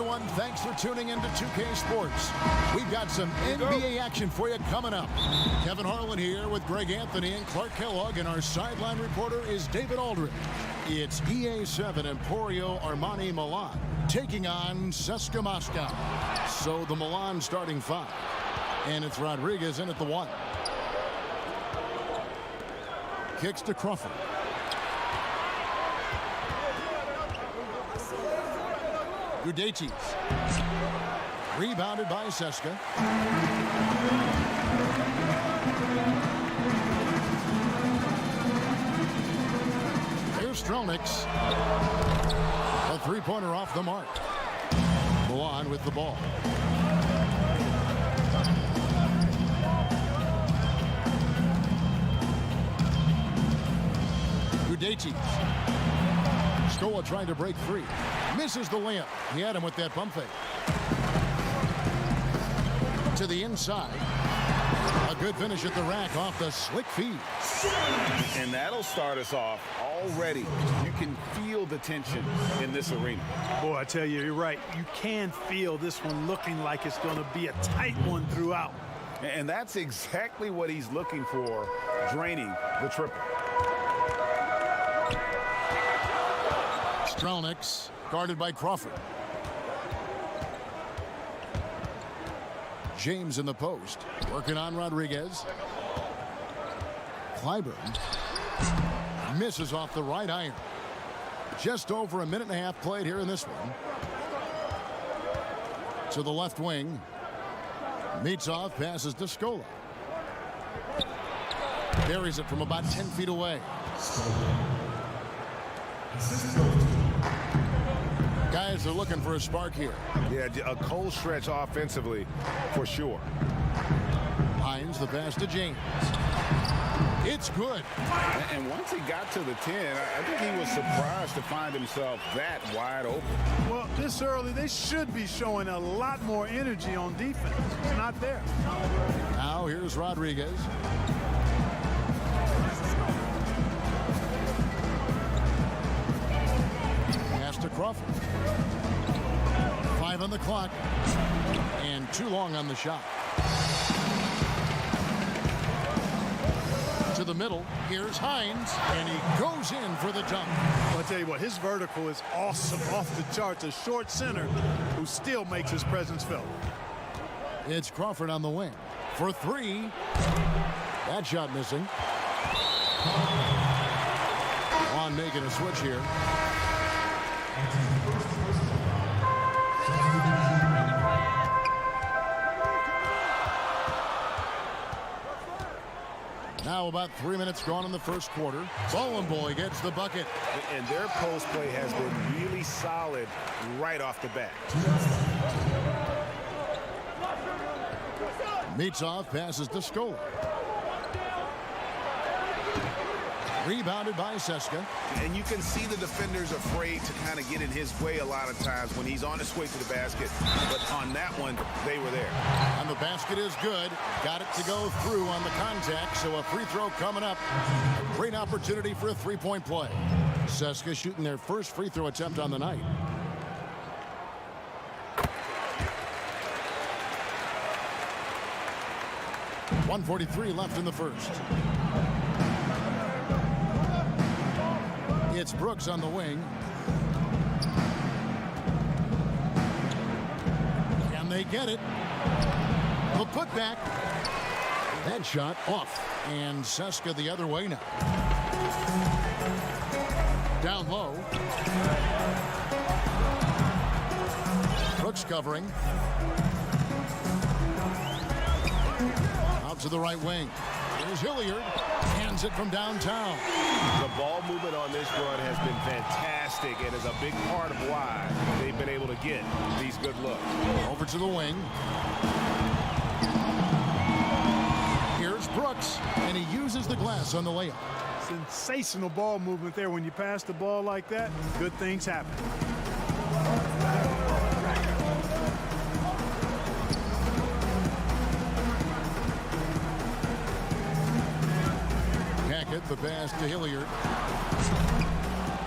everyone. Thanks for tuning into 2K Sports. We've got some NBA action for you coming up. Kevin Harlan here with Greg Anthony and Clark Kellogg, and our sideline reporter is David Aldridge. It's EA7 Emporio Armani Milan taking on CSKA Moscow. So the Milan starting five. And it's Rodriguez in at the one. Kicks to Crawford. Gudaitis. Rebounded by CSKA. Here's Strelniks. A three-pointer off the mark. Milan with the ball. Gudaitis. Scola trying to break free. Misses the layup. He had him with that pump fake. To the inside. A good finish at the rack off the slick feed. And that'll start us off already. You can feel the tension in this arena. Boy, I tell you, you're right. You can feel this one looking like it's going to be a tight one throughout. And that's exactly what he's looking for, draining the triple. Strelniks guarded by Crawford. James in the post, working on Rodriguez. Clyburn misses off the right iron. Just over a minute and a half played here in this one. To the left wing. Mitsov passes to Scola. Buries it from about 10 feet away. Guys are looking for a spark here. Yeah, a cold stretch offensively, for sure. Hines, the pass to James. It's good. And once he got to the 10, I think he was surprised to find himself that wide open. Well, this early, they should be showing a lot more energy on defense. It's not there. Now here's Rodriguez. Pass to Crawford. 5 on the clock. And too long on the shot. To the middle. Here's Hines. And he goes in for the dunk. Well, I tell you what, his vertical is awesome off the charts. A short center who still makes his presence felt. It's Crawford on the wing. For three. That shot missing. On making a switch here. Now about 3 minutes gone in the first quarter. Bowen Boy gets the bucket. And their post play has been really solid right off the bat. Mitsov passes to Scola. Rebounded by CSKA. And you can see the defenders afraid to kind of get in his way a lot of times when he's on his way to the basket. But on that one, they were there. And the basket is good. Got it to go through on the contact. So a free throw coming up. A great opportunity for a three-point play. CSKA shooting their first free throw attempt on the night. .143 left in the first. It's Brooks on the wing. Can they get it? The putback. That shot off. And CSKA the other way now. Down low. Brooks covering. Out to the right wing. Here's Hilliard. Hands it from downtown. The ball movement on this run has been fantastic and is a big part of why they've been able to get these good looks. Over to the wing. Here's Brooks, and he uses the glass on the layup. Sensational ball movement there. When you pass the ball like that, good things happen. The pass to Hilliard.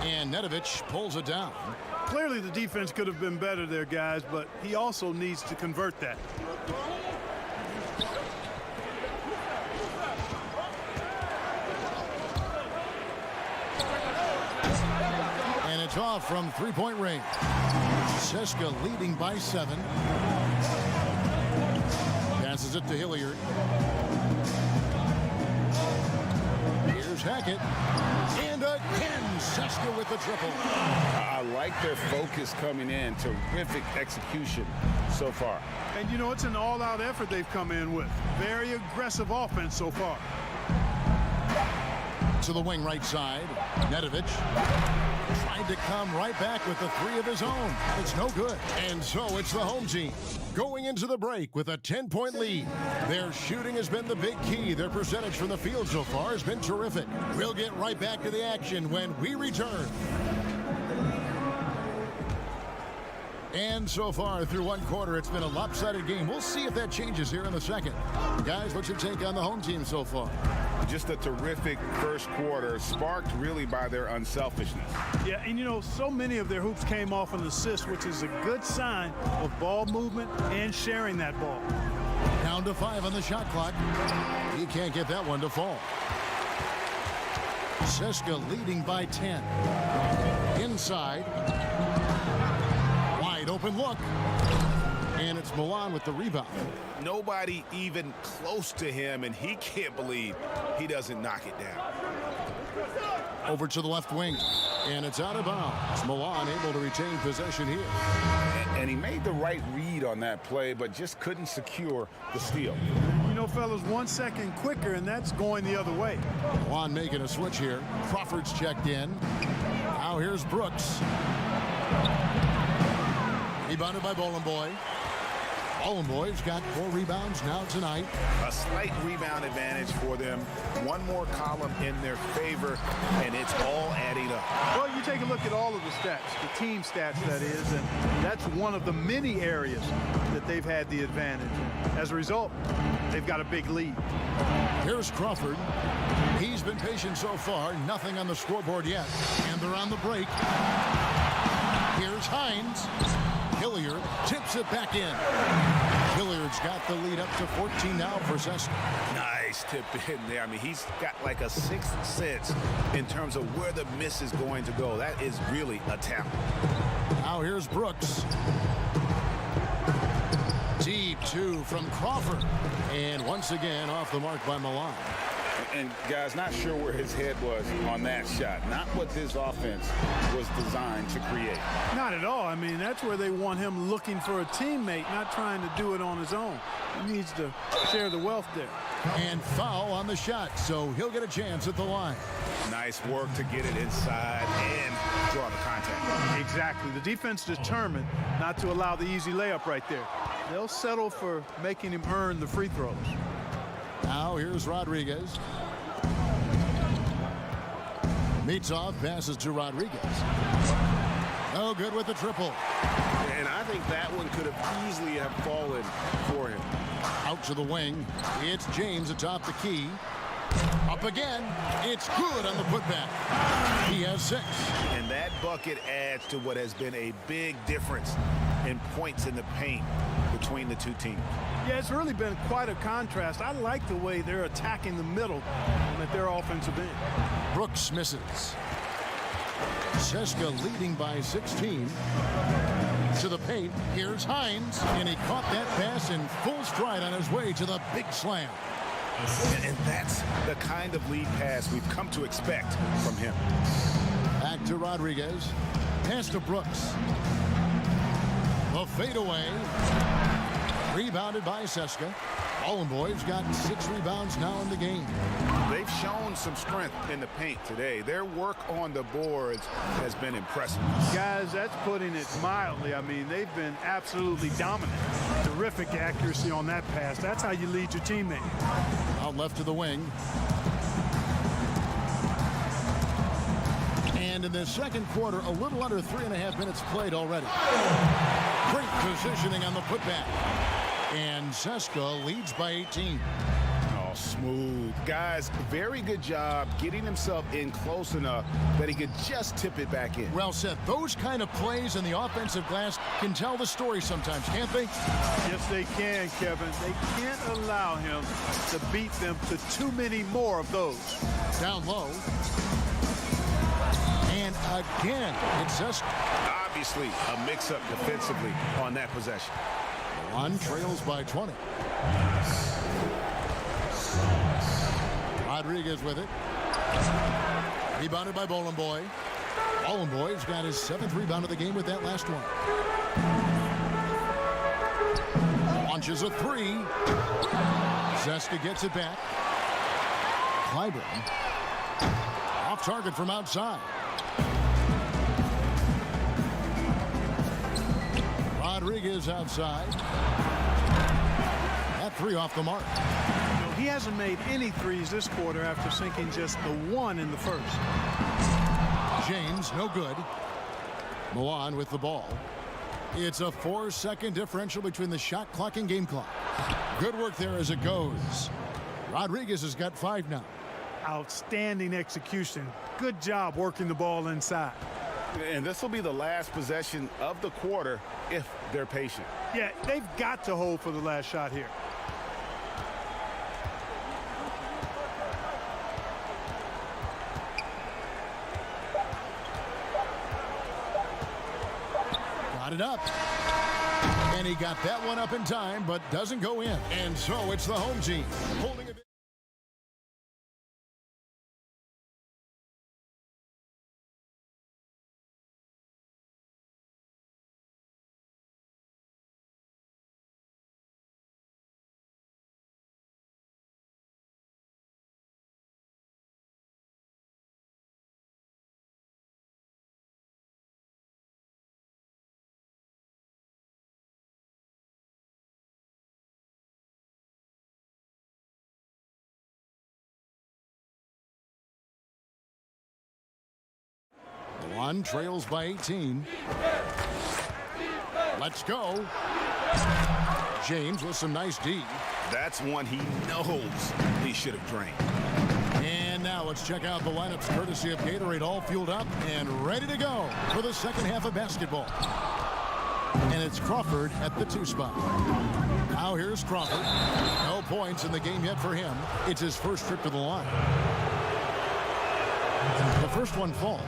And Nedovic pulls it down. Clearly the defense could have been better there, guys, but he also needs to convert that. And it's off from three-point range. Seska leading by 7. Passes it to Hilliard. Here's Hackett. And again, Seska with the triple. I like their focus coming in. Terrific execution so far. And, you know, it's an all-out effort they've come in with. Very aggressive offense so far. To the wing right side. Nedovic tried to come right back with the 3 of his own. It's no good. And so it's the home team going into the break with a 10-point lead. Their shooting has been the big key. Their percentage from the field so far has been terrific. We'll get right back to the action when we return. And so far through one quarter, it's been a lopsided game. We'll see if that changes here in the second. Guys, what's your take on the home team so far? Just a terrific first quarter, sparked really by their unselfishness. Yeah, and you know, so many of their hoops came off an assist, which is a good sign of ball movement and sharing that ball. Down to 5 on the shot clock. He can't get that one to fall. Seska leading by 10. Inside. Wide open look. And it's Milan with the rebound. Nobody even close to him, and he can't believe he doesn't knock it down. Over to the left wing. And it's out of bounds. Milan able to retain possession here. And he made the right read on that play, but just couldn't secure the steal. You know, fellas, 1 second quicker, and that's going the other way. Milan making a switch here. Crawford's checked in. Now here's Brooks. Rebounded by Boy. Boy's got 4 rebounds now tonight. A slight rebound advantage for them. One more column in their favor, and it's all adding up. Well, you take a look at all of the stats, the team stats, that is, and that's one of the many areas that they've had the advantage. As a result, they've got a big lead. Here's Crawford. He's been patient so far. Nothing on the scoreboard yet. And they're on the break. Here's Hines. Hilliard tips it back in. Hilliard's got the lead up to 14 now for Seska. Nice tip in there. I mean, he's got like a sixth sense in terms of where the miss is going to go. That is really a talent. Now here's Brooks. Deep 2 from Crawford. And once again off the mark by Milan. And guys, not sure where his head was on that shot. Not what this offense was designed to create. Not at all. I mean, that's where they want him looking for a teammate, not trying to do it on his own. He needs to share the wealth there. And foul on the shot, so he'll get a chance at the line. Nice work to get it inside and draw the contact. Exactly. The defense determined not to allow the easy layup right there. They'll settle for making him earn the free throws. Now here's Rodriguez. Mitov passes to Rodriguez. No good with the triple. And I think that one could have easily have fallen for him. Out to the wing. It's James atop the key. Up again. It's good on the putback. He has 6. And that bucket adds to what has been a big difference in points in the paint between the two teams. Yeah, it's really been quite a contrast. I like the way they're attacking the middle at their offensive end. Brooks misses. Seska leading by 16. To the paint. Here's Hines. And he caught that pass in full stride on his way to the big slam. And that's the kind of lead pass we've come to expect from him. Back to Rodriguez. Pass to Brooks. The fadeaway. Rebounded by Seska. Boy's got 6 rebounds now in the game. They've shown some strength in the paint today. Their work on the boards has been impressive. Guys, that's putting it mildly. I mean, they've been absolutely dominant. Terrific accuracy on that pass. That's how you lead your teammate. Out left to the wing. And in the second quarter, a little under 3.5 minutes played already. Great positioning on the putback. And Seska leads by 18. Oh, smooth. Guys, very good job getting himself in close enough that he could just tip it back in. Well said. Those kind of plays in the offensive glass can tell the story sometimes, can't they? Yes, they can, Kevin. They can't allow him to beat them to too many more of those. Down low. And again, it's just Obviously, a mix-up defensively on that possession. One trails by 20. Rodriguez with it. Rebounded by Boy. Boy's got his 7th rebound of the game with that last one. Launches a 3. Zeska gets it back. Clyburn off target from outside. Rodriguez outside. That 3 off the mark. He hasn't made any threes this quarter after sinking just the 1 in the first. James, no good. Milan with the ball. It's a 4-second differential between the shot clock and game clock. Good work there as it goes. Rodriguez has got 5 now. Outstanding execution. Good job working the ball inside. And this will be the last possession of the quarter if they're patient. Yeah, they've got to hold for the last shot here. Got it up. And he got that one up in time, but doesn't go in. And so it's the home team holding it. One trails by 18. Let's go. James with some nice D. That's one he knows he should have drained. And now let's check out the lineups courtesy of Gatorade, all fueled up and ready to go for the second half of basketball. And it's Crawford at the 2 spot. Now here's Crawford. No points in the game yet for him. It's his first trip to the line. The first one falls.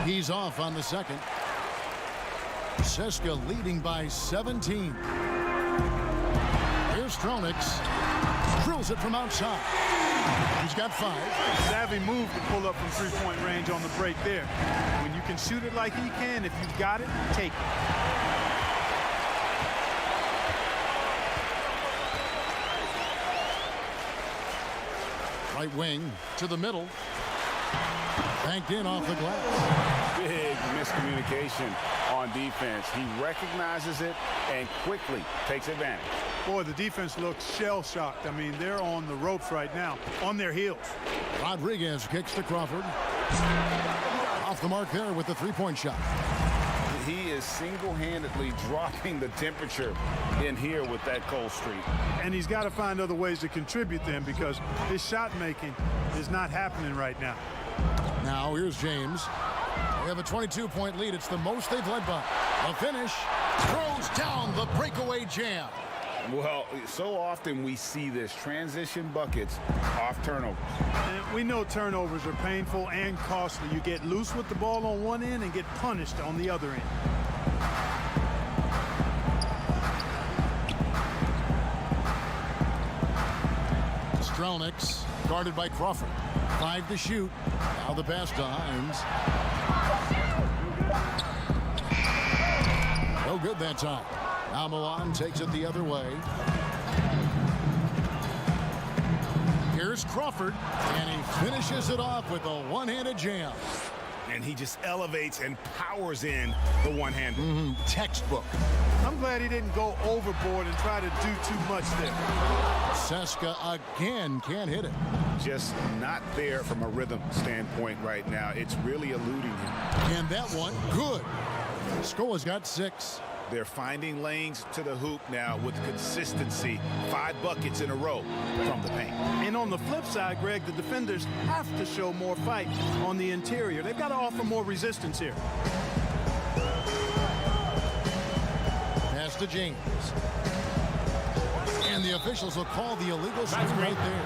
He's off on the second. Zeska leading by 17. Here's Stronix. Drills it from outside. He's got 5. Savvy move to pull up from three-point range on the break there. When you can shoot it like he can, if you've got it, take it. Right wing to the middle. Banked in off the glass. Big miscommunication on defense. He recognizes it and quickly takes advantage. Boy, the defense looks shell-shocked. I mean, they're on the ropes right now, on their heels. Rodriguez kicks to Crawford. Off the mark there with the 3-point shot. He is single-handedly dropping the temperature in here with that cold streak. And he's got to find other ways to contribute them because his shot making is not happening right now. Now here's James. They have a 22-point lead. It's the most they've led by. A finish. Throws down the breakaway jam. Well, so often we see this transition buckets off turnovers. And we know turnovers are painful and costly. You get loose with the ball on one end and get punished on the other end. Stronix guarded by Crawford. 5 to shoot. Now the pass to Hines. No good that time. Now Milan takes it the other way. Here's Crawford, and he finishes it off with a one-handed jam. And he just elevates and powers in the one-hander. Textbook. I'm glad he didn't go overboard and try to do too much there. Zeska again can't hit it. Just not there from a rhythm standpoint right now. It's really eluding him. And that one, good. Skola's got 6. They're finding lanes to the hoop now with consistency. 5 buckets in a row from the paint. And on the flip side, Greg, the defenders have to show more fight on the interior. They've got to offer more resistance here. Pass to James. And the officials will call the illegal screen right there.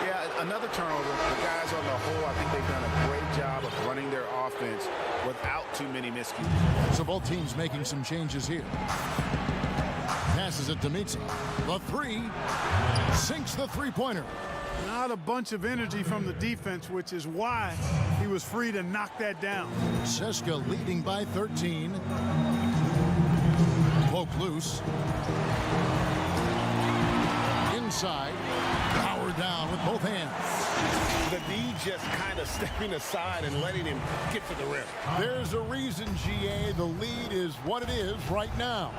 Yeah, another turnover. The guys on the whole, I think they've done a great job of running their offense without too many miscues. So both teams making some changes here. Passes it to Mitza. The three. Sinks the three-pointer. Not a bunch of energy from the defense, which is why he was free to knock that down. Seska leading by 13. Poke loose. Inside. Power down with both hands. The D just kind of stepping aside and letting him get to the rim. There's a reason, GA. The lead is what it is right now.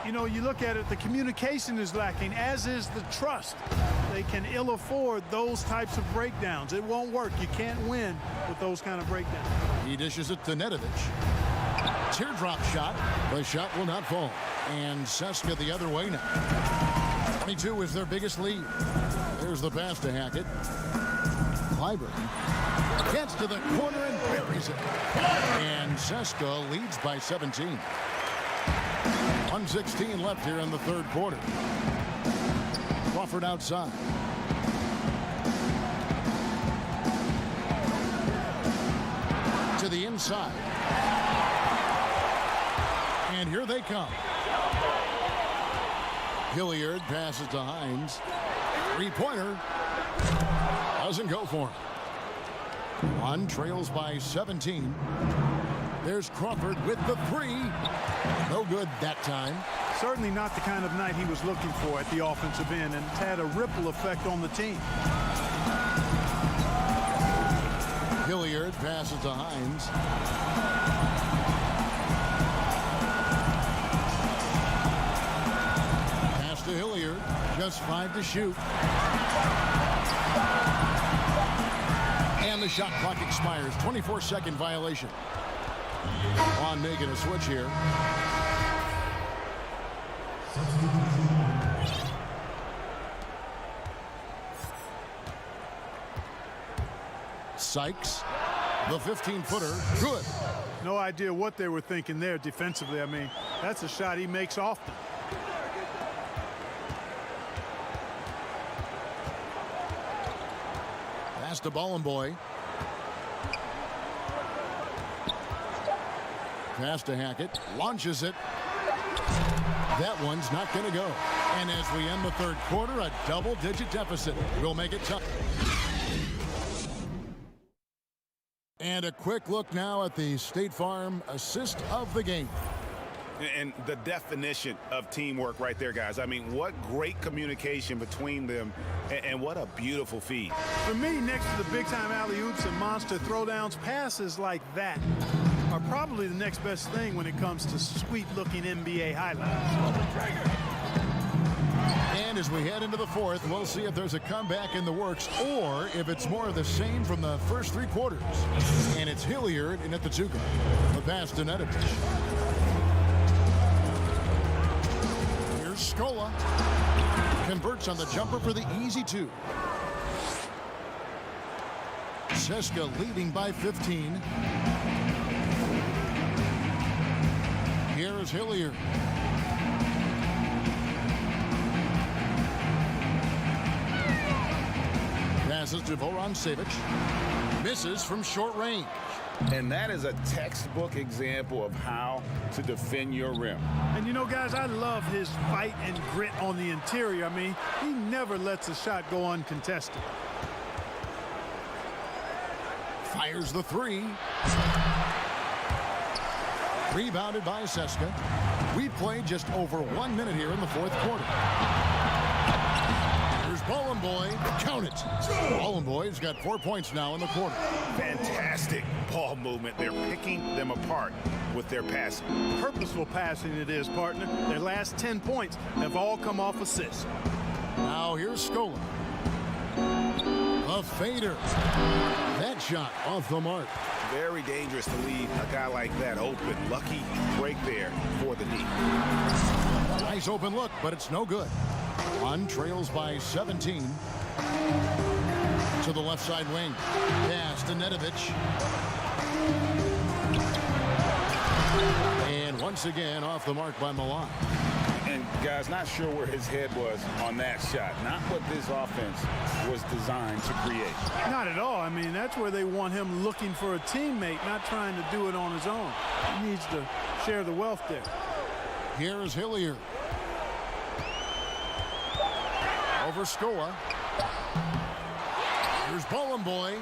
You know, you look at it, the communication is lacking, as is the trust. They can ill afford those types of breakdowns. It won't work. You can't win with those kind of breakdowns. He dishes it to Nedovic. Teardrop shot. The shot will not fall. And Seska the other way now. 22 is their biggest lead. There's the pass to Hackett. Clyburn gets to the corner and buries it. And Seska leads by 17. 1:16 left here in the third quarter. Crawford outside. To the inside. And here they come. Hilliard passes to Hines. Three-pointer. Doesn't go for him. One trails by 17. There's Crawford with the three. No good that time. Certainly not the kind of night he was looking for at the offensive end, and it's had a ripple effect on the team. Hilliard passes to Hines. Pass to Hilliard. Just 5 to shoot. And the shot clock expires. 24-second violation. On making a switch here. Sykes, the 15-footer, good. No idea what they were thinking there defensively. I mean, that's a shot he makes often. Pass to Bollenboy. Pass to Hackett, launches it. That one's not going to go. And as we end the third quarter, a double-digit deficit will make it tough. And a quick look now at the State Farm assist of the game. And the definition of teamwork right there, guys. I mean, what great communication between them, and what a beautiful feed. For me, next to the big-time alley-oops and monster throwdowns, passes like that are probably the next best thing when it comes to sweet-looking NBA highlights. And as we head into the fourth, we'll see if there's a comeback in the works or if it's more of the same from the first three quarters. And it's Hilliard in at the two guard. The pass to Nedovic. Here's Scola. Converts on the jumper for the easy two. Seska leading by 15. Here's Hilliard. Passes to Voron-Savic. Misses from short range. And that is a textbook example of how to defend your rim. And you know, guys, I love his fight and grit on the interior. I mean, he never lets a shot go uncontested. Fires the three. Rebounded by Seska. We played just over 1 minute here in the fourth quarter. Here's Bollenboy. Count it. Bollenboy's got 4 points now in the quarter. Fantastic ball movement. They're picking them apart with their passing. Purposeful passing it is, partner. Their last 10 points have all come off assists. Now here's Scola. A fader. That shot off the mark. Very dangerous to leave a guy like that open. Lucky break there for the knee. Nice open look, but it's no good. One trails by 17. To the left side wing. Pass to Nedovic. And once again off the mark by Milan. And guys, not sure where his head was on that shot. Not what this offense was designed to create. Not at all. I mean, that's where they want him looking for a teammate, not trying to do it on his own. He needs to share the wealth there. Here's Hillier. Over Scola. Here's Bollenboy.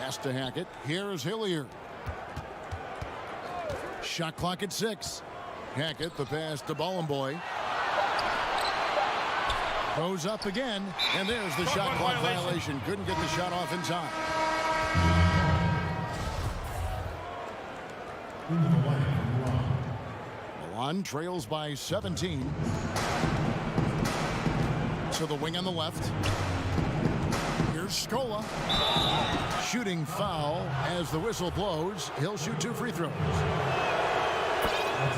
Pass to Hackett. Here's Hillier. Shot clock at 6. Hackett, the pass to Bollenboy. Goes up again, and there's the shot clock violation. Couldn't get the shot off in time. Milan trails by 17. To the wing on the left. Here's Scola. Shooting foul as the whistle blows. He'll shoot 2 free throws.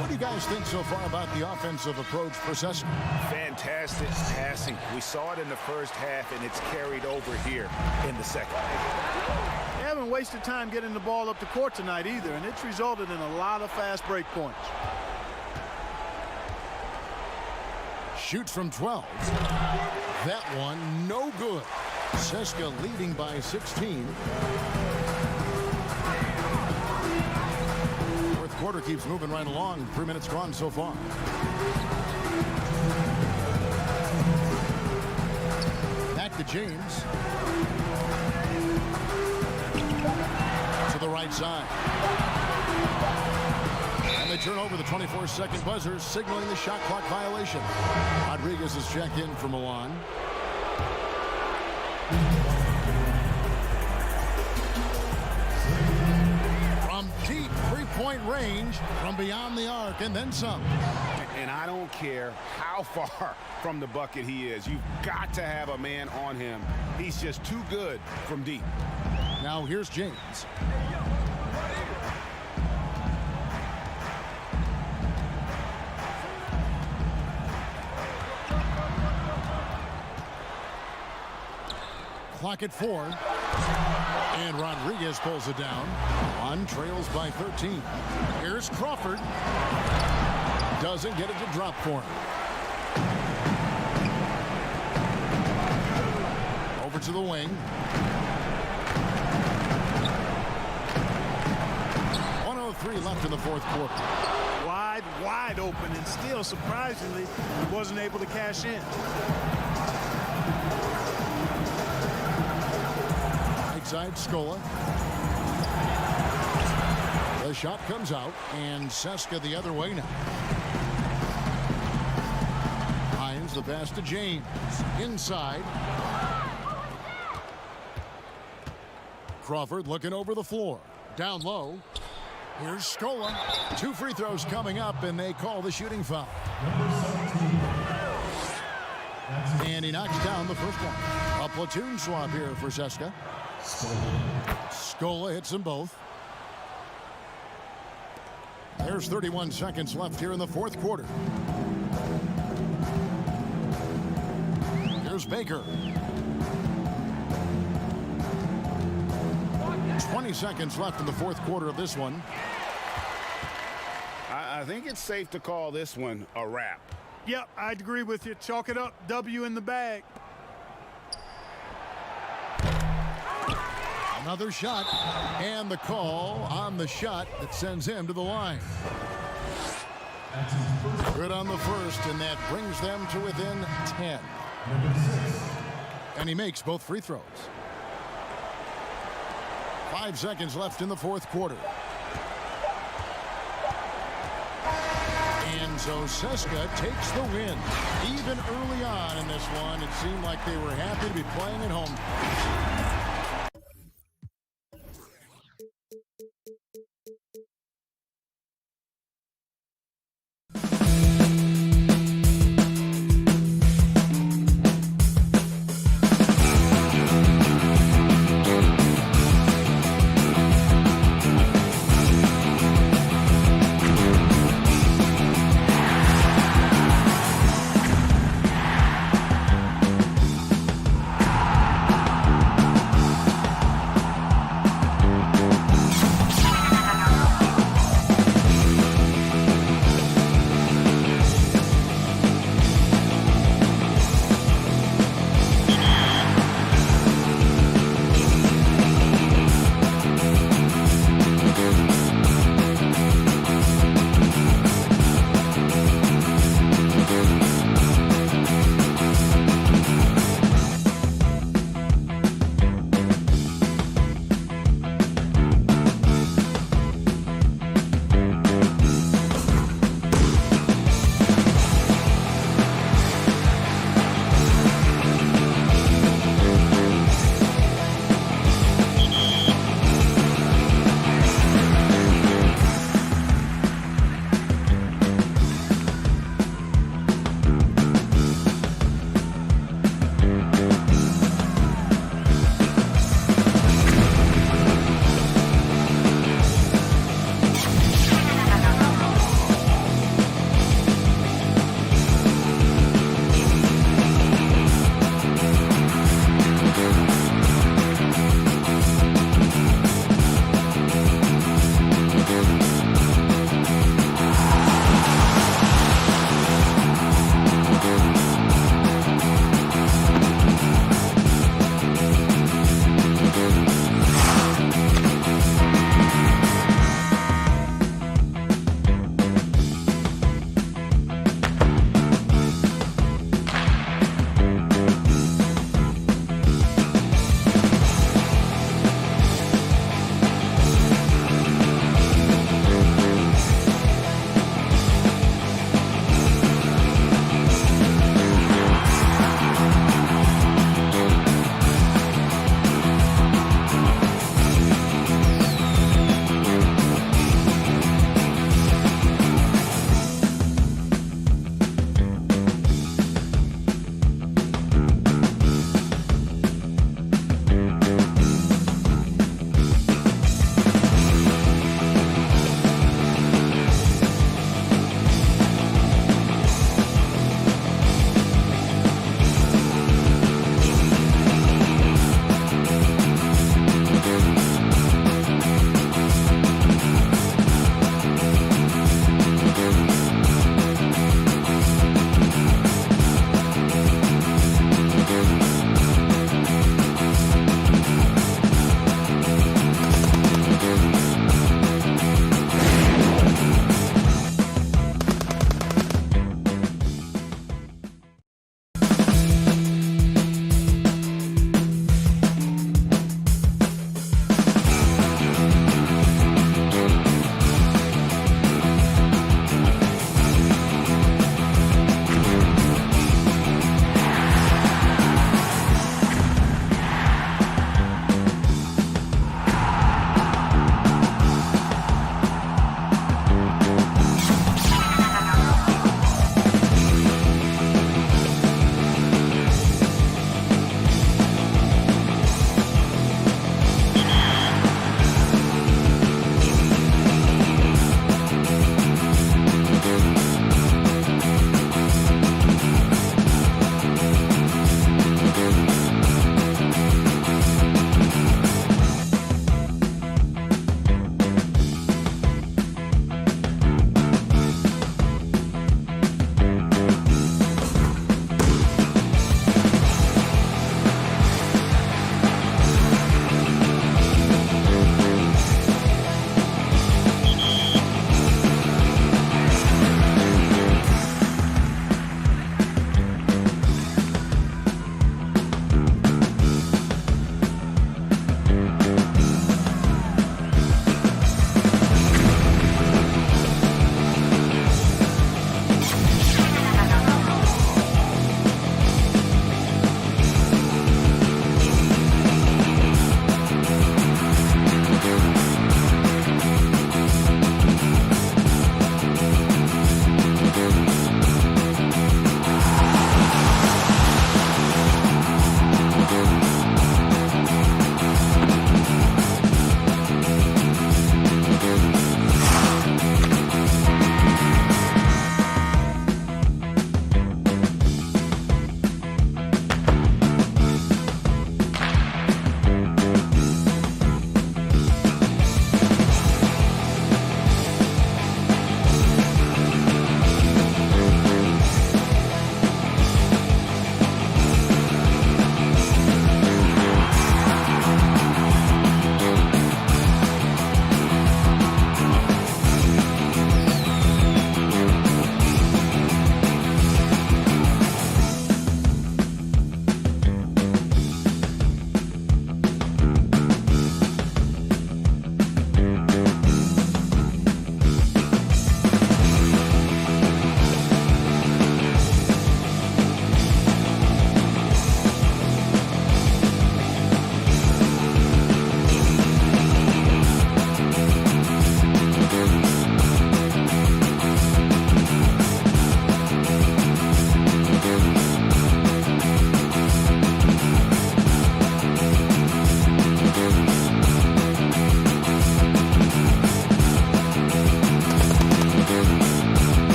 What do you guys think so far about the offensive approach for Cesca? Fantastic passing. We saw it in the first half, and it's carried over here in the second. They haven't wasted time getting the ball up the court tonight either, and it's resulted in a lot of fast break points. Shoots from 12. That one no good. Cesca leading by 16. Fourth quarter keeps moving right along. 3 minutes gone so far. Back to James. To the right side. And they turn over the 24-second buzzer, signaling the shot clock violation. Rodriguez is checked in for Milan. From deep three-point range, from beyond the arc, and then some. And I don't care how far from the bucket he is. You've got to have a man on him. He's just too good from deep. Now here's James. Clock at 4. And Rodriguez pulls it down. On trails by 13. Here's Crawford. Doesn't get it to drop for him. Over to the wing. 1:03 left in the fourth quarter. Wide open, and still, surprisingly, he wasn't able to cash in. Side Scola. The shot comes out, and Cesca the other way now. Hines the pass to James. Inside. Crawford looking over the floor. Down low. Here's Scola. 2 free throws coming up, and they call the shooting foul. And he knocks down the first one. A platoon swap here for Cesca. Scola hits them both. There's 31 seconds left here in the fourth quarter. Here's Baker. 20 seconds left in the fourth quarter of this one. I think it's safe to call this one a wrap. Yep, I'd agree with you. Chalk it up. W in the bag. Another shot, and the call on the shot that sends him to the line. Good on the first, and that brings them to within 10. And he makes both free throws. 5 seconds left in the fourth quarter. And so Cesca takes the win. Even early on in this one, it seemed like they were happy to be playing at home.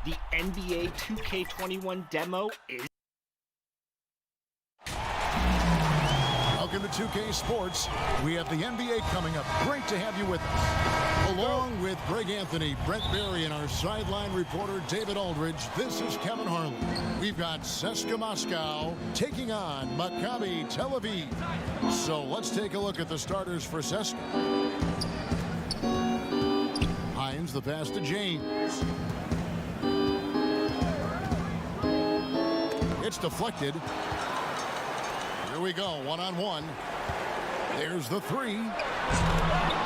The NBA 2K21 demo is... Welcome to 2K Sports. We have the NBA coming up. Great to have you with us. Along with Greg Anthony, Brent Barry, and our sideline reporter David Aldridge, this is Kevin Harlan. We've got CSKA Moscow taking on Maccabi Tel Aviv. So let's take a look at the starters for CSKA. Hines, the pass to James. It's deflected. Here we go, one-on-one. There's the three.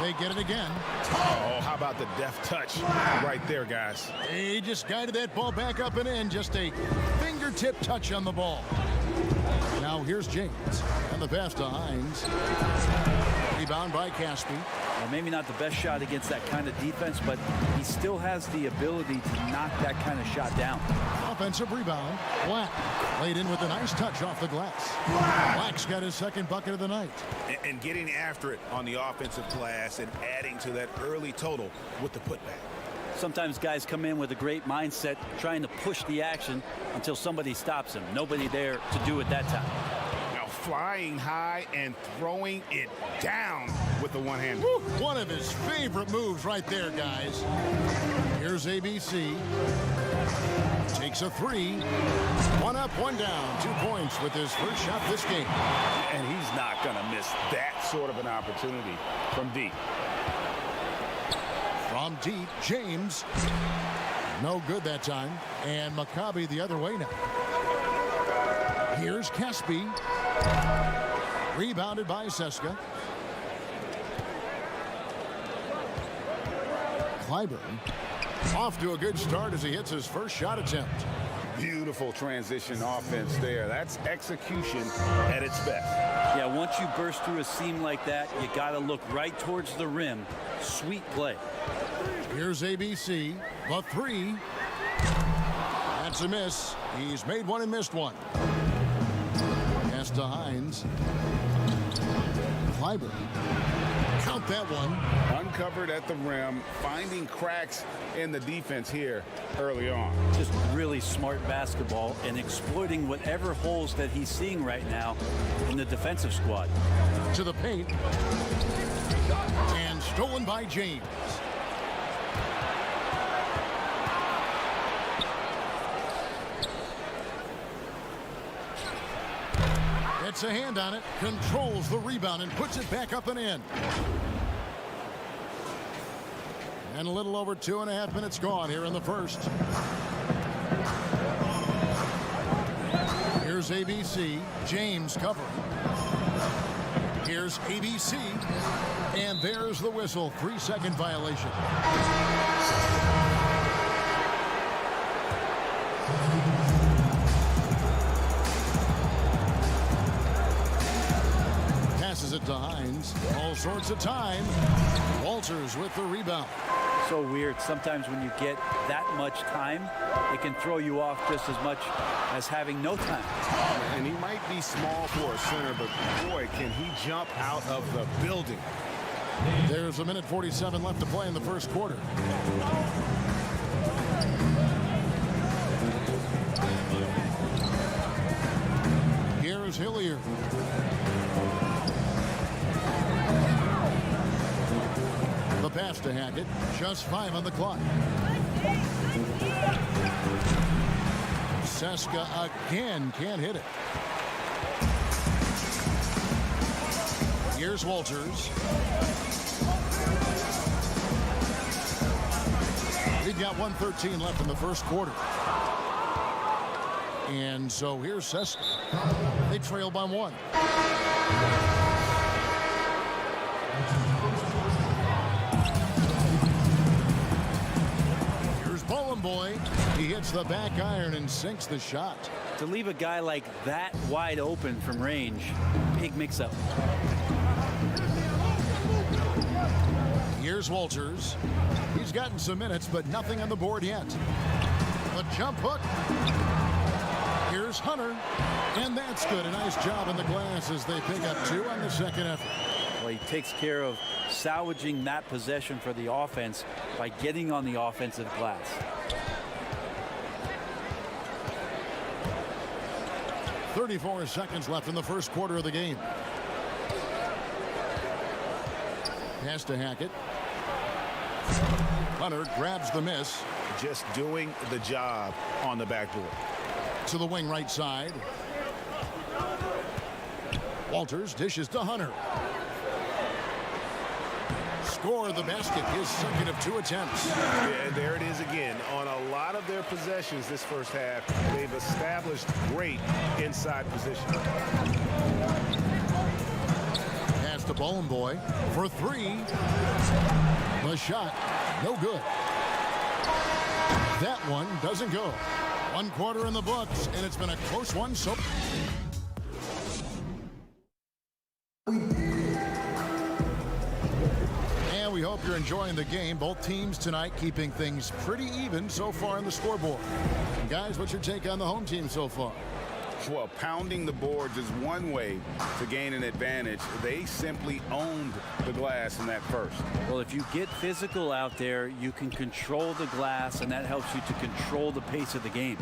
They get it again. Oh, how about the deft touch right there, guys? He just guided that ball back up and in. Just a fingertip touch on the ball. Now here's James. And the pass to Hines. Rebound by Caspi. Well, maybe not the best shot against that kind of defense, but he still has the ability to knock that kind of shot down. Offensive rebound. Black laid in with a nice touch off the glass. Black's got his second bucket of the night. And getting after it on the offensive glass and adding to that early total with the putback. Sometimes guys come in with a great mindset trying to push the action until somebody stops him. Nobody there to do it that time. Now flying high and throwing it down with the one hand. One of his favorite moves right there, guys. Here's ABC. Takes a three. One up, one down. 2 points with his first shot this game. And he's not going to miss that sort of an opportunity from deep. From deep, James. No good that time. And Maccabi the other way now. Here's Caspi. Rebounded by CSKA. Clyburn off to a good start as he hits his first shot attempt. Beautiful transition offense there. That's execution at its best. Yeah, once you burst through a seam like that, you got to look right towards the rim. Sweet play. Here's ABC. The three. That's a miss. He's made one and missed one. Pass to Hines. Clyburn. Count that one. Uncovered at the rim, finding cracks in the defense here early on. Just really smart basketball and exploiting whatever holes that he's seeing right now in the defensive squad. To the paint. And stolen by James. Gets a hand on it, controls the rebound, and puts it back up and in. And a little over 2.5 minutes gone here in the first. Here's ABC. James covering. Here's ABC. And there's the whistle. 3-second violation. Passes it to Hines. All sorts of time. Walters with the rebound. So weird. Sometimes when you get that much time, it can throw you off just as much as having no time. And he might be small for a center, but boy, can he jump out of the building. There's 1:47 left to play in the first quarter. Here's Hilliard. The pass to Hackett. Just 5 on the clock. CSKA again can't hit it. Here's Walters. We've got 1:13 left in the first quarter. And so here's CSKA. They trail by 1. Here's Bowling Boy. He hits the back iron and sinks the shot. To leave a guy like that wide open from range, big mix-up. Here's Walters. He's gotten some minutes, but nothing on the board yet. The jump hook. Here's Hunter. And that's good. A nice job in the glass as they pick up 2 on the second effort. Well, he takes care of salvaging that possession for the offense by getting on the offensive glass. 34 seconds left in the first quarter of the game. Pass to Hackett. Hunter grabs the miss. Just doing the job on the backboard. To the wing right side. Walters dishes to Hunter. Score the basket, his second of 2 attempts. Yeah, and there it is again. On a lot of their possessions this first half, they've established great inside position. Pass to Bowling Boy for 3. The shot, no good. That one doesn't go. 1 quarter in the books, and it's been a close one. So. And we hope you're enjoying the game. Both teams tonight keeping things pretty even so far on the scoreboard. And guys, what's your take on the home team so far? Well, pounding the boards is one way to gain an advantage. They simply owned the glass in that first. Well, if you get physical out there, you can control the glass, and that helps you to control the pace of the game.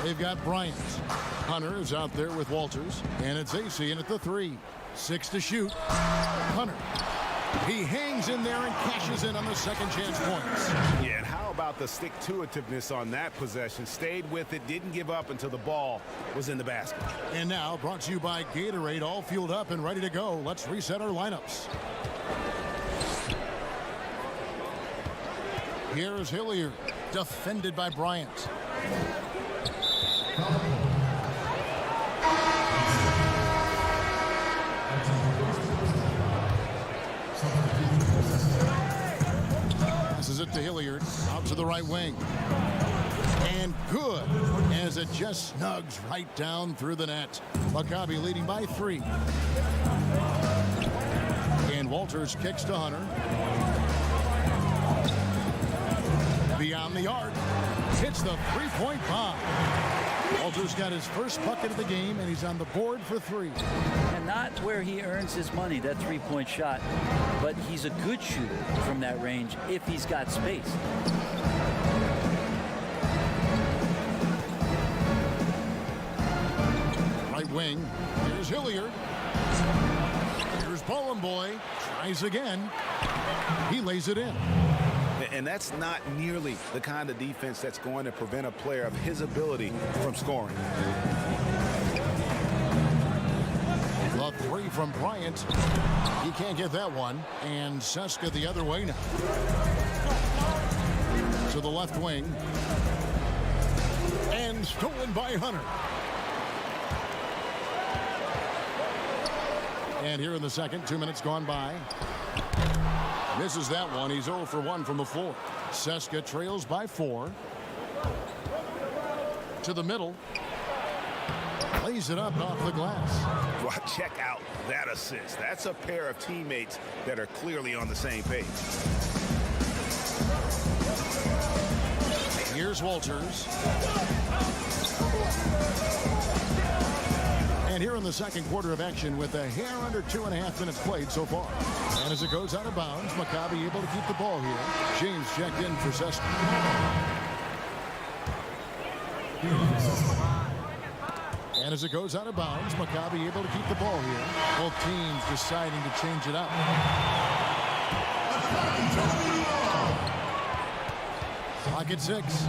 They've got Bryant. Hunter is out there with Walters, and it's AC in at the 3. 6 to shoot. Hunter. He hangs in there and cashes in on the second chance points. Yeah, and how about the stick-to-itiveness on that possession? Stayed with it, didn't give up until the ball was in the basket. And now, brought to you by Gatorade, all fueled up and ready to go. Let's reset our lineups. Here's Hilliard, defended by Bryant. Passes it to Hilliard, out to the right wing. And good, as it just snugs right down through the net. Maccabi leading by 3. And Walters kicks to Hunter. Beyond the arc, hits the 3-point bomb. Walters got his first bucket of the game, and he's on the board for 3. And not where he earns his money, that 3-point shot, but he's a good shooter from that range if he's got space. Right wing, here's Hilliard. Here's Bowling Boy, tries again. He lays it in. And that's not nearly the kind of defense that's going to prevent a player of his ability from scoring. The 3 from Bryant. He can't get that one. And Seska the other way now. To the left wing. And stolen by Hunter. And here in the second, 2 minutes gone by. Misses that one. He's 0 for 1 from the floor. Seska trails by 4. To the middle. Lays it up off the glass. Well, check out that assist. That's a pair of teammates that are clearly on the same page. Here's Walters. And here in the second quarter of action with a hair under 2.5 minutes played so far. And as it goes out of bounds, Maccabi able to keep the ball here. James checked in for Seska. And as it goes out of bounds, Maccabi able to keep the ball here. Both teams deciding to change it up. Clock at 6.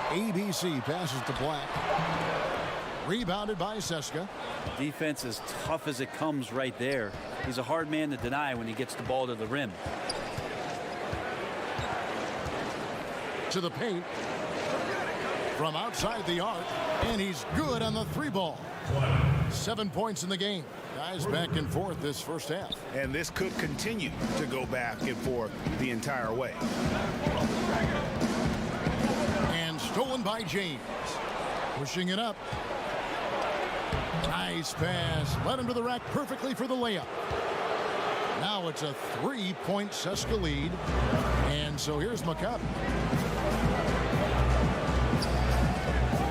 ABC passes to Black. Rebounded by Seska. Defense as tough as it comes right there. He's a hard man to deny when he gets the ball to the rim. To the paint. From outside the arc. And he's good on the 3-ball. 7 points in the game. Guys back and forth this first half. And this could continue to go back and forth the entire way. And stolen by James. Pushing it up. Nice pass. Led him to the rack perfectly for the layup. Now it's a 3-point Seska lead. And so here's Maccabi.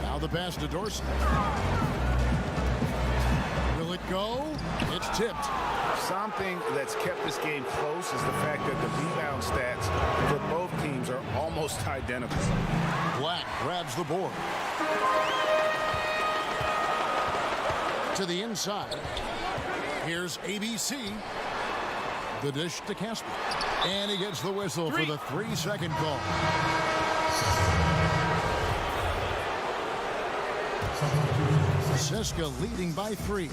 Now the pass to Dorsey. Will it go? It's tipped. Something that's kept this game close is the fact that the rebound stats for both teams are almost identical. Black grabs the board. To the inside. Here's ABC. The dish to Casper. And he gets the whistle for the 3-second call. Siska leading by 3.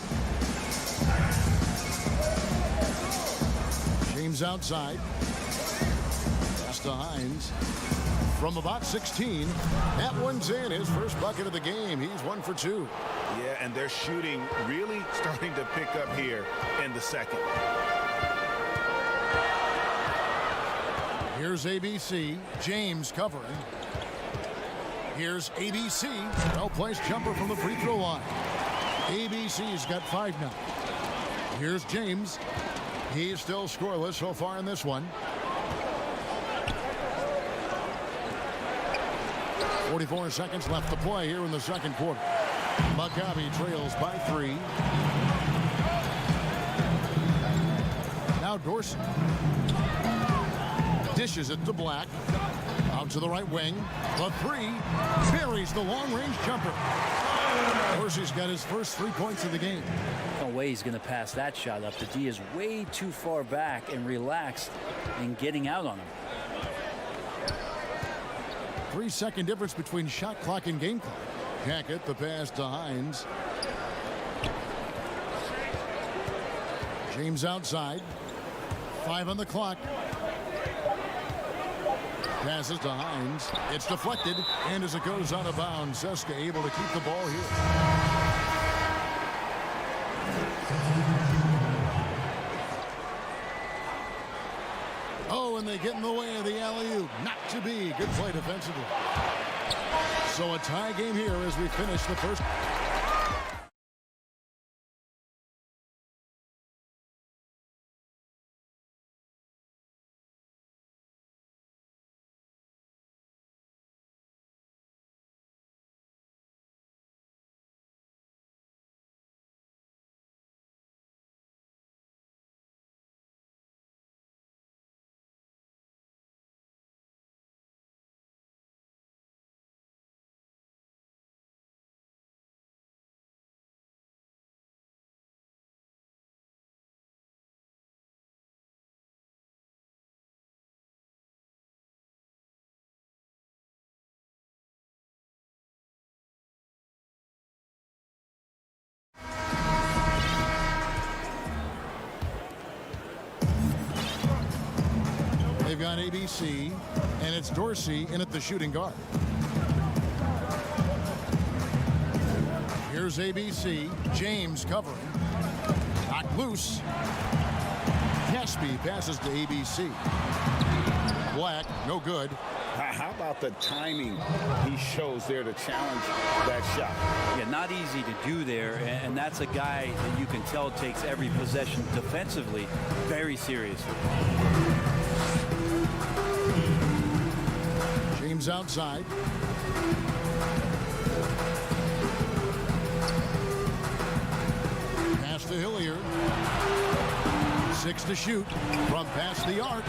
James outside. Pass to Hines. From about 16. That one's in. His first bucket of the game. He's 1 for 2. Yeah, and their shooting really starting to pick up here in the second. Here's ABC. James covering. Here's ABC. Well-placed jumper from the free throw line. ABC's got 5 now. Here's James. He's still scoreless so far in this one. 44 seconds left to play here in the second quarter. Maccabi trails by 3. Now Dorsey. Dishes it to Black. Out to the right wing. The 3. Buries the long-range jumper. Dorsey's got his first 3 points of the game. No way he's going to pass that shot up. The D is way too far back and relaxed in getting out on him. 3-second difference between shot clock and game clock. Hackett, the pass to Hines. James outside. 5 on the clock. Passes to Hines. It's deflected, and as it goes out of bounds, Siska able to keep the ball here. Oh, and they get in the way of the alley-oop. Not to be. Good play defensively. So a tie game here as we finish the first. They've got ABC, and it's Dorsey in at the shooting guard. Here's ABC. James covering. Knocked loose. Caspi passes to ABC. Black, no good. How about the timing he shows there to challenge that shot? Yeah, not easy to do there, and that's a guy that you can tell takes every possession defensively very seriously. James outside. Pass to Hilliard. 6 to shoot from past the arc.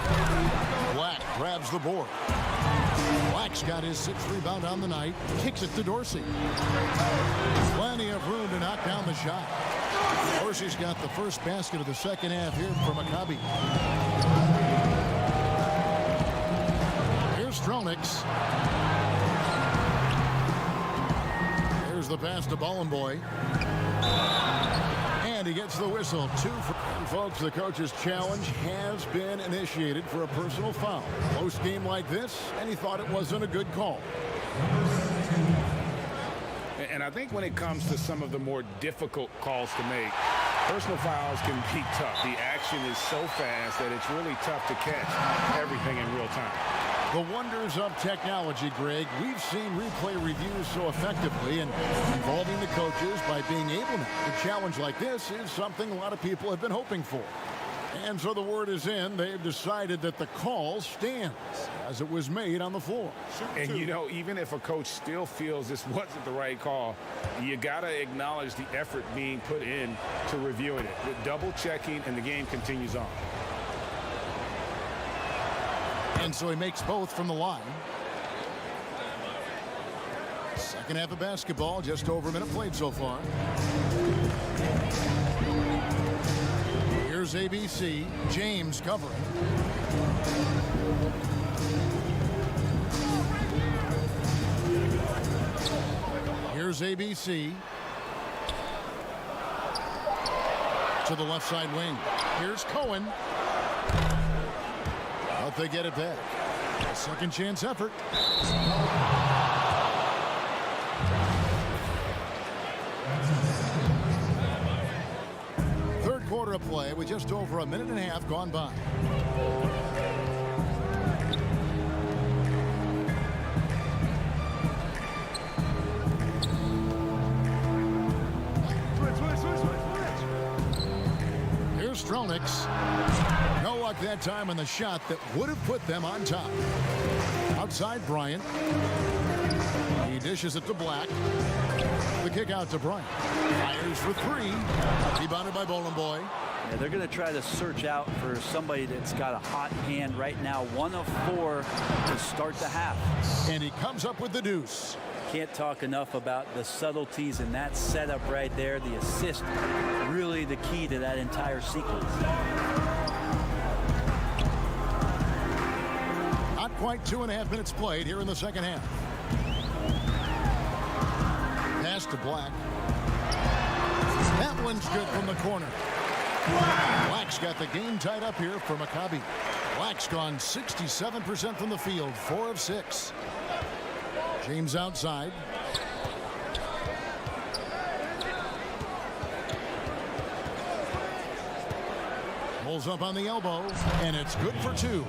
Black grabs the board. Black's got his 6th rebound on the night. Kicks it to Dorsey. Plenty of room to knock down the shot. Dorsey's got the first basket of the second half here for Maccabi. Here's Stronix. There's the pass to Bollenboy. And he gets the whistle. 2 for... Folks, the coach's challenge has been initiated for a personal foul. Close game like this, and he thought it wasn't a good call. And I think when it comes to some of the more difficult calls to make, personal fouls can be tough. The action is so fast that it's really tough to catch everything in real time. The wonders of technology, Greg. We've seen replay reviews so effectively, and involving the coaches by being able to challenge like this is something a lot of people have been hoping for. And so the word is in. They've decided that the call stands as it was made on the floor. And, you know, even if a coach still feels this wasn't the right call, you got to acknowledge the effort being put in to reviewing it. With double checking, and the game continues on. And so he makes both from the line. Second half of basketball, just over a minute played so far. Here's ABC. James covering. Here's ABC. To the left side wing. Here's Cohen. But they get it back. A second chance effort. Third quarter of play with just over a minute and a half gone by. Here's Stronix. No luck that time on the shot that would have put them on top. Outside Bryant. He dishes it to Black. The kick out to Bryant. Fires for three. Rebounded by Boy. Yeah, they're going to try to search out for somebody that's got a hot hand right now. 1 of 4 to start the half. And he comes up with the deuce. Can't talk enough about the subtleties in that setup right there. The assist, really the key to that entire sequence. Not quite 2.5 minutes played here in the second half. Pass to Black. That one's good from the corner. Black's got the game tied up here for Maccabi. Black's gone 67% from the field, 4 of 6. James outside. Pulls up on the elbow, and it's good for 2.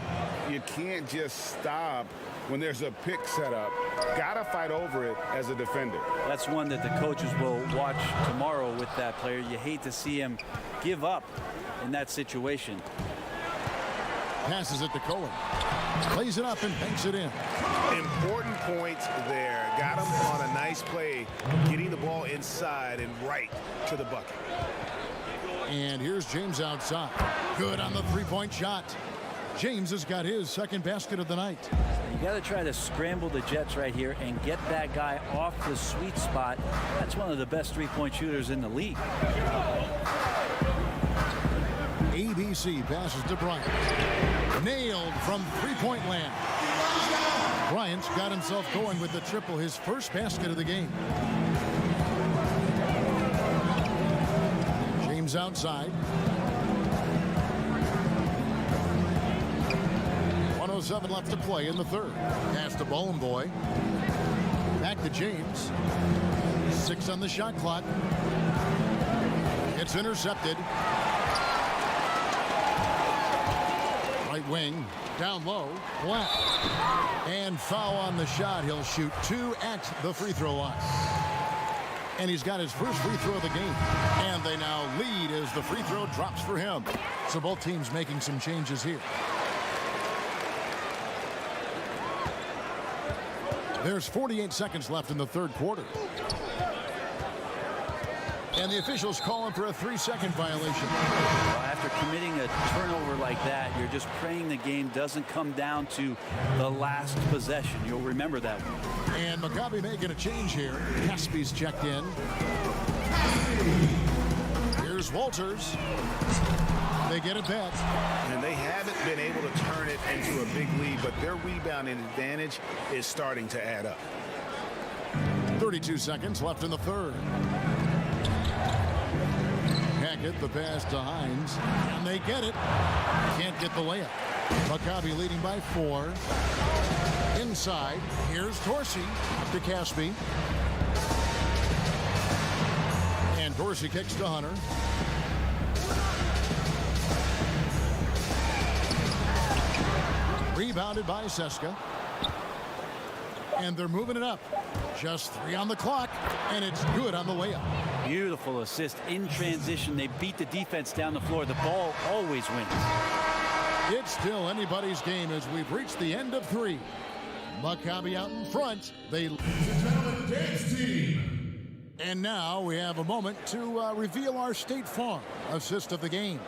You can't just stop when there's a pick set up. Gotta fight over it as a defender. That's one that the coaches will watch tomorrow with that player. You hate to see him give up in that situation. Passes it to Cohen. Plays it up and banks it in. Important points there. Got him on a nice play, getting the ball inside and right to the bucket. And here's James outside. Good on the three-point shot. James has got his second basket of the night. You got to try to scramble the Jets right here and get that guy off the sweet spot. That's one of the best three-point shooters in the league. ABC passes to Bryant. Nailed from three-point land. Bryant's got himself going with the triple, his first basket of the game. James outside. 1:07 left to play in the third. Pass to Boy. Back to James. 6 on the shot clock. It's intercepted. Right wing, down low, Black. And foul on the shot. He'll shoot 2 at the free throw line. And he's got his first free throw of the game. And they now lead as the free throw drops for him. So both teams making some changes here. There's 48 seconds left in the third quarter. And the officials calling for a 3-second violation. Well, after committing a turnover like that, you're just praying the game doesn't come down to the last possession. You'll remember that one. And Maccabi making a change here. Caspy's checked in. Here's Walters. They get it back. And they haven't been able to turn it into a big lead, but their rebounding advantage is starting to add up. 32 seconds left in the third. Hackett, the pass to Hines, and they get it. Can't get the layup. Maccabi leading by 4. Inside, here's Dorsey to Caspy. And Dorsey kicks to Hunter. Rebounded by Seska. And they're moving it up. Just 3 on the clock, and it's good on the layup. Beautiful assist in transition. They beat the defense down the floor. The ball always wins. It's still anybody's game as we've reached the end of 3. Maccabi out in front. They dance team. And now we have a moment to reveal our State Farm assist of the game.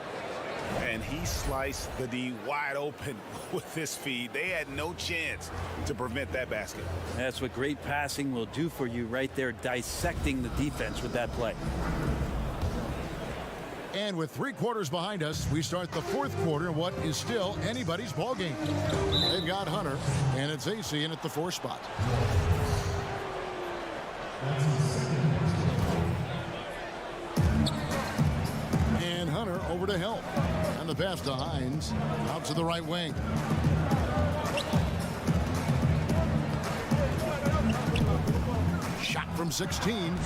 And he sliced the D wide open with this feed. They had no chance to prevent that basket. That's what great passing will do for you right there, dissecting the defense with that play. And with 3 quarters behind us, we start the 4th quarter in what is still anybody's ball game. They've got Hunter, and it's AC in at the 4 spot. And Hunter over to help. And the pass to Hines, out to the right wing. Shot from 16.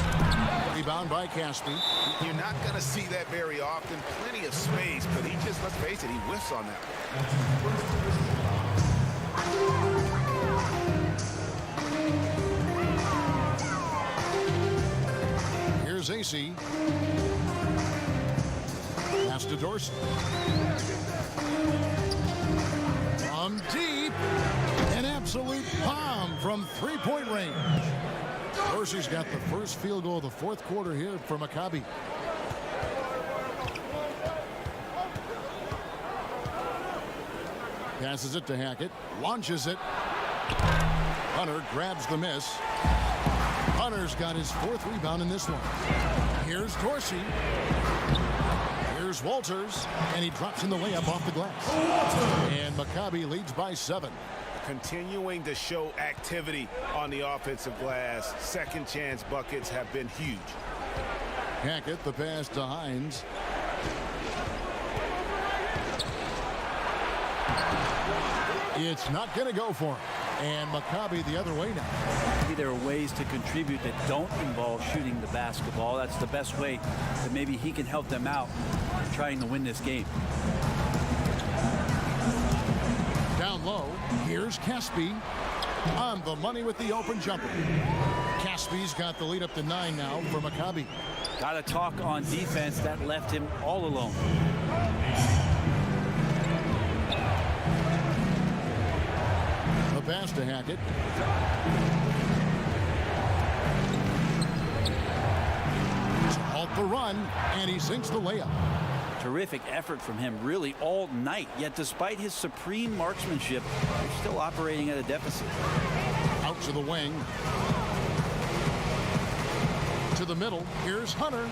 Rebound by Caspi. You're not going to see that very often. Plenty of space, but he just, let's face it, he whiffs on that one. Here's AC. Pass to Dorsey. From deep. An absolute bomb from 3-point range. Dorsey's got the first field goal of the 4th quarter here for Maccabi. Passes it to Hackett. Launches it. Hunter grabs the miss. Hunter's got his 4th rebound in this one. Here's Dorsey. Here's Walters. And he drops in the layup off the glass. And Maccabi leads by 7. Continuing to show activity on the offensive glass. Second chance buckets have been huge. Hackett, the pass to Hines. It's not going to go for him. And Maccabi the other way now. Maybe there are ways to contribute that don't involve shooting the basketball. That's the best way that maybe he can help them out trying to win this game. Down low, here's Caspi on the money with the open jumper. Caspi's got the lead up to 9 now for Maccabi. Got to talk on defense. That left him all alone. The pass to Hackett. To halt the run, and he sinks the layup. Terrific effort from him really all night. Yet despite his supreme marksmanship, they're still operating at a deficit. Out to the wing. To the middle. Here's Hunter.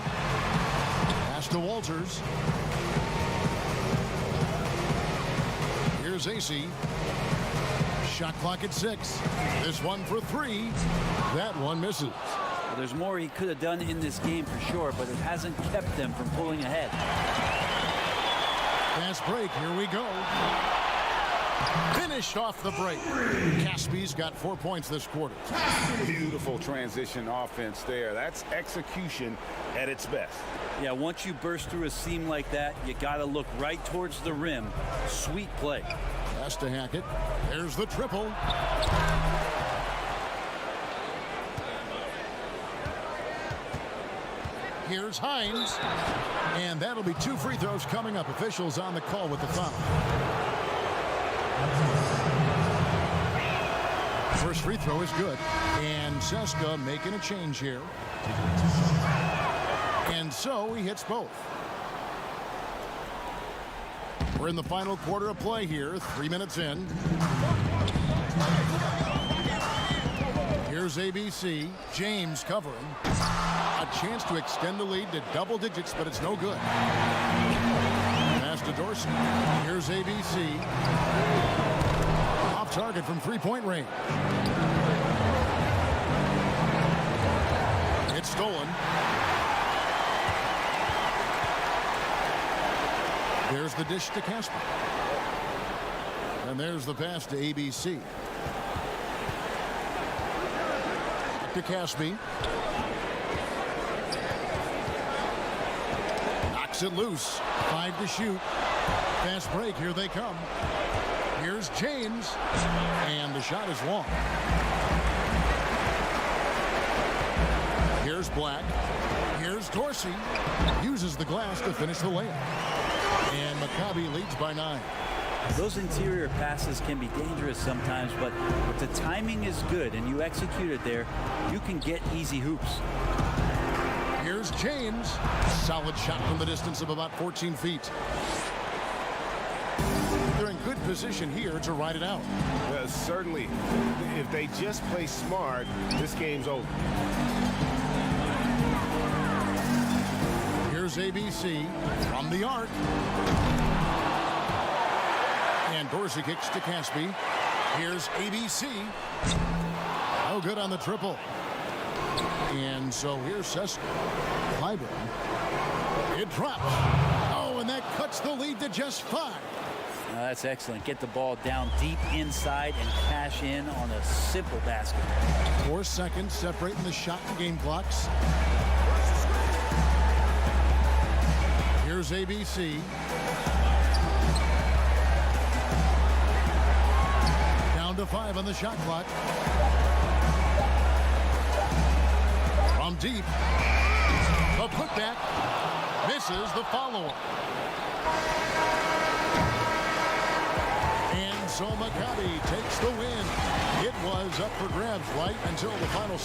Pass to Walters. Here's AC. Shot clock at 6. This one for 3. That one misses. Well, there's more he could have done in this game for sure, but it hasn't kept them from pulling ahead. Fast break. Here we go. Finished off the break. Caspi's got 4 points this quarter. Beautiful transition offense there. That's execution at its best. Yeah, once you burst through a seam like that, you got to look right towards the rim. Sweet play. Pass to Hackett. There's the triple. Here's Hines. And that'll be 2 free throws coming up. Officials on the call with the foul. First free throw is good. And Seska making a change here. And so he hits both. We're in the final quarter of play here. 3 minutes in. Here's ABC. James covering. A chance to extend the lead to double digits, but it's no good. Pass to Dorsey. Here's ABC. Off target from 3-point range. It's stolen. There's the dish to Casper. And there's the pass to ABC. To Caspi. Knocks it loose. 5 to shoot. Fast break. Here they come. Here's James. And the shot is long. Here's Black. Here's Dorsey. Uses the glass to finish the layup. And Maccabi leads by 9. Those interior passes can be dangerous sometimes, but if the timing is good and you execute it there, you can get easy hoops. Here's James. Solid shot from the distance of about 14 feet. They're in good position here to ride it out. Well, certainly, if they just play smart, this game's over. Here's Here's ABC from the arc. And Dorsey kicks to Caspi. Here's ABC. Oh, good on the triple. And so here's Clyburn. It drops. Oh, and that cuts the lead to just 5. That's excellent. Get the ball down deep inside and cash in on a simple basket. 4 seconds separating the shot and game clocks. Here's ABC. Down to 5 on the shot clock. From deep. The putback misses the follow-up. And so Maccabi takes the win. It was up for grabs right until the final.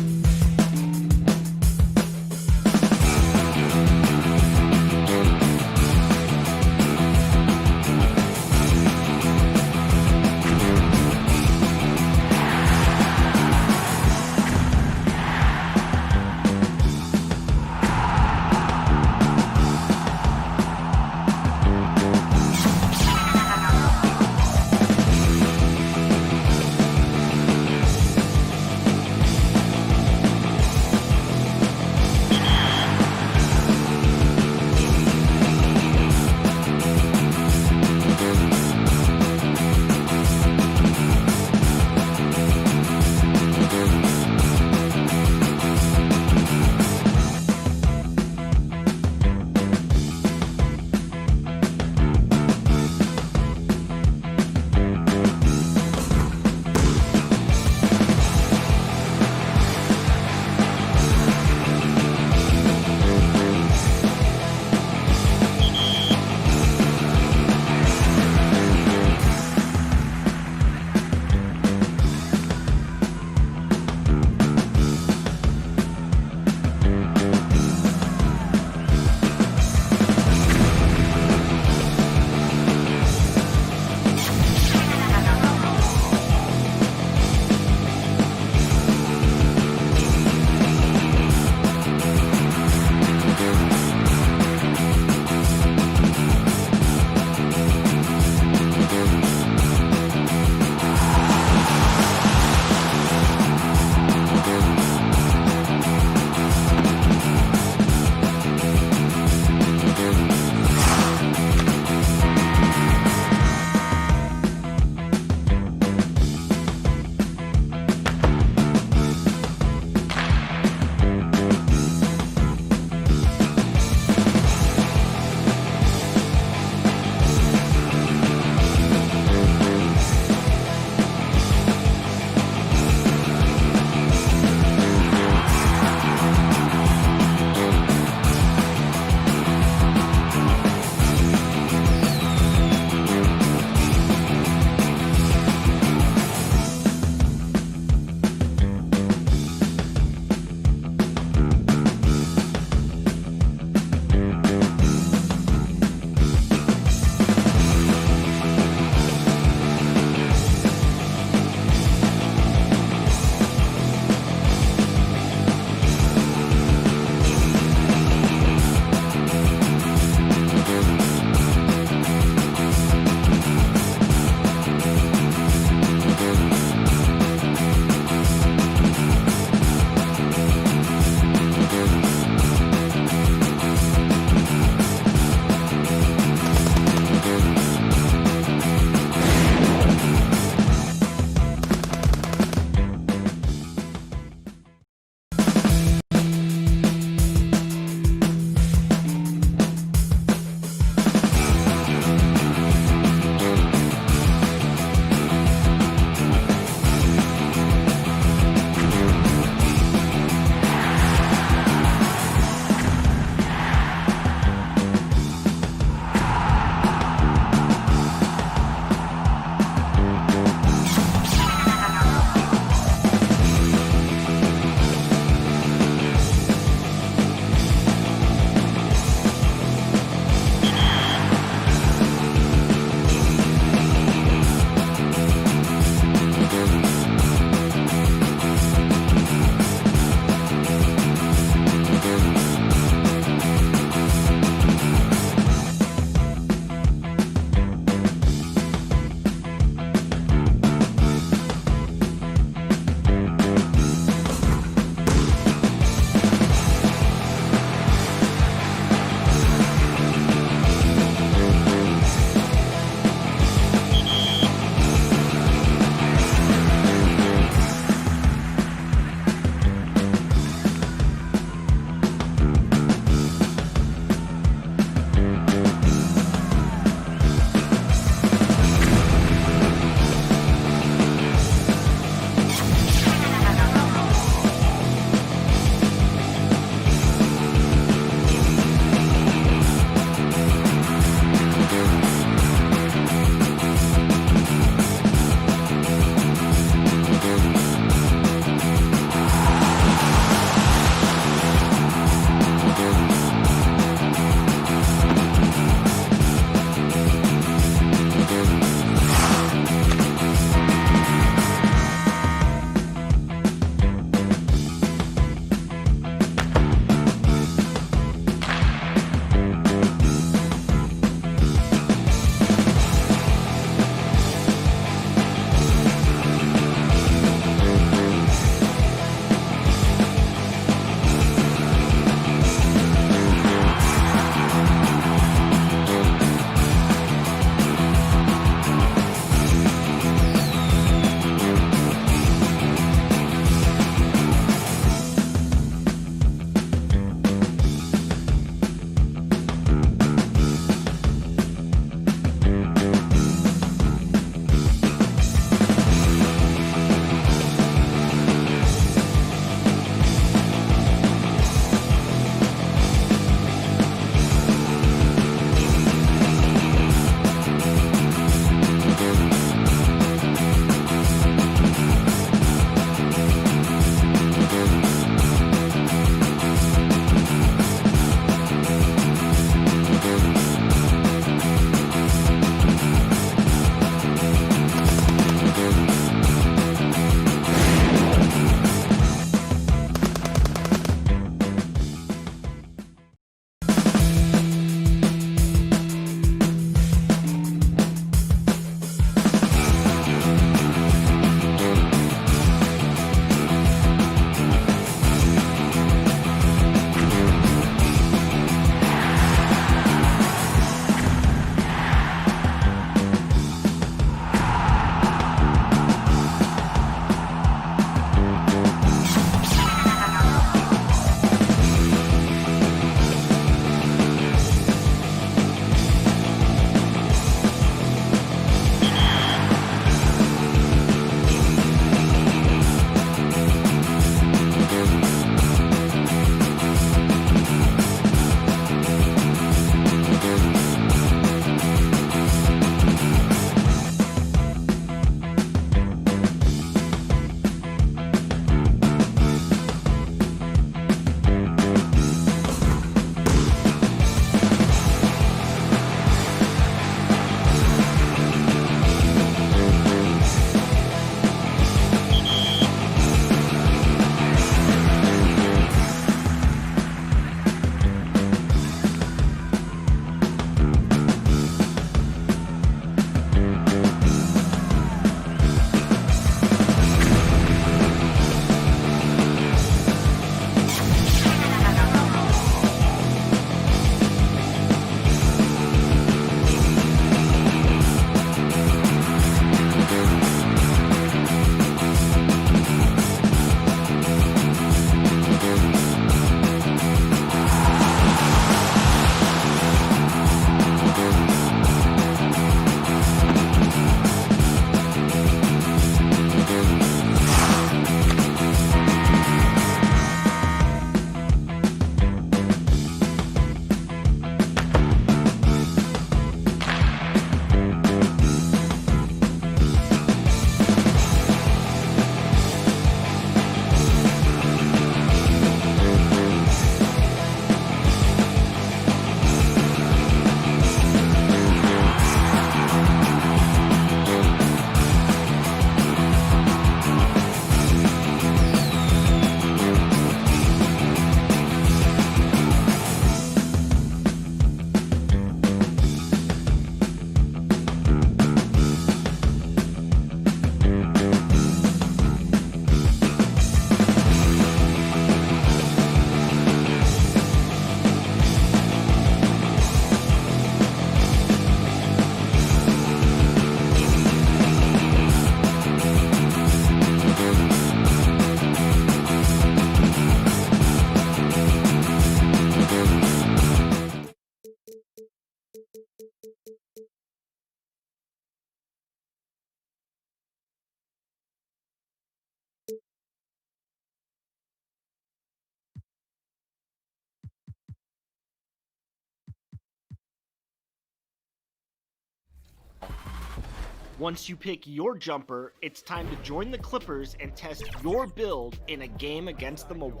Once you pick your jumper, it's time to join the Clippers and test your build in a game against the Milwaukee.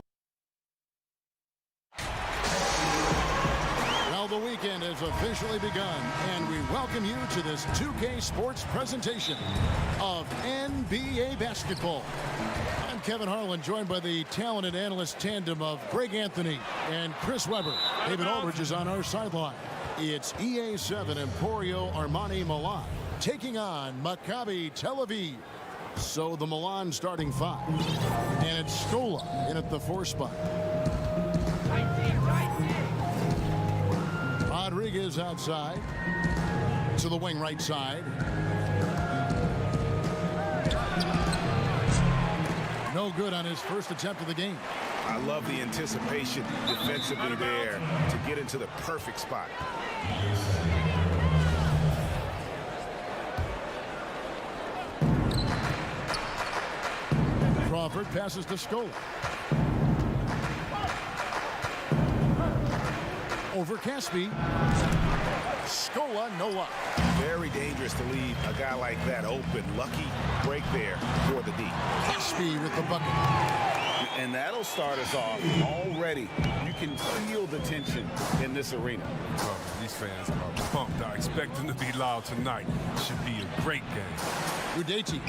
Well, the weekend has officially begun, and we welcome you to this 2K Sports presentation of NBA basketball. I'm Kevin Harlan, joined by the talented analyst tandem of Greg Anthony and Chris Webber. David Aldridge is on our sideline. It's EA7 Emporio Armani Milan taking on Maccabi Tel Aviv. So the Milan starting five, and it's Scola in at the 4 spot. Rodriguez outside to the wing right side. No good on his first attempt of the game. I love the anticipation defensively there to get into the perfect spot. Crawford passes to Scola. Over Caspi. Scola, no luck. Very dangerous to leave a guy like that open. Lucky break there for the D. Caspi with the bucket. And that'll start us off already. You can feel the tension in this arena. Oh, these fans are pumped. I expect them to be loud tonight. Should be a great game. Udeti.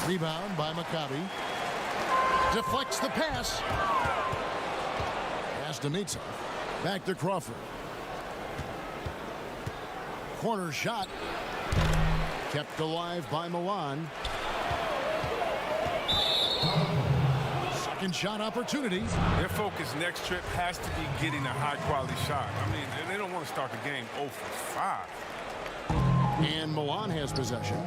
Rebound by Maccabi. Deflects the pass. Pass to Mitsa. Back to Crawford. Corner shot. Kept alive by Milan. Second shot opportunity. Their focus next trip has to be getting a high-quality shot. I mean, they don't want to start the game 0 for 5. And Milan has possession.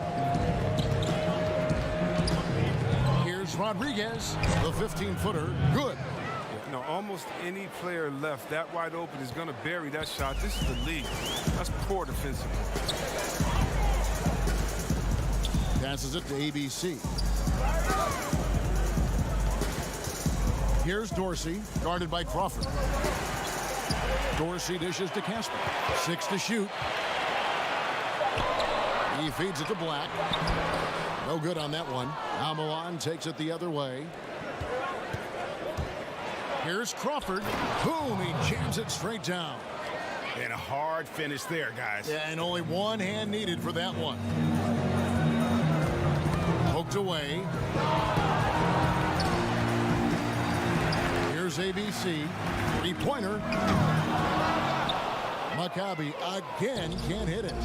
Here's Rodriguez, the 15-footer. Good. You know, almost any player left that wide open is going to bury that shot. This is the league. That's poor defensively. Passes it to ABC. Here's Dorsey, guarded by Crawford. Dorsey dishes to Casper. 6 to shoot. He feeds it to Black. No good on that one. Now Milan takes it the other way. Here's Crawford. Boom, he jams it straight down. And a hard finish there, guys. Yeah, and only one hand needed for that one. Poked away. Here's ABC. 3-pointer. Maccabi again can't hit it.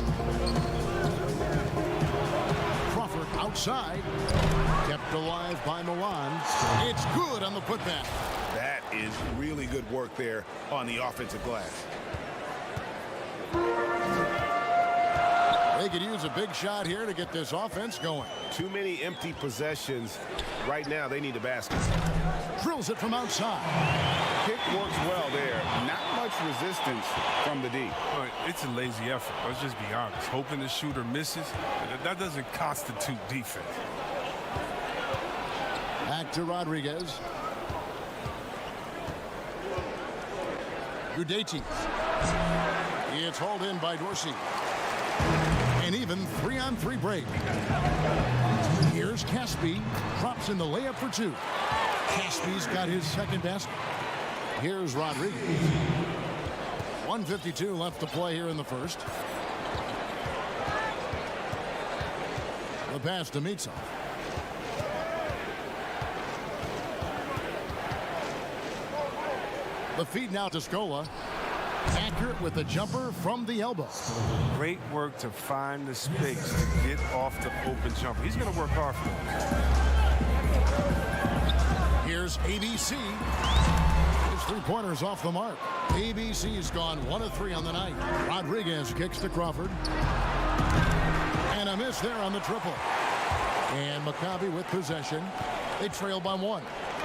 Crawford outside. Kept alive by Milan. It's good on the putback. That is really good work there on the offensive glass. They could use a big shot here to get this offense going. Too many empty possessions. Right now, they need a basket. Drills it from outside. Pick works well there. Not much resistance from the D. But it's a lazy effort. Let's just be honest. Hoping the shooter misses, that doesn't constitute defense. Back to Rodriguez. Udeti. It's hauled in by Dorsey. An even 3-on-3 break. Here's Caspi. Drops in the layup for 2. Caspi's got his second basket. Here's Rodriguez. 1:52 left to play here in the first. The pass to Mitsa. The feed now to Scola. Accurate with the jumper from the elbow. Great work to find the space to get off the open jumper. He's going to work hard for it. Here's ABC. His 3-pointers off the mark. ABC's gone 1 of 3 on the night. Rodriguez kicks to Crawford. And a miss there on the triple. And Maccabi with possession. They trail by 1.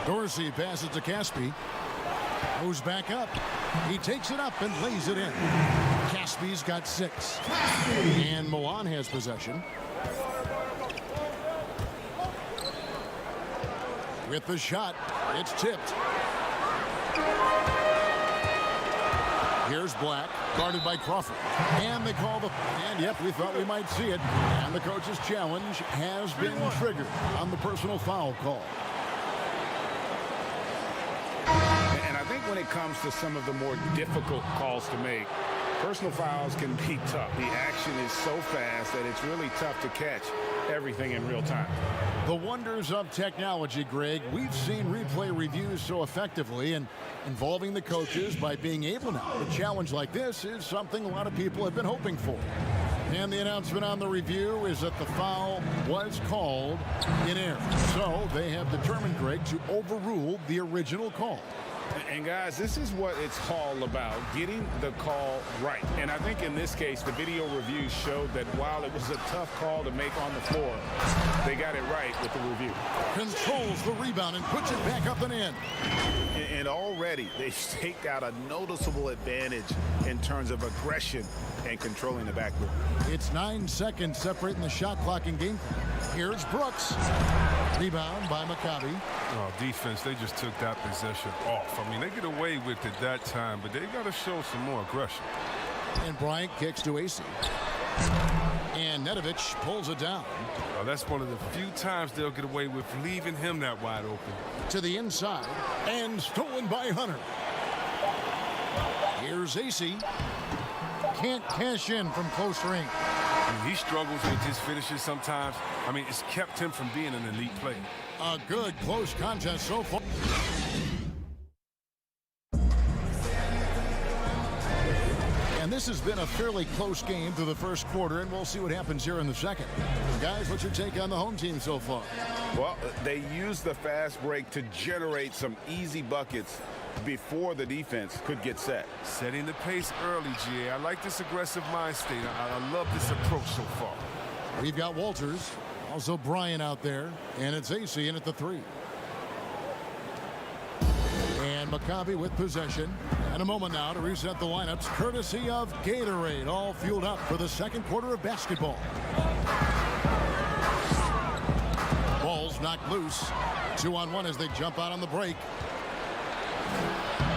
Dorsey passes to Caspi. Goes back up. He takes it up and lays it in. Caspi's got 6. And Milan has possession. With the shot, it's tipped. Here's Black, guarded by Crawford. And they call and yep, we thought we might see it. And the coach's challenge has been triggered on the personal foul call. And I think when it comes to some of the more difficult calls to make, personal fouls can be tough. The action is so fast that it's really tough to catch everything in real time. The wonders of technology, Greg. We've seen replay reviews so effectively, and involving the coaches by being able now. A challenge like this is something a lot of people have been hoping for. And the announcement on the review is that the foul was called in error. So they have determined, Greg, to overrule the original call. And guys, this is what it's all about, getting the call right. And I think in this case, the video review showed that while it was a tough call to make on the floor, they got it right with the review. Controls the rebound and puts it back up and in. And already they've staked out a noticeable advantage in terms of aggression and controlling the backcourt. It's 9 seconds separating the shot clock and game clock. Here's Brooks. Rebound by Maccabi. Oh, defense, they just took that possession off. I mean, they get away with it that time, but they got to show some more aggression. And Bryant kicks to AC. And Nedovic pulls it down. Oh, that's one of the few times they'll get away with leaving him that wide open. To the inside. And stolen by Hunter. Here's AC. Can't cash in from close range. I mean, he struggles with his finishes sometimes. I mean, it's kept him from being an elite player. A good close contest so far. And this has been a fairly close game through the first quarter, and we'll see what happens here in the second. Guys, what's your take on the home team so far? Well, they used the fast break to generate some easy buckets before the defense could get set. Setting the pace early, GA. I like this aggressive mind state. I love this approach so far. We've got Walters, also Bryant out there, and it's AC in at the 3. And Maccabi with possession. And a moment now to reset the lineups, courtesy of Gatorade, all fueled up for the second quarter of basketball. Ball's knocked loose. 2-on-1 as they jump out on the break.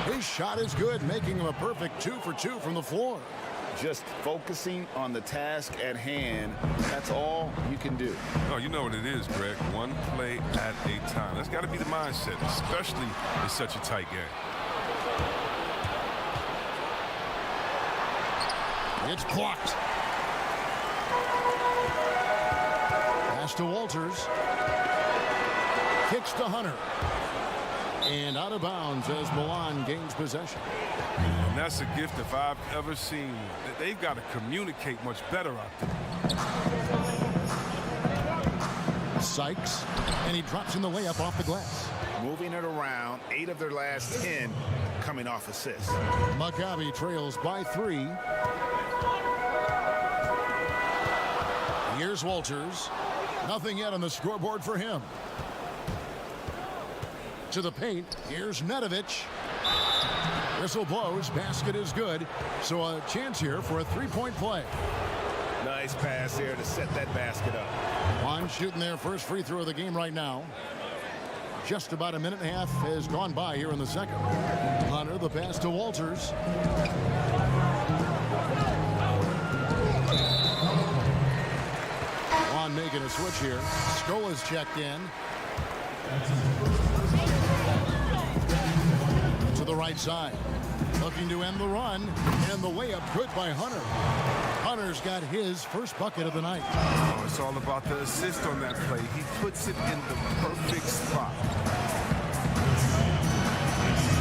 His shot is good, making him a perfect 2 for 2 from the floor. Just focusing on the task at hand, that's all you can do. Oh, you know what it is, Greg. One play at a time. That's got to be the mindset, especially in such a tight game. It's blocked. Pass to Walters. Kicks to Hunter. And out of bounds as Milan gains possession. And that's a gift if I've ever seen. They've got to communicate much better out there. Sykes, and he drops in the layup off the glass. Moving it around, 8 of their last 10 coming off assists. Maccabi trails by 3. Here's Walters. Nothing yet on the scoreboard for him. To the paint. Here's Nedovic. Whistle blows. Basket is good. So a chance here for a 3-point play. Nice pass there to set that basket up. On shooting their first free throw of the game right now. Just about a minute and a half has gone by here in the second. Hunter, the pass to Walters. On making a switch here. Scola's checked in. To the right side. Looking to end the run. And the layup good by Hunter. Hunter's got his first bucket of the night. Oh, it's all about the assist on that play. He puts it in the perfect spot.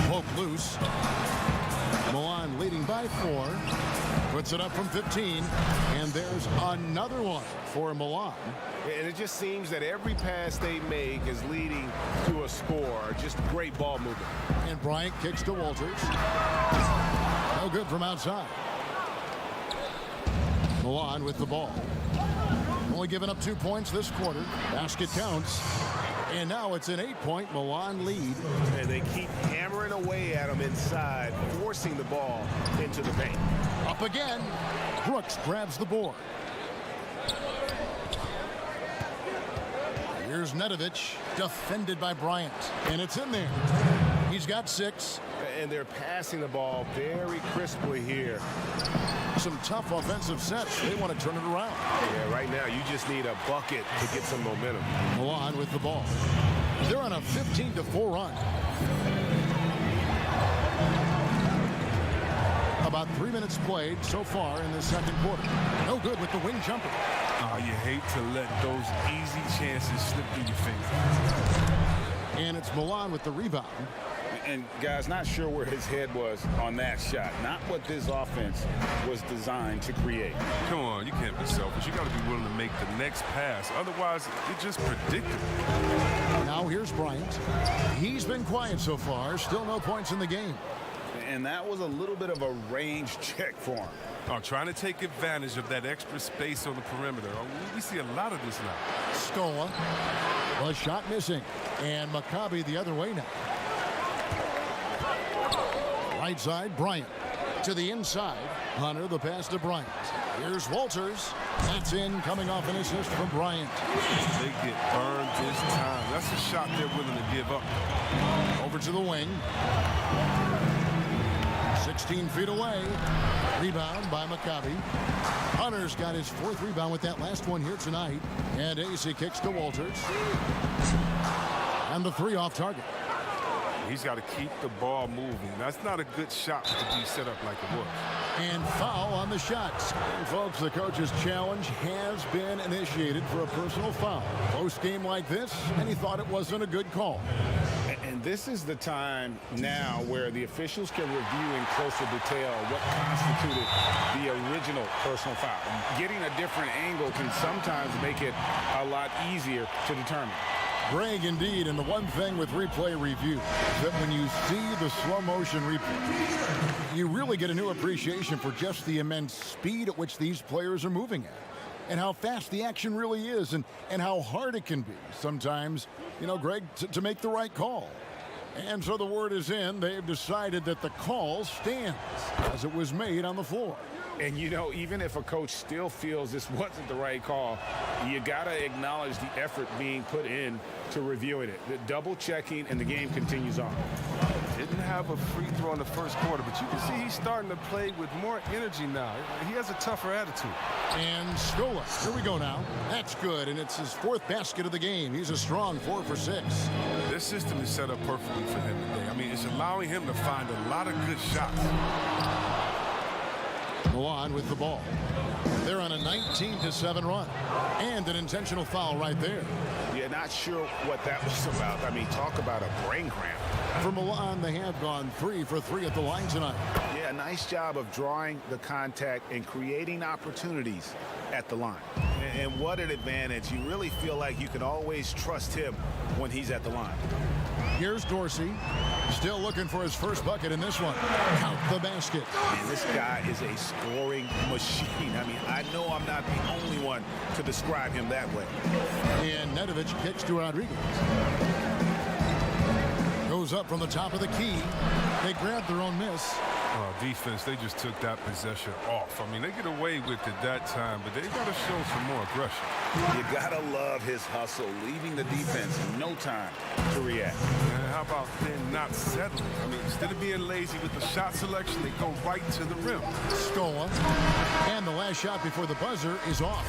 Poke loose. Milan leading by 4. Puts it up from 15. And there's another one for Milan. And it just seems that every pass they make is leading to a score. Just great ball movement. And Bryant kicks to Walters. No good from outside. Milan with the ball. Only giving up 2 points this quarter. Basket counts. And now it's an 8-point Milan lead. And they keep hammering away at them inside, forcing the ball into the paint. Up again. Brooks grabs the board. Here's Nedovic, defended by Bryant. And it's in there. He's got 6. And they're passing the ball very crisply here. Some tough offensive sets. They want to turn it around. Yeah, right now you just need a bucket to get some momentum. Milan with the ball. They're on a 15-4 run. About 3 minutes played so far in the second quarter. No good with the wing jumper. Oh, you hate to let those easy chances slip through your fingers. And it's Milan with the rebound. And guys, not sure where his head was on that shot. Not what this offense was designed to create. Come on, you can't be selfish. You got to be willing to make the next pass. Otherwise, it's just predictable. Now here's Bryant. He's been quiet so far. Still no points in the game. And that was a little bit of a range check for him. Oh, trying to take advantage of that extra space on the perimeter. Oh, we see a lot of this now. Scola. A shot missing. And Maccabi the other way now. Right side, Bryant. To the inside. Hunter, the pass to Bryant. Here's Walters. That's in, coming off an assist from Bryant. They get burned this time. That's a shot they're willing to give up. Over to the wing. 16 feet away. Rebound by Maccabi. Hunter's got his 4th rebound with that last one here tonight. And AC kicks to Walters. And the 3 off target. He's got to keep the ball moving. That's not a good shot to be set up like it was. And foul on the shots. And folks, the coach's challenge has been initiated for a personal foul. Close game like this, and he thought it wasn't a good call. And this is the time now where the officials can review in closer detail what constituted the original personal foul. Getting a different angle can sometimes make it a lot easier to determine. Greg, indeed, and the one thing with replay review is that when you see the slow motion replay, you really get a new appreciation for just the immense speed at which these players are moving at, and how fast the action really is, and how hard it can be sometimes, you know, Greg, to make the right call. And so the word is in. They've decided that the call stands as it was made on the floor. And, you know, even if a coach still feels this wasn't the right call, you got to acknowledge the effort being put in to reviewing it. The double checking, and the game continues on. Didn't have a free throw in the first quarter, but you can see he's starting to play with more energy now. He has a tougher attitude. And Scola, here we go now. That's good, and it's his 4th basket of the game. He's a strong 4 for 6. This system is set up perfectly for him today. I mean, it's allowing him to find a lot of good shots. Milan with the ball. They're on a 19-7 run. And an intentional foul right there. Yeah, not sure what that was about. I mean, talk about a brain cramp. For Milan, they have gone 3 for 3 at the line tonight. Yeah, nice job of drawing the contact and creating opportunities at the line. And what an advantage. You really feel like you can always trust him when he's at the line. Here's Dorsey. Still looking for his first bucket in this one. Count the basket. And this guy is a scoring machine. I mean, I know I'm not the only one to describe him that way. And Nedovic kicks to Rodriguez. Goes up from the top of the key. They grab their own miss. Defense, they just took that possession off. I mean, they get away with it that time, but they got to show some more aggression. You got to love his hustle, leaving the defense no time to react. And how about then not settling? I mean, instead of being lazy with the shot selection, they go right to the rim. Scola. And the last shot before the buzzer is off.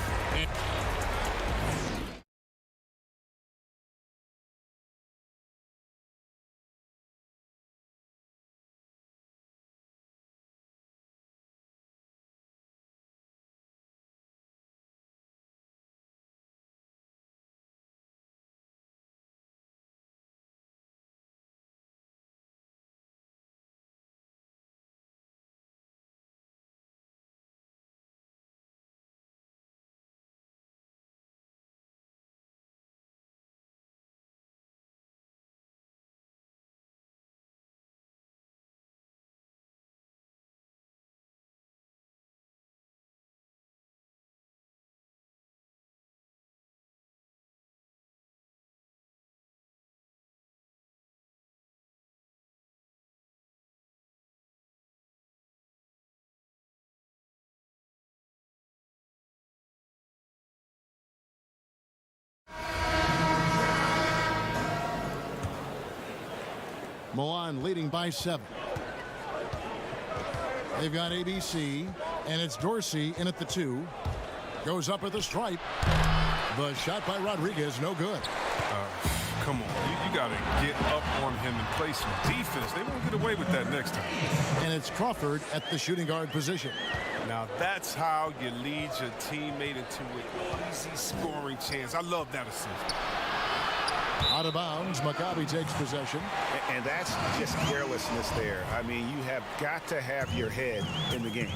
Milan leading by 7. They've got ABC, and it's Dorsey in at the 2. Goes up at the stripe. The shot by Rodriguez, no good. Come on, you got to get up on him and play some defense. They won't get away with that next time. And it's Crawford at the shooting guard position. Now that's how you lead your teammate into an easy scoring chance. I love that assist. Out of bounds, Maccabi takes possession. And that's just carelessness there. I mean, you have got to have your head in the game.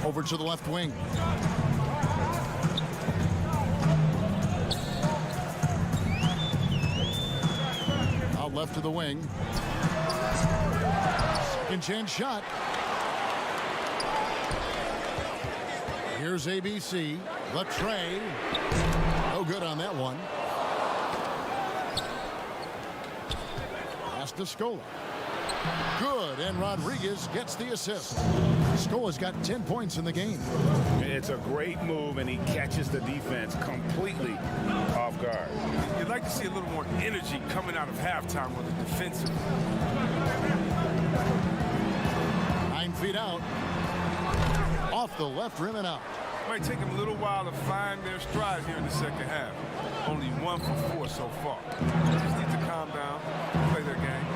Over to the left wing. Out left to the wing. Second chance shot. Here's ABC. Latre. No good on that one. Pass to Scola. Good, and Rodriguez gets the assist. Scola's got 10 points in the game. It's a great move, and he catches the defense completely off guard. You'd like to see a little more energy coming out of halftime with the defensive. 9 feet out. Off the left rim and out. Might take them a little while to find their stride here in the second half. Only 1 for 4 so far. Just need to calm down, play their game.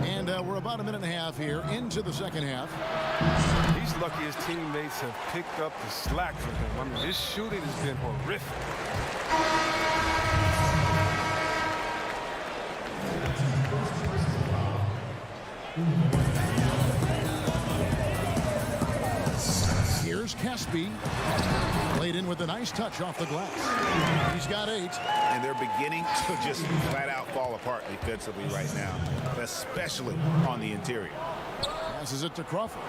And we're about a minute and a half here into the second half. He's lucky his teammates have picked up the slack for him. I mean, his shooting has been horrific. Here's Caspi. Played in with a nice touch off the glass. He's got 8. And they're beginning to just flat out fall apart defensively right now, especially on the interior. Passes it to Crawford.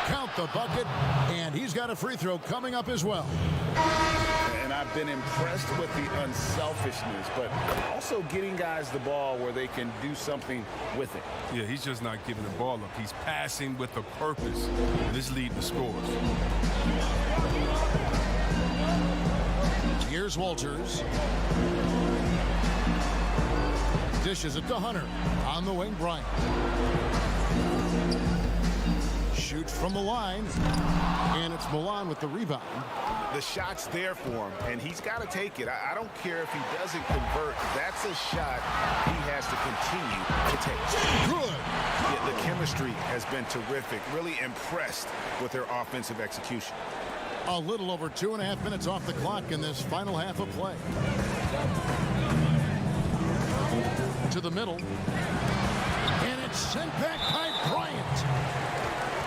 Count the bucket, and he's got a free throw coming up as well. And I've been impressed with the unselfishness, but also getting guys the ball where they can do something with it. Yeah, he's just not giving the ball up. He's passing with a purpose. This lead the scores. Here's Walters. Dishes it to Hunter. On the wing, Bryant. Shoots from the line. And it's Milan with the rebound. The shot's there for him, and he's got to take it. I don't care if he doesn't convert. That's a shot he has to continue to take. Good. Yeah, the chemistry has been terrific. Really impressed with their offensive execution. A little over 2.5 minutes off the clock in this final half of play. To the middle. And it's sent back by Bryant.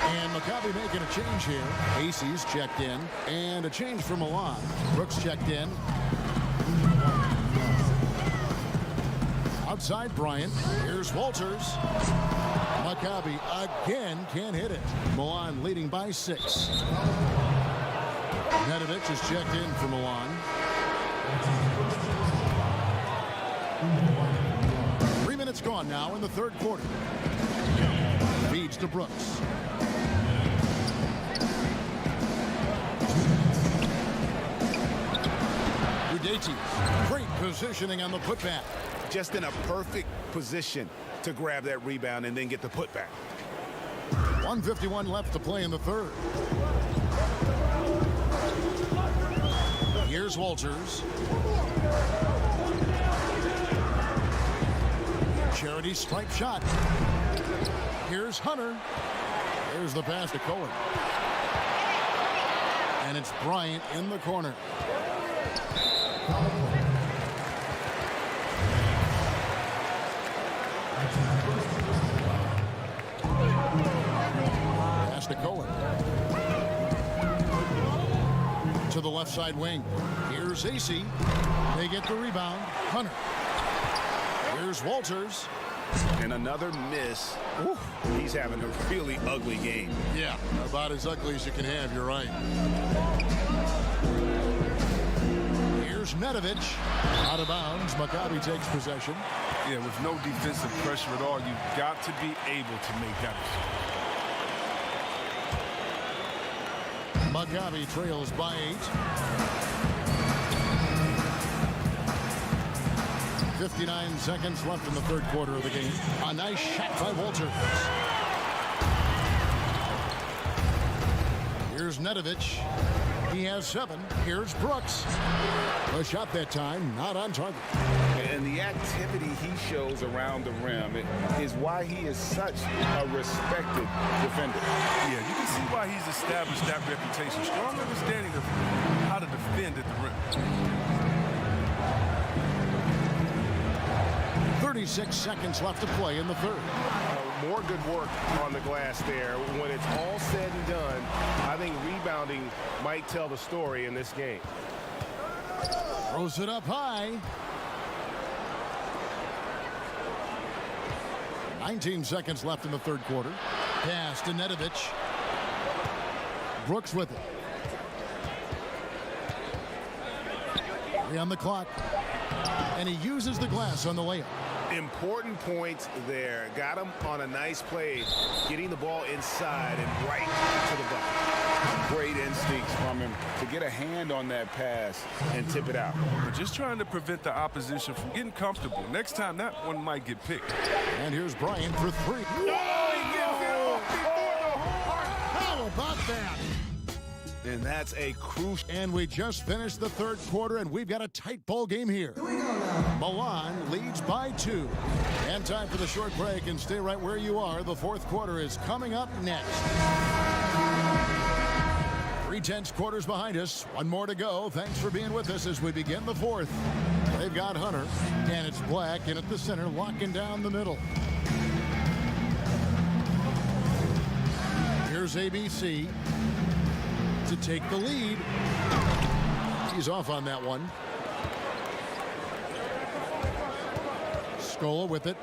And Maccabi making a change here. Acey's checked in. And a change for Milan. Brooks checked in. Outside Bryant. Here's Walters. Maccabi again can't hit it. Milan leading by 6. Nedovic is checked in for Milan. 3 minutes gone now in the third quarter. Feeds to Brooks. Udeti, great positioning on the putback. Just in a perfect position to grab that rebound and then get the putback. 1:51 left to play in the third. Here's Walters. Charity stripe shot. Here's Hunter. Here's the pass to Cohen. And it's Bryant in the corner. Pass to Cohen. To the left side wing. Here's Acey. They get the rebound. Hunter. Here's Walters. And another miss. Woo, he's having a really ugly game. Yeah, about as ugly as you can have, you're right. Here's Here's Nedovich. Out of bounds. Maccabi takes possession. Yeah, with no defensive pressure at all, you've got to be able to make that. Maccabi trails by 8. 59 seconds left in the third quarter of the game. A nice shot by Walters. Here's Nedovich. He has 7. Here's Brooks. A shot that time, not on target. And the activity he shows around the rim is why he is such a respected defender. Yeah, you can see why he's established that reputation. Strong understanding of how to defend at the rim. 36 seconds left to play in the third. More good work on the glass there. When it's all said and done, I think rebounding might tell the story in this game. Throws it up high. 19 seconds left in the third quarter. Pass to Nedovich. Brooks with it. 3 on the clock. And he uses the glass on the layup. Important points there. Got him on a nice play, getting the ball inside and right to the bucket. Great instincts from him to get a hand on that pass and tip it out. But just trying to prevent the opposition from getting comfortable. Next time, that one might get picked. And here's Bryant for 3. How about that? And that's a crucial. And we just finished the third quarter, and we've got a tight ball game here. Milan leads by 2. And time for the short break, and stay right where you are. The fourth quarter is coming up next. 3/10 quarters behind us. One more to go. Thanks for being with us as we begin the fourth. They've got Hunter, and it's Black in at the center, locking down the middle. Here's ABC to take the lead. He's off on that one. Scola with it.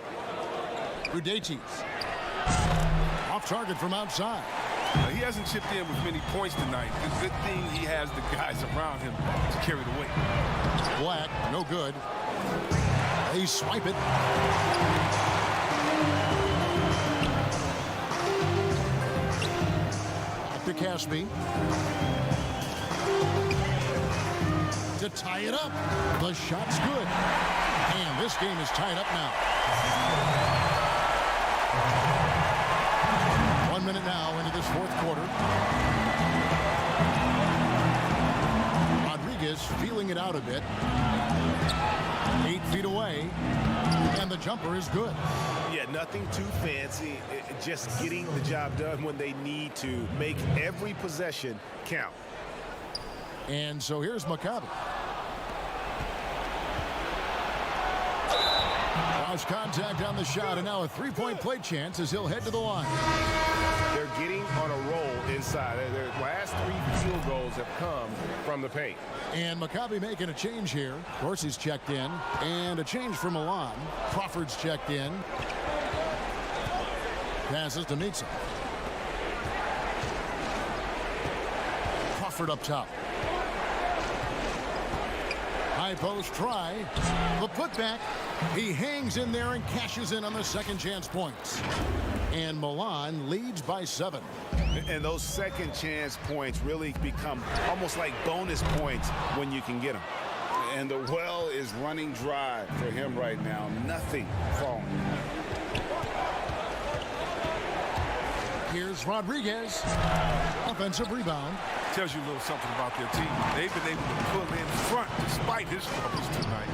Rudates. Off target from outside. He hasn't chipped in with many points tonight. The good thing he has the guys around him to carry the weight. Black, no good. They swipe it. To Caspi. To tie it up. The shot's good. And this game is tied up now. 1 minute now into this fourth quarter. Rodriguez feeling it out a bit. 8 feet away. And the jumper is good. Yeah, nothing too fancy. Just getting the job done when they need to. Make every possession count. And so here's Maccabi. Lost contact on the shot, and now a three-point play chance as he'll head to the line. They're getting on a roll inside. Their last 3 field goals have come from the paint. And Maccabi making a change here. Dorsey's checked in. And a change for Milan. Crawford's checked in. Passes to Mitsa. Crawford up top. High post try. The putback. He hangs in there and cashes in on the second chance points. And Milan leads by 7. And those second chance points really become almost like bonus points when you can get them. And the well is running dry for him right now. Nothing falling. Here's Rodriguez. Offensive rebound. Tells you a little something about their team. They've been able to pull in front despite his struggles tonight.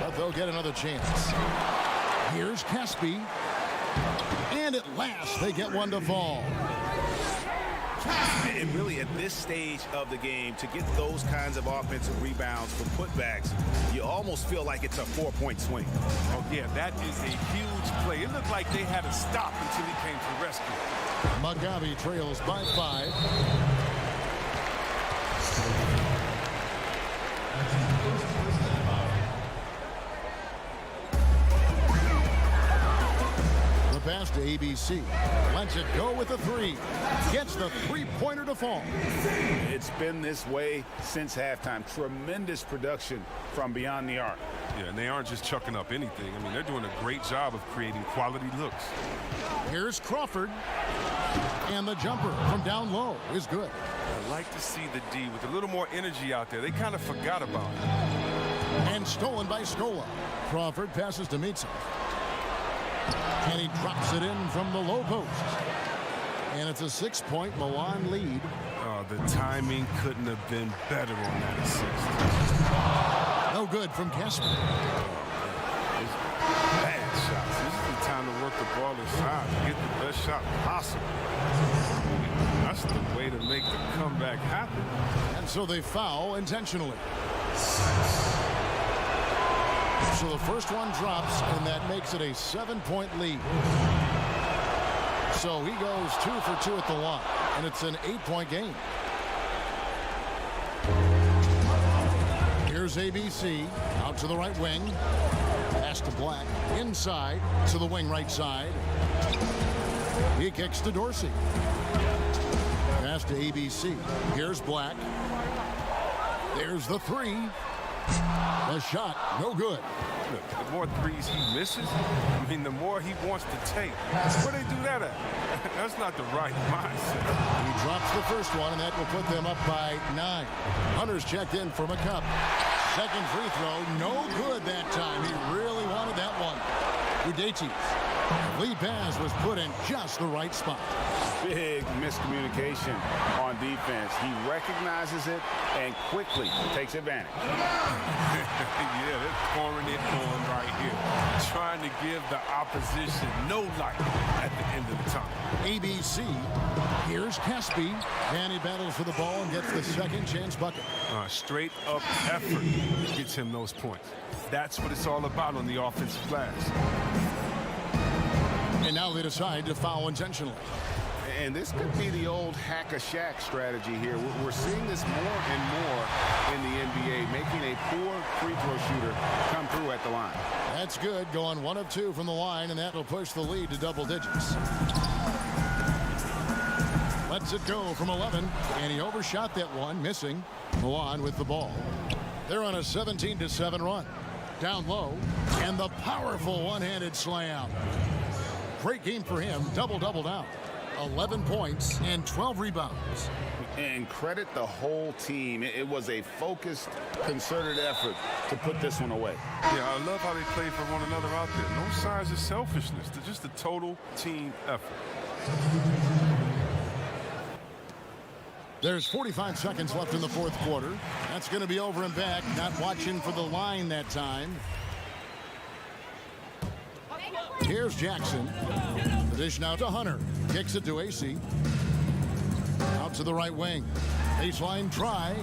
But they'll get another chance. Here's Caspi. And at last, they get one to fall. And really, at this stage of the game, to get those kinds of offensive rebounds from putbacks, you almost feel like it's a 4-point swing. Oh, yeah, that is a huge play. It looked like they had to stop until he came to rescue. Maccabi trails by 5. The pass to to ABC. Lets it go with a three. Gets the three-pointer to fall. It's been this way since halftime. Tremendous production from beyond the arc. Yeah, and they aren't just chucking up anything. I mean, they're doing a great job of creating quality looks. Here's Crawford. And the jumper from down low is good. I like to see the D with a little more energy out there. They kind of forgot about it. And stolen by Scola. Crawford passes to Mitsa. And he drops it in from the low post. And it's a 6-point Milan lead. Oh, the timing couldn't have been better on that assist. No good from Casper. Bad shots. This is the time to work the ball inside to get the best shot possible. That's the way to make the comeback happen. And so they foul intentionally. So the first one drops, and that makes it a 7-point lead. So he goes 2 for 2 at the line, and it's an 8-point game. Here's ABC out to the right wing. Pass to Black inside to the wing right side. He kicks to Dorsey. Pass to ABC. Here's Black. There's the three. The shot, no good. Look, the more threes he misses, I mean, the more he wants to take. Where they do that at? That's not the right mindset. He drops the first one, and that will put them up by 9. Hunter's checked in for McCup. Second free throw, no good that time. He really wanted that one. Udetis. Lead pass was put in just the right spot. Big miscommunication on defense. He recognizes it and quickly takes advantage. Yeah, they're pouring it on right here. Trying to give the opposition no light at the end of the time. ABC. Here's Caspi. And he battles for the ball and gets the second chance bucket. Straight up effort gets him those points. That's what it's all about on the offensive glass. And now they decide to foul intentionally. And this could be the old hack-a-shack strategy here. We're seeing this more and more in the NBA, making a poor free throw shooter come through at the line. That's good, going 1 of 2 from the line, and that will push the lead to double digits. Lets it go from 11, and he overshot that one, missing. Milan with the ball. They're on a 17-7 run. Down low, and the powerful one-handed slam. Great game for him, double-double now. 11 points and 12 rebounds. And credit the whole team. It was a focused, concerted effort to put this one away. Yeah, I love how they play for one another out there. No signs of selfishness. They're just a total team effort. There's 45 seconds left in the fourth quarter. That's going to be over and back. Not watching for the line that time. Here's Jackson. The dish now to Hunter. Kicks it to AC. Out to the right wing. Baseline try.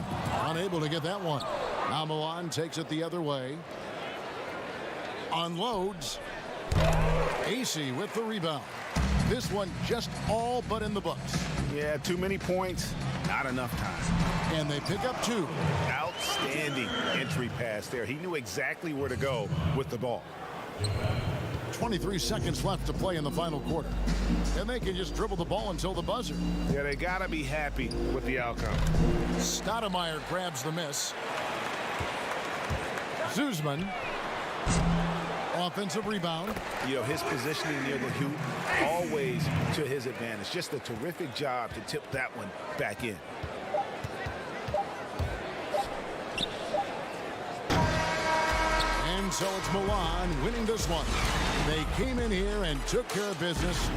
Unable to get that one. Now Milan takes it the other way. Unloads. AC with the rebound. This one just all but in the books. Yeah, too many points, not enough time. And they pick up 2. Outstanding entry pass there. He knew exactly where to go with the ball. 23 seconds left to play in the final quarter. And they can just dribble the ball until the buzzer. Yeah, they got to be happy with the outcome. Stoudemire grabs the miss. Zuzman. Offensive rebound. You know, his positioning near the hoop, always to his advantage. Just a terrific job to tip that one back in. And so it's Milan winning this one. They came in here and took care of business.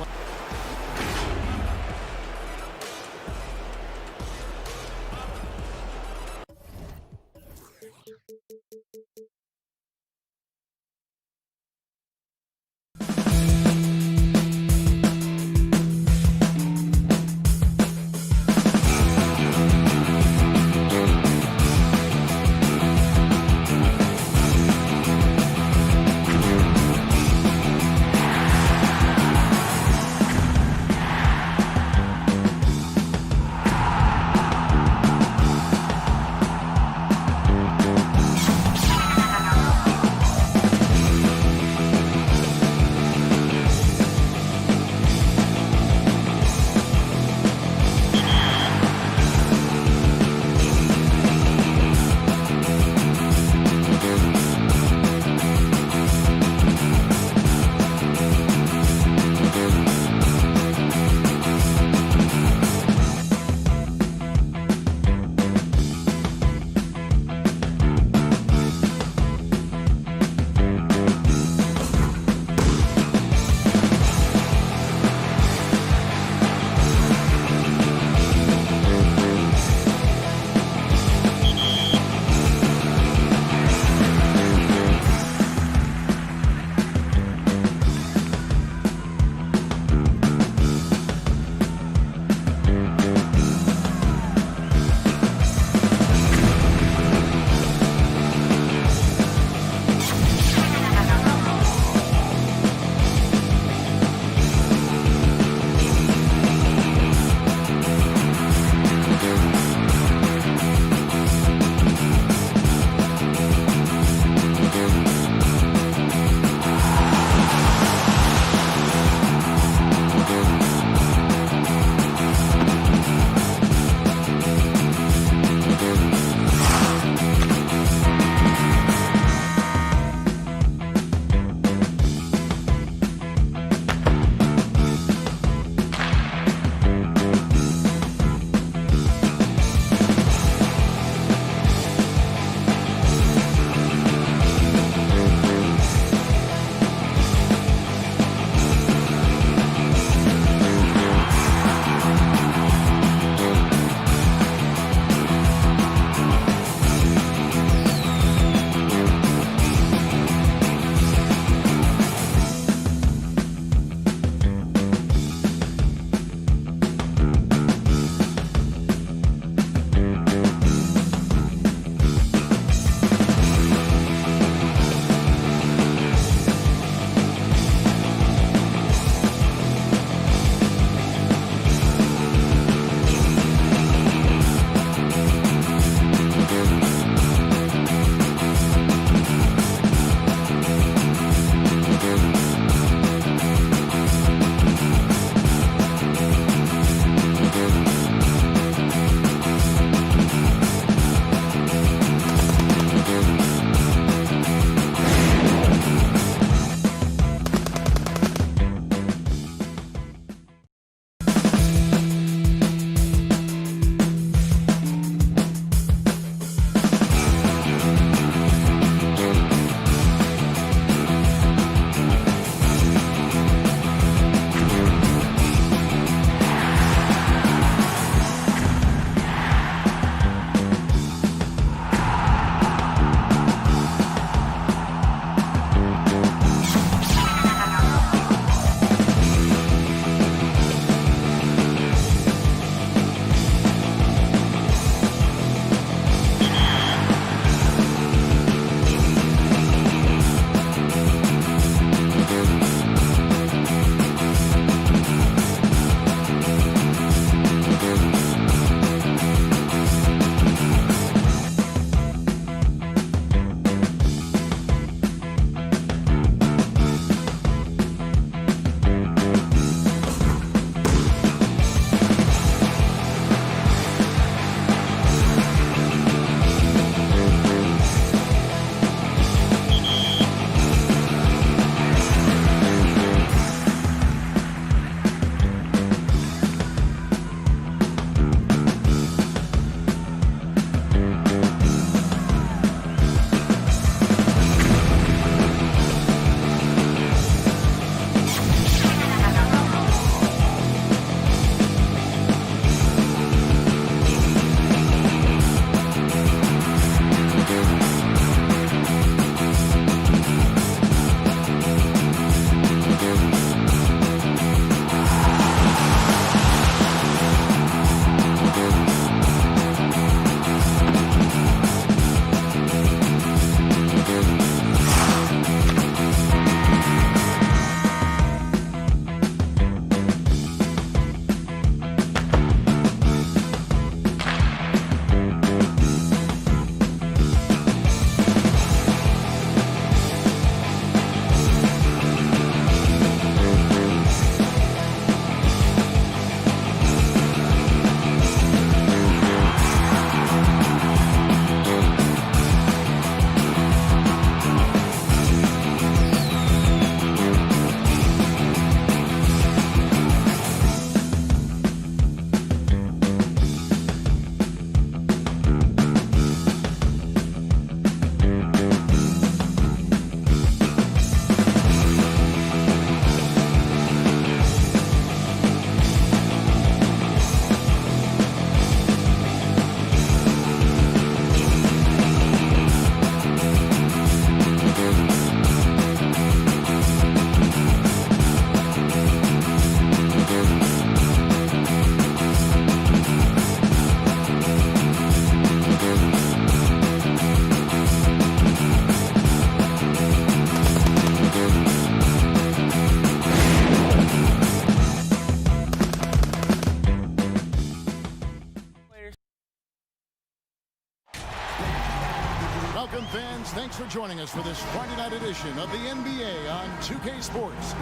joining us for this Friday night edition of the NBA on 2K Sports.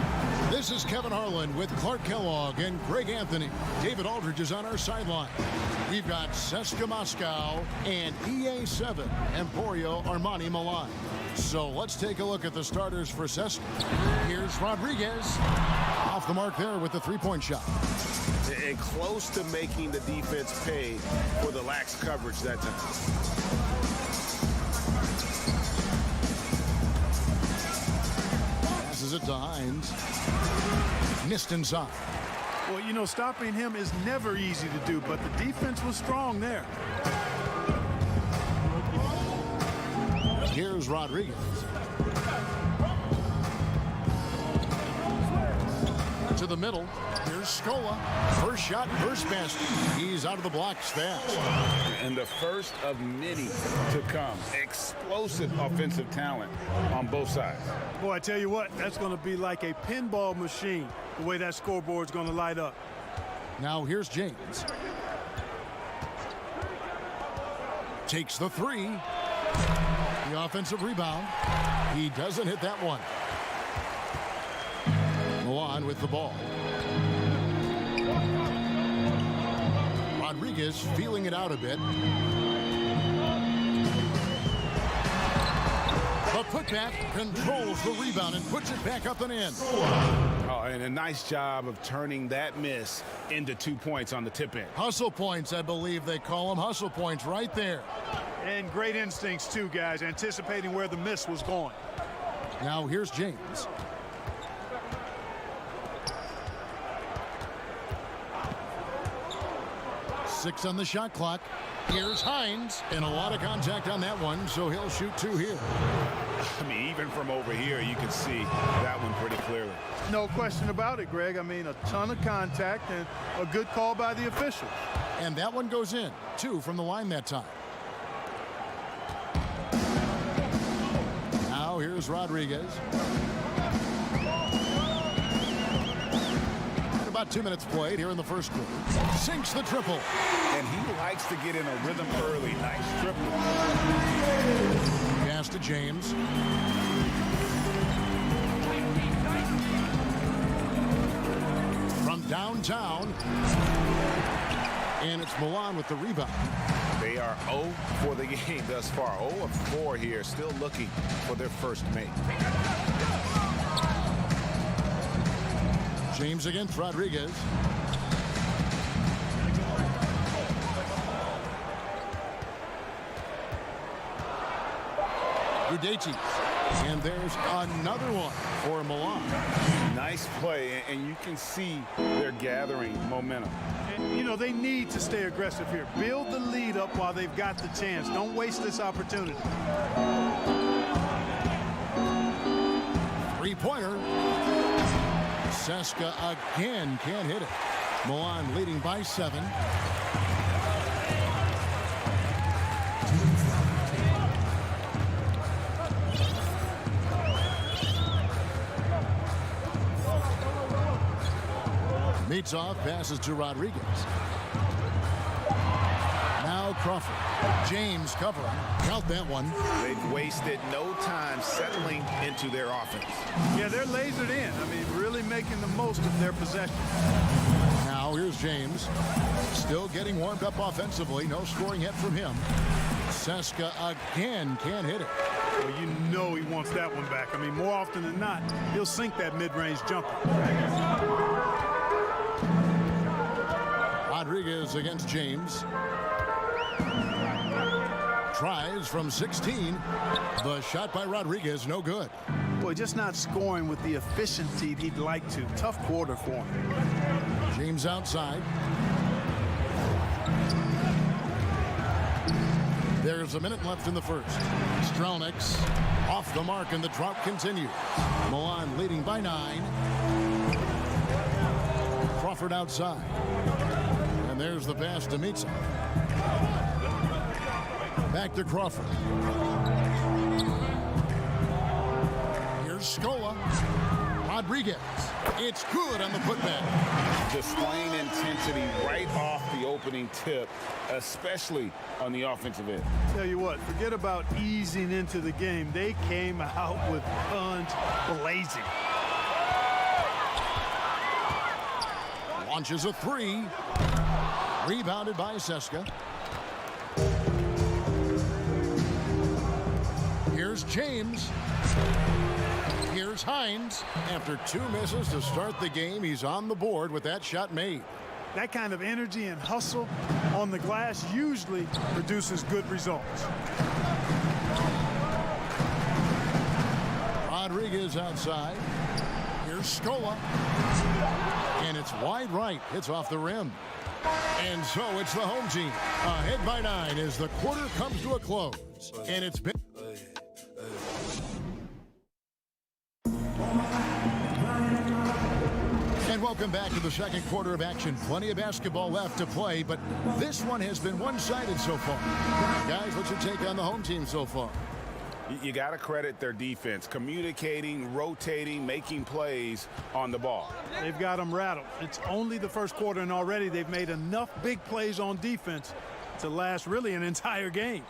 This is Kevin Harlan with Clark Kellogg and Greg Anthony. David Aldridge is on our sideline. We've got CSKA Moscow and EA7 Emporio Armani Milan. So let's take a look at the starters for CSKA. Here's Rodriguez. Off the mark there with the three-point shot. And close to making the defense pay for the lax coverage that time. Passes it to Hines. Missed inside. Well, you know, stopping him is never easy to do, but the defense was strong there. Here's Rodriguez. To the middle. Here's Scola. First shot, first basket. He's out of the blocks fast. And the first of many to come. Explosive offensive talent on both sides. Boy, I tell you what, that's going to be like a pinball machine, the way that scoreboard's going to light up. Now here's James. Takes the three. The offensive rebound. He doesn't hit that one. Milan with the ball. Rodriguez feeling it out a bit. The putback controls the rebound and puts it back up and in. Oh, and a nice job of turning that miss into 2 points on the tip end. Hustle points, I believe they call them. Hustle points right there. And great instincts, too, guys, anticipating where the miss was going. Now here's James. Six on the shot clock. Here's Hines, and a lot of contact on that one, so he'll shoot two here. I mean, even from over here, you can see that one pretty clearly. No question about it, Greg. I mean, a ton of contact and a good call by the officials. And that one goes in. Two from the line that time. Now here's Rodriguez. About 2 minutes played here in the first quarter. Sinks the triple. And he likes to get in a rhythm early. Nice triple. Pass to James. From downtown. And it's Milan with the rebound. They are 0 for the game thus far. 0 of 4 here, still looking for their first make. James against Rodriguez. Udaichi. And there's another one for Milan. Nice play, and you can see they're gathering momentum. And, you know, they need to stay aggressive here. Build the lead up while they've got the chance. Don't waste this opportunity. Three-pointer. CSKA again can't hit it. Milan leading by 7. Mitsov passes to Rodriguez. Now Crawford. James covering. Count that one. They've wasted no time settling into their offense. Yeah, they're lasered in. I mean, really making the most of their possession. Now here's James. Still getting warmed up offensively. No scoring yet from him. CSKA again can't hit it. Well, you know he wants that one back. I mean, more often than not, he'll sink that mid-range jumper. Rodriguez against James. Tries from 16. The shot by Rodriguez, no good. Boy, just not scoring with the efficiency he'd like to. Tough quarter for him. James outside. There's a minute left in the first. Strelniks off the mark, and the drought continues. Milan leading by 9. Crawford outside. And there's the pass to Mitsov. Back to Crawford. Here's Scola. Rodriguez. It's good on the putback. Displaying intensity right off the opening tip, especially on the offensive end. Tell you what, forget about easing into the game. They came out with guns blazing. Launches a three. Rebounded by Seska. Here's James. Here's Hines. After 2 misses to start the game, he's on the board with that shot made. That kind of energy and hustle on the glass usually produces good results. Rodriguez outside. Here's Scola. And it's wide right. It's off the rim. And so it's the home team ahead by 9 as the quarter comes to a close. And it's been... And welcome back to the second quarter of action. Plenty of basketball left to play, but this one has been one-sided so far. Guys, what's your take on the home team so far? You got to credit their defense, communicating, rotating, making plays on the ball. They've got them rattled. It's only the first quarter, and already they've made enough big plays on defense to last really an entire game.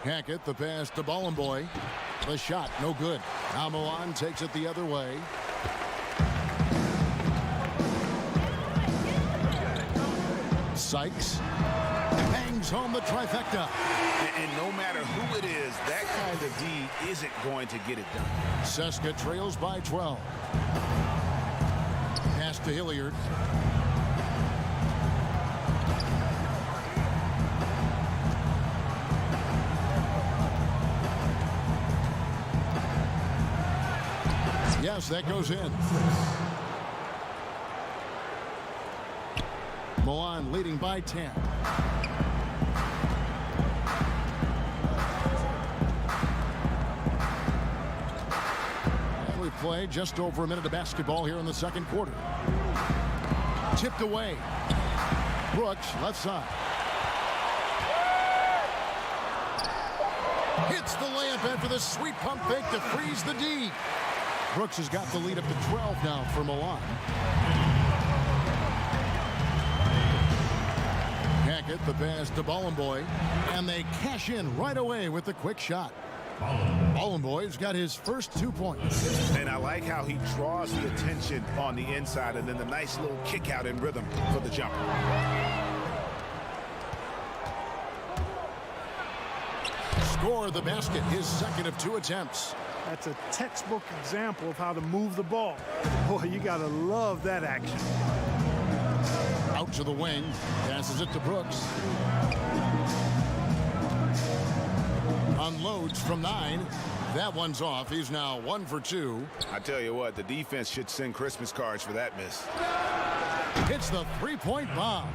Hackett, the pass to Bollenboy. The shot, no good. Now Milan takes it the other way. Sykes bangs home the trifecta. And no matter who it is, that kind of D isn't going to get it done. Seska trails by 12. Pass to Hilliard. Yes, that goes in. Milan leading by 10. And we play just over a minute of basketball here in the second quarter. Tipped away. Brooks, left side. Hits the layup after the sweet pump fake to freeze the D. Brooks has got the lead up to 12 now for Milan. Hackett, the pass to Bollenboy, and they cash in right away with the quick shot. Bollenboy's got his first 2 points. And I like how he draws the attention on the inside and then the nice little kick out in rhythm for the jumper. Score the basket, his second of 2 attempts. That's a textbook example of how to move the ball. Boy, you got to love that action. Out to the wing, passes it to Brooks. Unloads from 9. That one's off. He's now 1 for 2. I tell you what, the defense should send Christmas cards for that miss. Hits the 3-point bomb.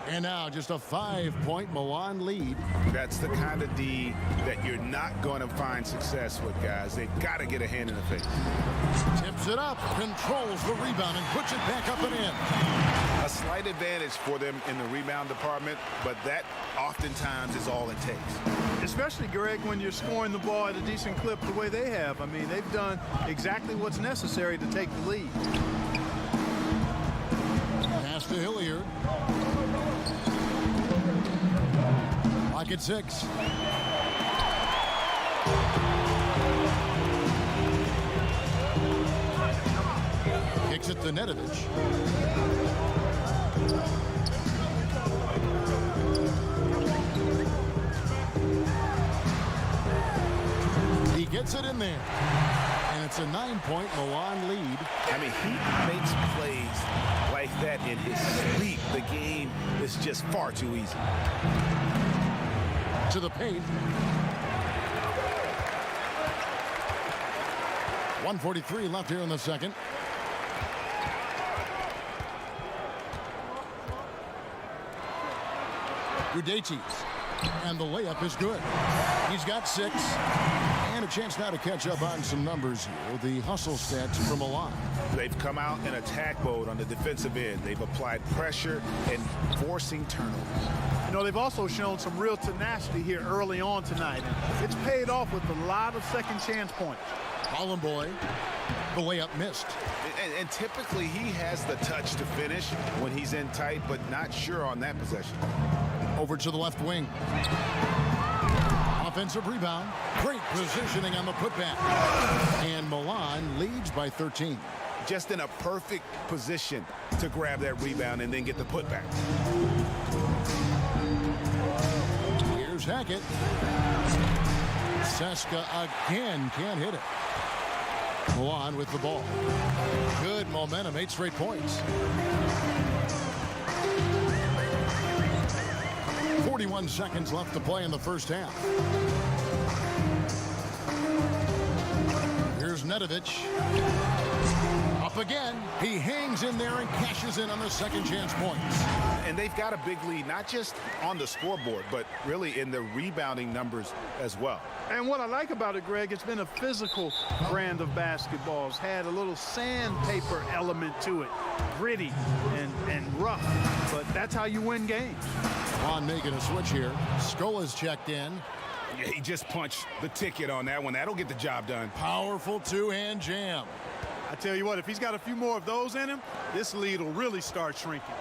And now just a 5-point Milan lead. That's the kind of D that you're not going to find success with, guys. They've got to get a hand in the face. Tips it up, controls the rebound, and puts it back up and in. A slight advantage for them in the rebound department, but that oftentimes is all it takes. Especially, Greg, when you're scoring the ball at a decent clip the way they have. I mean, they've done exactly what's necessary to take the lead. Pass to Hilliard. Lock at 6. Kicks it to Nedovic. He gets it in there. And it's a 9-point Milan lead. I mean, he makes plays like that in his sleep. The game is just far too easy. To the paint. 1:43 left here in the second. Udaitis. And the layup is good. He's got 6. And a chance now to catch up on some numbers here. The hustle stats from Milan. They've come out in attack mode on the defensive end. They've applied pressure and forcing turnovers. You know, they've also shown some real tenacity here early on tonight. It's paid off with a lot of second chance points. Holland boy, the layup missed. And typically he has the touch to finish when he's in tight, but not sure on that possession. Over to the left wing. Offensive rebound. Great positioning on the putback. And Milan leads by 13. Just in a perfect position to grab that rebound and then get the putback. Here's Hackett. Seska again can't hit it. Milan with the ball. Good momentum, 8 straight points. 41 seconds left to play in the first half. Here's Nedovic. Up again. He hangs in there and cashes in on the second chance points. And they've got a big lead, not just on the scoreboard, but really in the rebounding numbers as well. And what I like about it, Greg, it's been a physical brand of basketball. It's had a little sandpaper element to it. Gritty and rough. But that's how you win games. On making a switch here. Skola's checked in. Yeah, he just punched the ticket on that one. That'll get the job done. Powerful two-hand jam. I tell you what, if he's got a few more of those in him, this lead will really start shrinking.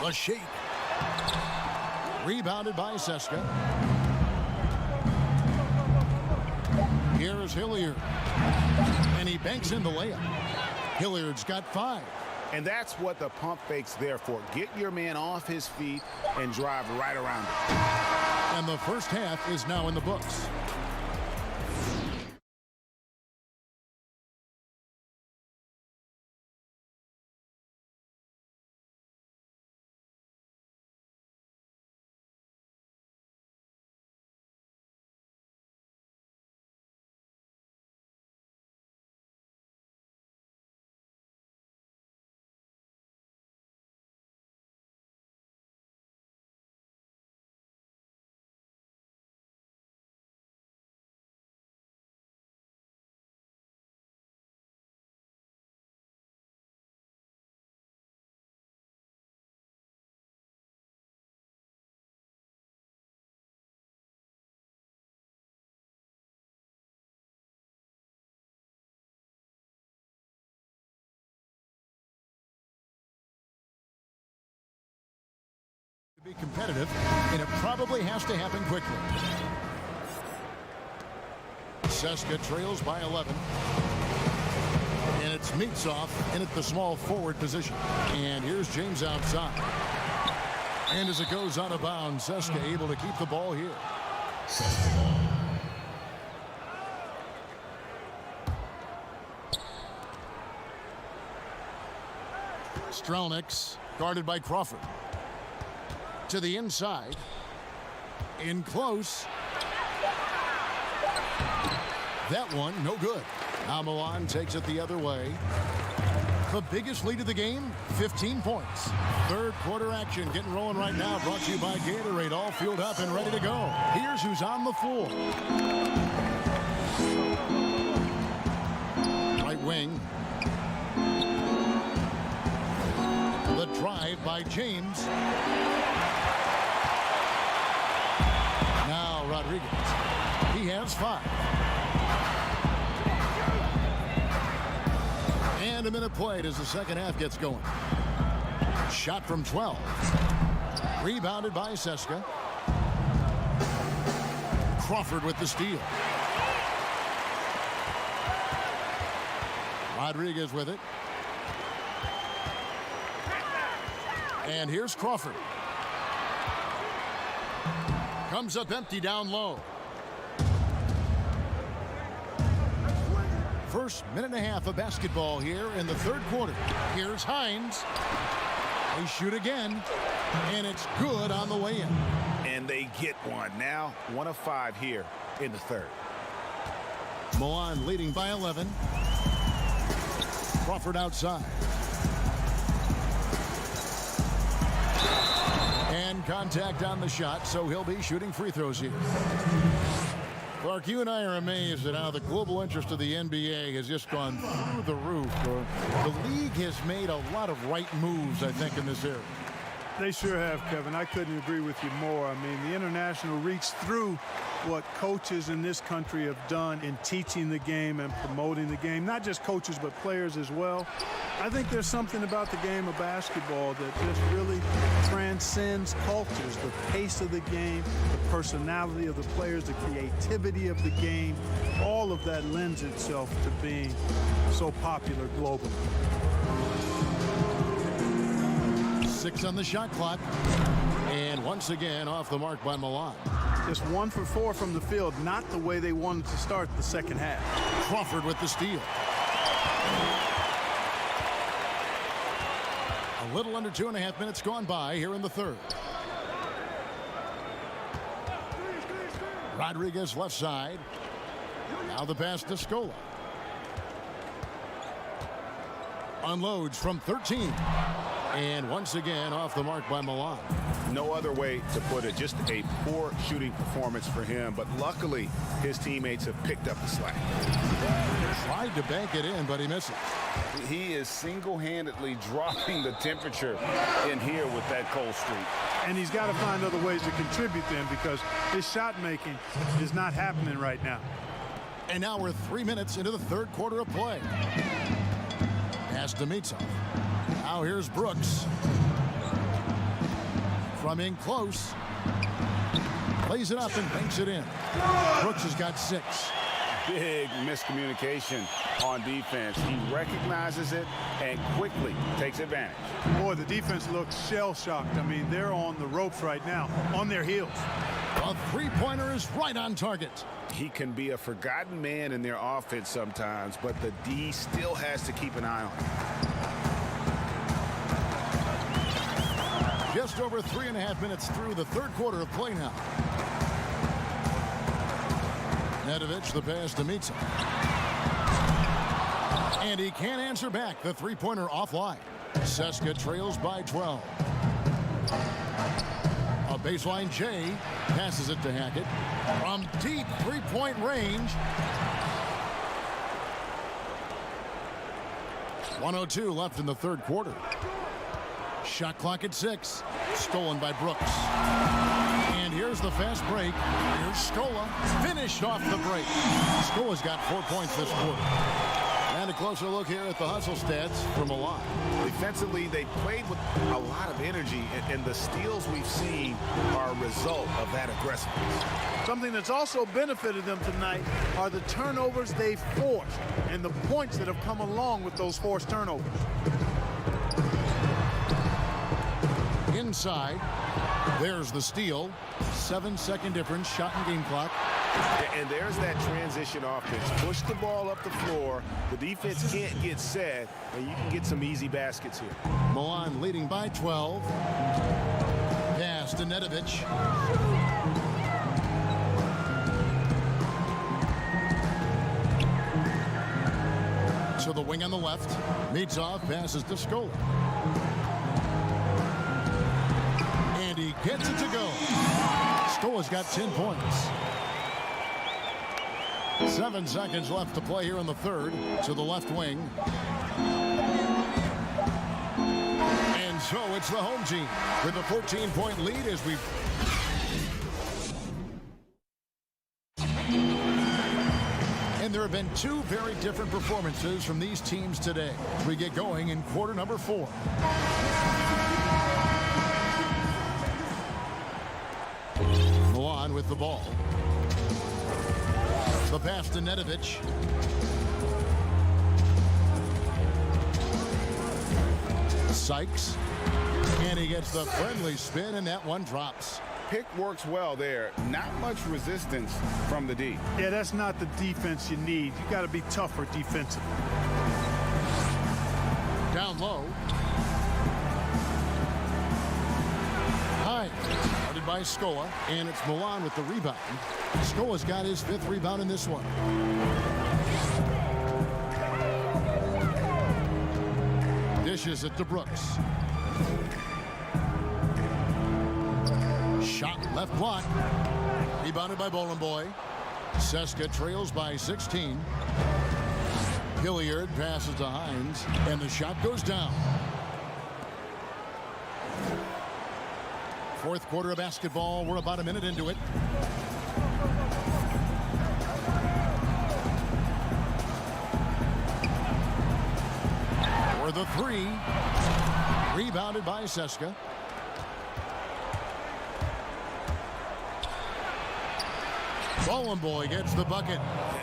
The shake. Rebounded by Seska. Here's Hilliard. And he banks in the layup. Hilliard's got 5. And that's what the pump fake's there for. Get your man off his feet and drive right around him. And the first half is now in the books. To be competitive, and it probably has to happen quickly. Seska trails by 11. And it's Mitsov in at the small forward position. And here's James outside. And as it goes out of bounds, Seska able to keep the ball here. Strelniks guarded by Crawford. To the inside. In close. That one, no good. Now Milan takes it the other way. The biggest lead of the game, 15 points. Third quarter action getting rolling right now. Brought to you by Gatorade. All fueled up and ready to go. Here's who's on the floor. Right wing. The drive by James. Now Rodriguez. He has 5. And a minute played as the second half gets going. Shot from 12. Rebounded by Seska. Crawford with the steal. Rodriguez with it. And here's Crawford. Comes up empty down low. First minute and a half of basketball here in the third quarter. Here's Hines. They shoot again, and it's good on the way in. And they get one. Now 1 of 5 here in the third. Milan leading by 11. Crawford outside. And contact on the shot, so he'll be shooting free throws here. Clark, you and I are amazed at how the global interest of the NBA has just gone through the roof. The league has made a lot of right moves, I think, in this area. They sure have, Kevin. I couldn't agree with you more. I mean, the international reach through what coaches in this country have done in teaching the game and promoting the game. Not just coaches, but players as well. I think there's something about the game of basketball that just really transcends cultures. The pace of the game, the personality of the players, the creativity of the game, all of that lends itself to being so popular globally. 6 on the shot clock. And once again off the mark by Milan. Just 1 for 4 from the field, not the way they wanted to start the second half. Crawford with the steal. A little under 2.5 minutes gone by here in the third. Rodriguez left side. Now the pass to Scola. Unloads from 13. And once again off the mark by Milan. No other way to put it. Just a poor shooting performance for him. But luckily, his teammates have picked up the slack. Tried to bank it in, but he misses. He is single-handedly dropping the temperature in here with that cold streak. And he's got to find other ways to contribute then, because his shot making is not happening right now. And now we're 3 minutes into the third quarter of play. Pass to Mitov. Now here's Brooks. From in close. Plays it up and banks it in. Brooks has got 6. Big miscommunication on defense. He recognizes it and quickly takes advantage. Boy, the defense looks shell-shocked. I mean, they're on the ropes right now, on their heels. A three-pointer is right on target. He can be a forgotten man in their offense sometimes, but the D still has to keep an eye on him. Just over 3.5 minutes through the third quarter of play now. Nedovic, the pass to Mitov. And he can't answer back. The three-pointer offline. Seska trails by 12. A baseline J passes it to Hackett. From deep three-point range. 1:02 left in the third quarter. Shot clock at 6. Stolen by Brooks. And here's the fast break. Here's Scola. Finished off the break. Scola's got 4 points this quarter. And a closer look here at the hustle stats from Milan. Defensively, they played with a lot of energy, and the steals we've seen are a result of that aggressiveness. Something that's also benefited them tonight are the turnovers they've forced and the points that have come along with those forced turnovers. Inside, there's the steal. 7-second difference, shot and game clock. And there's that transition offense. Push the ball up the floor. The defense can't get set, and you can get some easy baskets here. Milan leading by 12. Pass to Nedovic. To the wing on the left. Mitov passes to Scola. And he gets it to go. Scola's got 10 points. 7 seconds left to play here in the third. To the left wing. And so it's the home team with a 14-point lead as we... And there have been 2 very different performances from these teams today. We get going in quarter number 4. Milan with the ball. The pass to Nedovic. Sykes. And he gets the friendly spin, and that one drops. Pick works well there. Not much resistance from the D. Yeah, that's not the defense you need. You got to be tougher defensively. Down low. High. Guarded by Scola, and it's Milan with the rebound. Scola's got his 5th rebound in this one. Dishes it to Brooks. Shot left block. Rebounded by Boy. Seska trails by 16. Hilliard passes to Hines, and the shot goes down. Fourth quarter of basketball. We're about a minute into it. For the three. Rebounded by Seska. Bowling Boy gets the bucket.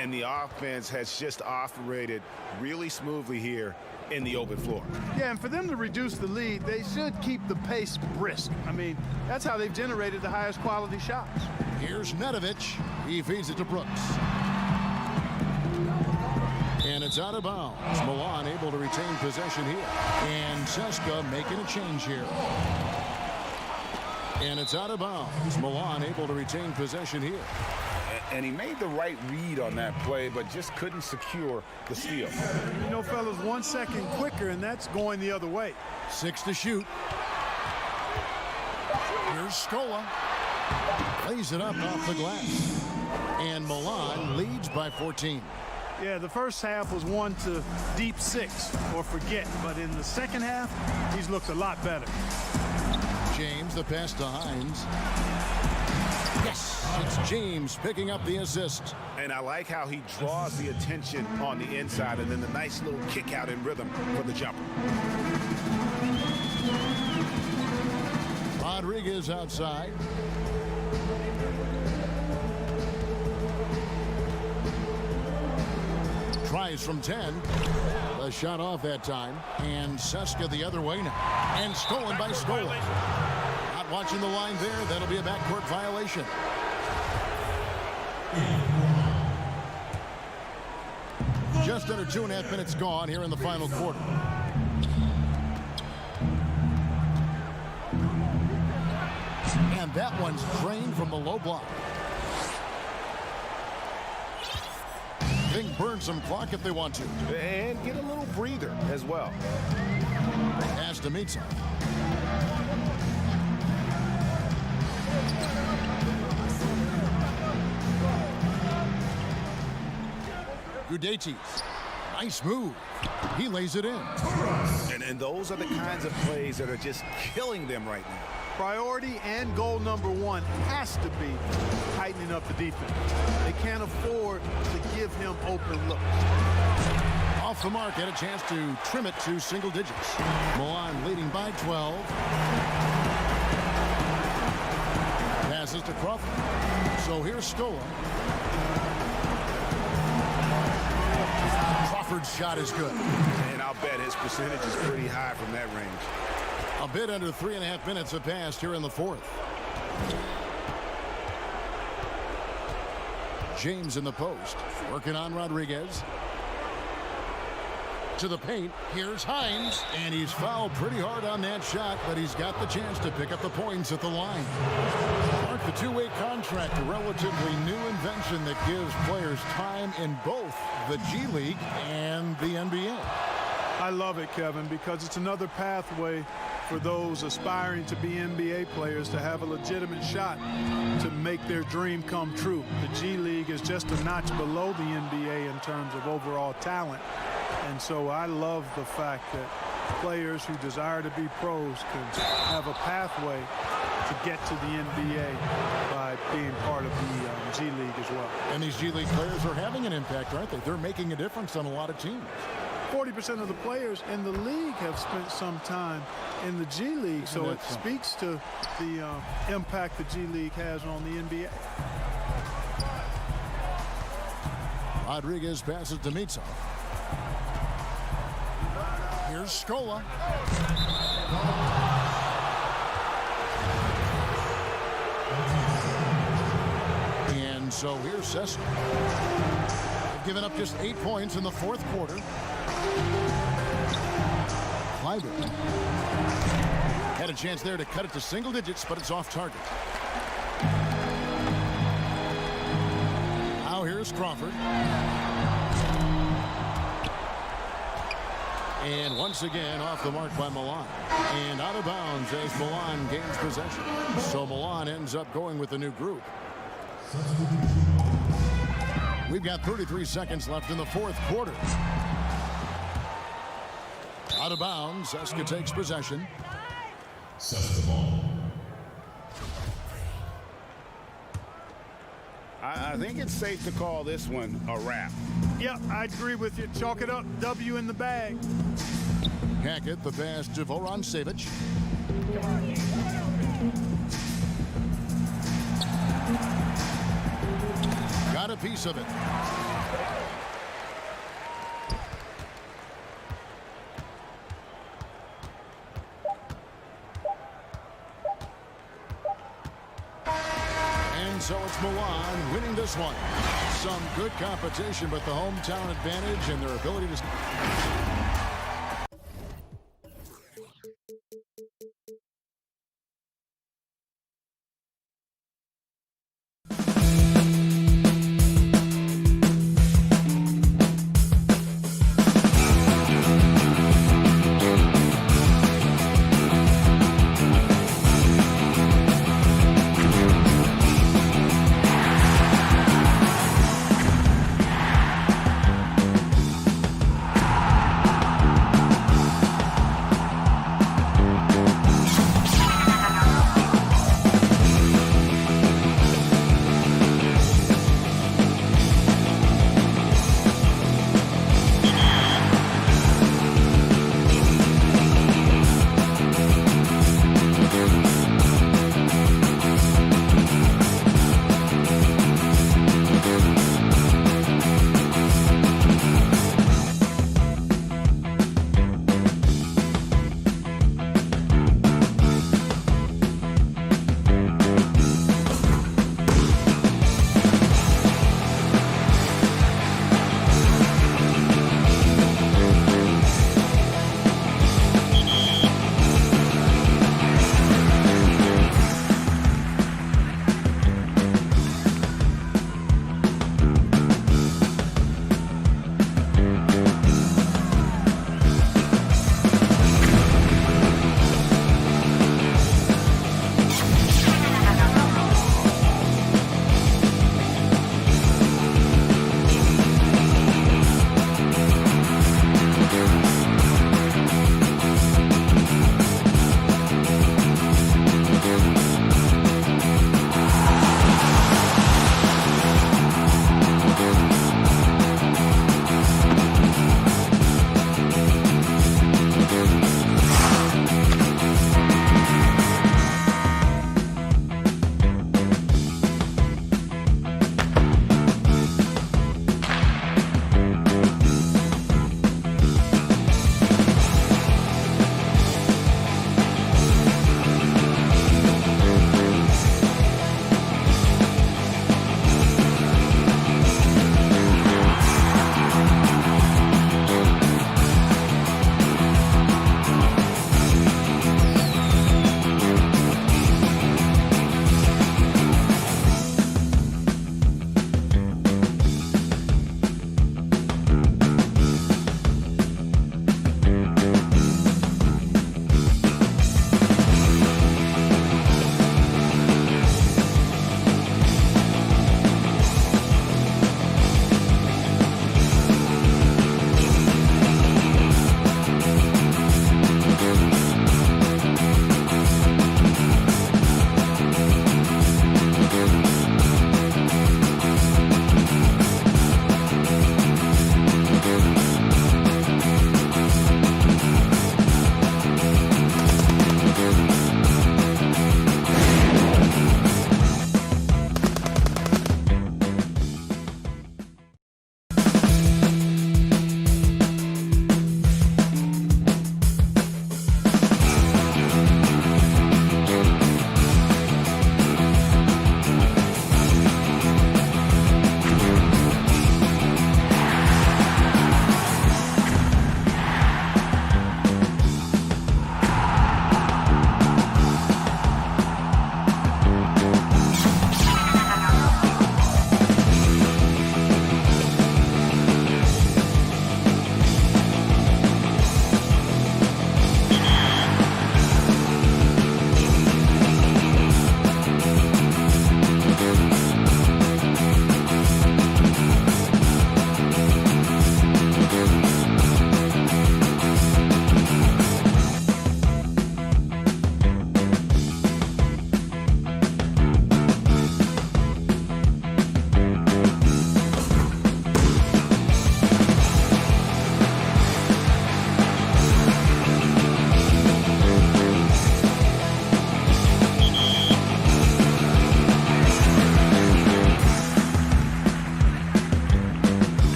And the offense has just operated really smoothly here in the open floor. Yeah, and for them to reduce the lead, they should keep the pace brisk. I mean, that's how they've generated the highest quality shots. Here's Nedovic. He feeds it to Brooks. And it's out of bounds. Milan able to retain possession here. And Seska making a change here. And it's out of bounds. Milan able to retain possession here. And he made the right read on that play, but just couldn't secure the steal. You know, fellas, 1 second quicker, and that's going the other way. 6 to shoot. Here's Scola. Lays it up off the glass. And Milan leads by 14. Yeah, the first half was 1 to deep 6 or forget. But in the second half, he's looked a lot better. James, the pass to Hines. Yes, it's James picking up the assist. And I like how he draws the attention on the inside and then the nice little kick out in rhythm for the jumper. Rodriguez outside. Tries from 10. The shot off that time. And Seska the other way now. And stolen by Scola. Not watching the line there. That'll be a backcourt violation. Just under 2.5 minutes gone here in the final quarter. And that one's drained from the low block. They can burn some clock if they want to. And get a little breather as well. Pass to Mitsa. Gudaitis. Nice move. He lays it in. And those are the kinds of plays that are just killing them right now. Priority and goal number 1 has to be tightening up the defense. They can't afford to give him open looks. Off the mark, had a chance to trim it to single digits. Milan leading by 12. Passes to Crawford. So here's Scola. Crawford's shot is good. And I'll bet his percentage is pretty high from that range. A bit under 3.5 minutes have passed here in the fourth. James in the post. Working on Rodriguez. To the paint. Here's Hines. And he's fouled pretty hard on that shot, but he's got the chance to pick up the points at the line. Mark, the two-way contract, a relatively new invention that gives players time in both the G League and the NBA. I love it, Kevin, because it's another pathway for those aspiring to be NBA players to have a legitimate shot to make their dream come true. The G League is just a notch below the NBA in terms of overall talent. And so I love the fact that players who desire to be pros can have a pathway to get to the NBA by being part of the G League as well. And these G League players are having an impact, aren't they? They're making a difference on a lot of teams. 40% of the players in the league have spent some time in the G League, so it speaks to the impact the G League has on the NBA. Rodriguez passes to Mitsa. Here's Scola. And so here's Seska. They've given up just 8 points in the fourth quarter. Clyburn had a chance there to cut it to single digits, but it's off target. Now here's Crawford. And once again off the mark by Milan. And out of bounds as Milan gains possession. So Milan ends up going with a new group. We've got 33 seconds left in the fourth quarter. Out of bounds, Seska takes possession. I think it's safe to call this one a wrap. Yep, I agree with you. Chalk it up. W in the bag. Hackett, the pass to Vorontsevich. Got a piece of it. And so it's Milan winning this one. Some good competition, but the hometown advantage and their ability to...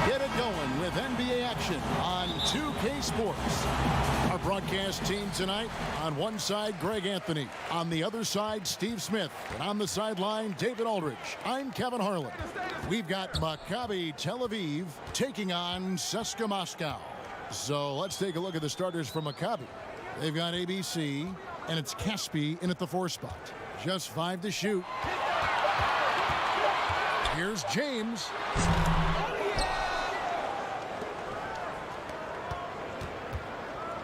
get it going with NBA action on 2K Sports. Our broadcast team tonight, on one side, Greg Anthony. On the other side, Steve Smith. And on the sideline, David Aldridge. I'm Kevin Harlan. We've got Maccabi Tel Aviv taking on CSKA Moscow. So let's take a look at the starters for Maccabi. They've got ABC, and it's Caspi in at the 4 spot. Just 5 to shoot. Here's James.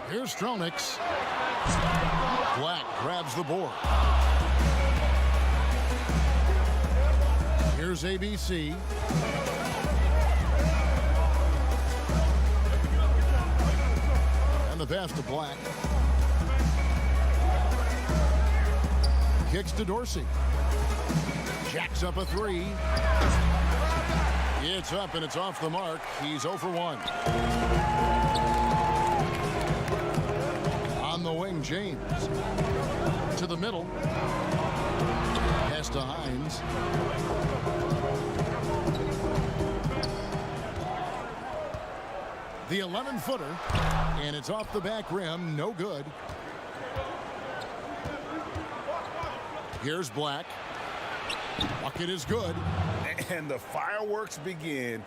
Here's Strelniks. Black grabs the board. Here's ABC. And the pass to Black. Kicks to Dorsey. Jacks up a 3. It's up and it's off the mark. He's 0 for 1. On the wing, James. To the middle. Pass to Hines. The 11-footer. And it's off the back rim. No good. Here's Black. Bucket is good. And the fireworks begin.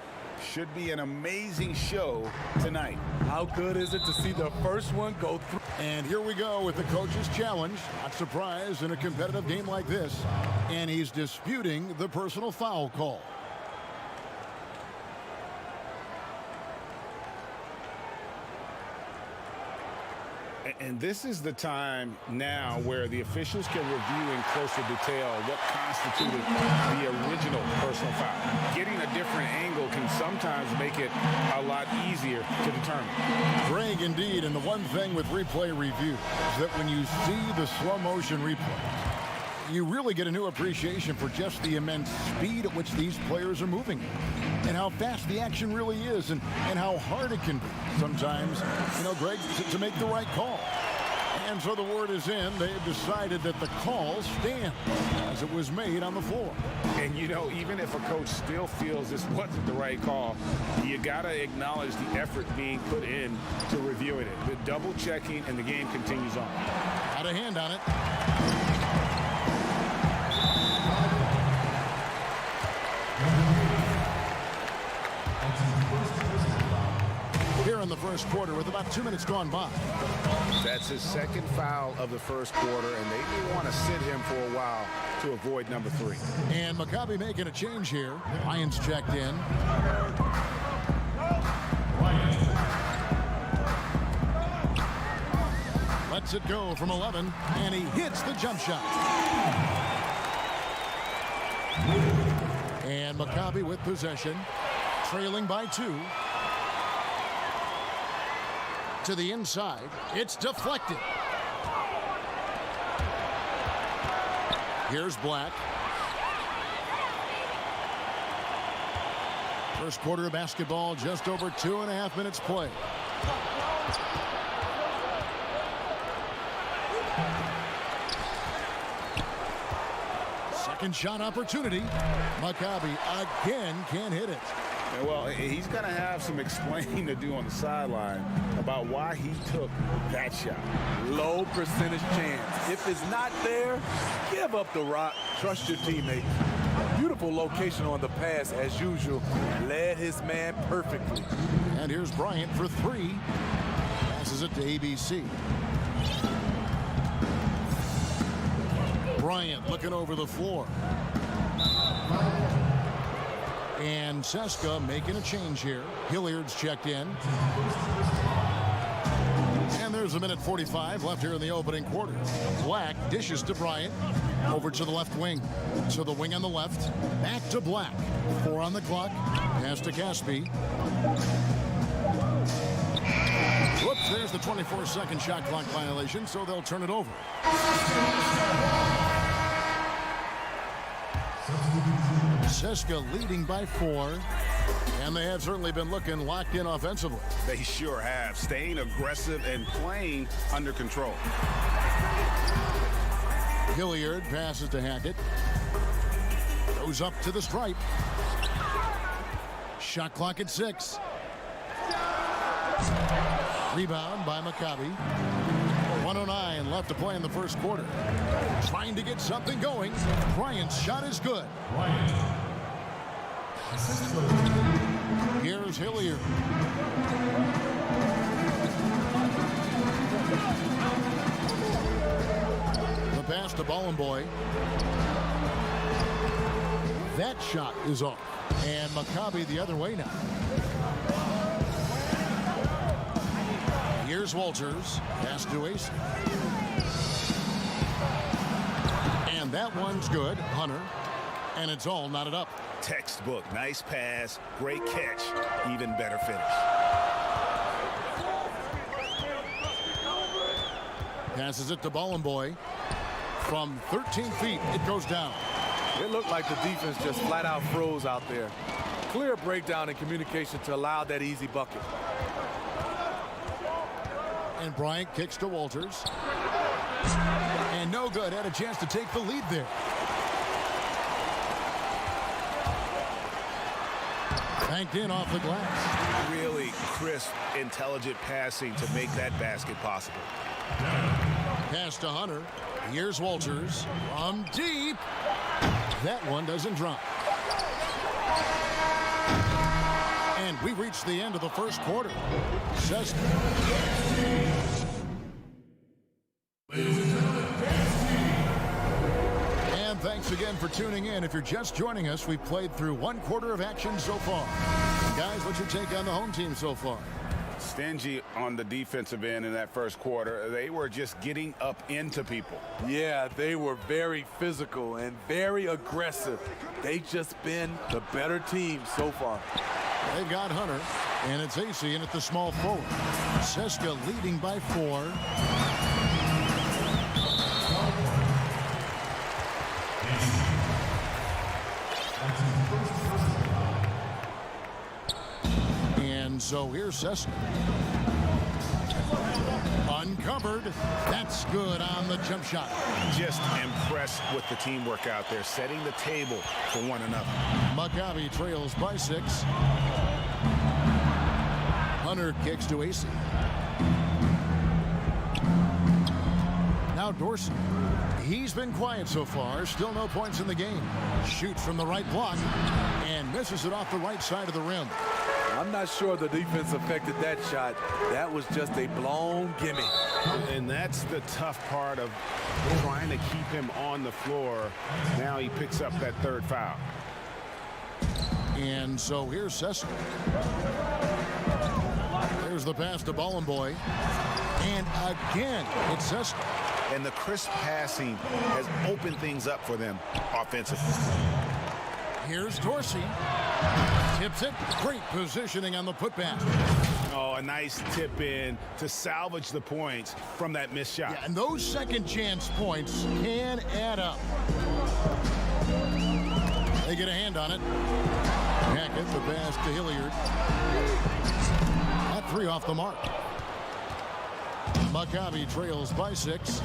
Should be an amazing show tonight. How good is it to see the first one go through? And here we go with the coach's challenge. Not surprised in a competitive game like this. And he's disputing the personal foul call. And this is the time now where the officials can review in closer detail what constituted the original personal foul. Getting a different angle can sometimes make it a lot easier to determine. Greg, indeed, and the one thing with replay review is that when you see the slow motion replay, you really get a new appreciation for just the immense speed at which these players are moving and how fast the action really is and how hard it can be sometimes, Greg, to make the right call. And so the word is in. They have decided that the call stands as it was made on the floor. And, even if a coach still feels this wasn't the right call, you got to acknowledge the effort being put in to reviewing it. The double checking and the game continues on. Got a hand on it. Here in the first quarter with about 2 minutes gone by. That's his second foul of the first quarter, and they may want to sit him for a while to avoid number 3. And Maccabi making a change here. Lyons checked in. Lets it go from 11, and he hits the jump shot. And Maccabi with possession, trailing by 2. To the inside, it's deflected. Here's Black. First quarter of basketball, just over 2.5 minutes play. Second shot opportunity. Maccabi again can't hit it. Well, he's going to have some explaining to do on the sideline about why he took that shot. Low percentage chance. If it's not there, give up the rock. Trust your teammate. Beautiful location on the pass as usual. Led his man perfectly. And here's Bryant for 3. Passes it to ABC. Bryant looking over the floor. And CSKA making a change here. Hilliard's checked in. And there's 1:45 left here in the opening quarter. Black dishes to Bryant. Over to the left wing. To the wing on the left. Back to Black. 4 on the clock. Pass to Caspi. Whoops, there's the 24-second shot clock violation, so they'll turn it over. CSKA leading by 4, and they have certainly been looking locked in offensively. They sure have, staying aggressive and playing under control. Hilliard passes to Hackett. Goes up to the stripe. Shot clock at 6. Rebound by Maccabi. 1:09 left to play in the first quarter. Trying to get something going. Bryant's shot is good. Here's Hilliard. The pass to Bollenboy. That shot is off. And Maccabi the other way now. Here's Walters. Pass to Ace. And that one's good. Hunter. And it's all knotted up. Textbook. Nice pass. Great catch. Even better finish. Passes it to Bollenboy. From 13 feet, it goes down. It looked like the defense just flat out froze out there. Clear breakdown in communication to allow that easy bucket. And Bryant kicks to Walters. And no good. Had a chance to take the lead there. Banked in off the glass. Really crisp, intelligent passing to make that basket possible. Pass to Hunter. Here's Walters from deep. That one doesn't drop. And we reach the end of the first quarter. Seska. And thanks again for tuning in. If you're just joining us, we've played through one quarter of action so far. Guys, what's your take on the home team so far? Stingy on the defensive end in that first quarter. They were just getting up into people. Yeah, they were very physical and very aggressive. They've just been the better team so far. They've got Hunter, and it's AC in at the small forward. Seska leading by 4. And so here's Seska. Uncovered. That's good on the jump shot. Just impressed with the teamwork out there, setting the table for one another. Maccabi trails by 6. Hunter kicks to AC. Now Dorsey. He's been quiet so far. Still no points in the game. Shoots from the right block and misses it off the right side of the rim. I'm not sure the defense affected that shot. That was just a blown gimme. And that's the tough part of trying to keep him on the floor. Now he picks up that third foul. And so here's Seska. There's the pass to Bollenboy. And again, it's Seska. And the crisp passing has opened things up for them offensively. Here's Dorsey. Tips it. Great positioning on the putback. Oh, a nice tip in to salvage the points from that missed shot. Yeah, and those second chance points can add up. They get a hand on it. Hackett, the pass to Hilliard. That 3 off the mark. Maccabi trails by 6.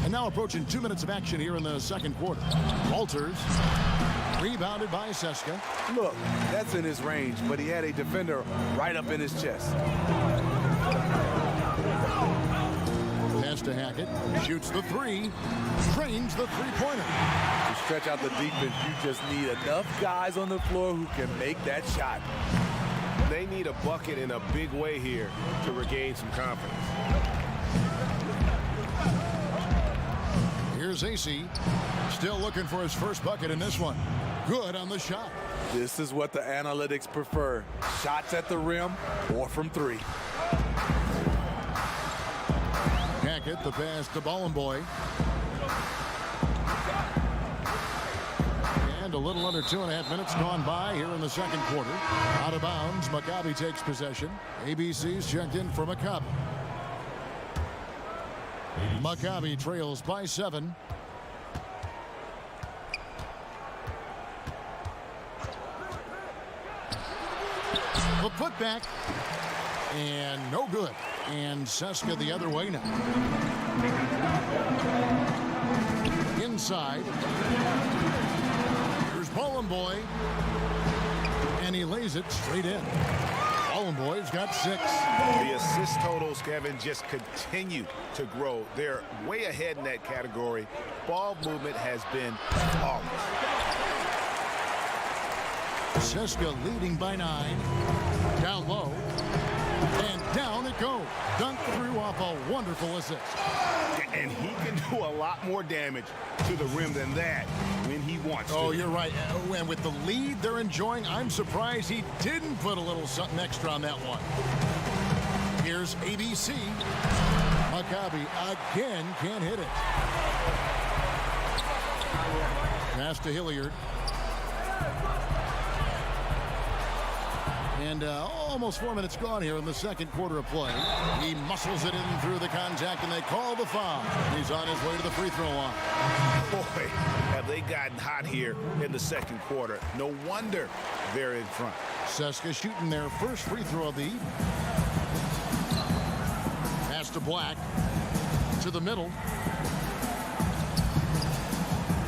And now approaching 2 minutes of action here in the second quarter. Walters, rebounded by Seska. Look, that's in his range, but he had a defender right up in his chest. Pass to Hackett, shoots the 3, drains the three-pointer. To stretch out the defense, you just need enough guys on the floor who can make that shot. They need a bucket in a big way here to regain some confidence. Here's AC, still looking for his first bucket in this one. Good on the shot. This is what the analytics prefer. Shots at the rim or from 3. Hackett, the pass to Bollenboy. And a little under 2.5 minutes gone by here in the second quarter. Out of bounds, Maccabi takes possession. ABC's checked in for Maccabi. Maccabi trails by 7. The putback. And no good. And Seska the other way now. Inside. Here's Boy. And he lays it straight in. Ballin' Boy's got 6. The assist totals, Kevin, just continue to grow. They're way ahead in that category. Ball movement has been flawless. Seska leading by 9. Down low. And down it goes. Dunked through off a wonderful assist. And he can do a lot more damage to the rim than that when he wants to. Oh, you're right. And with the lead they're enjoying, I'm surprised he didn't put a little something extra on that one. Here's ABC. Maccabi again can't hit it. Pass to Hilliard. And almost 4 minutes gone here in the second quarter of play. He muscles it in through the contact, and they call the foul. He's on his way to the free throw line. Boy, have they gotten hot here in the second quarter. No wonder they're in front. Seska shooting their first free throw of the evening. Pass to Black. To the middle.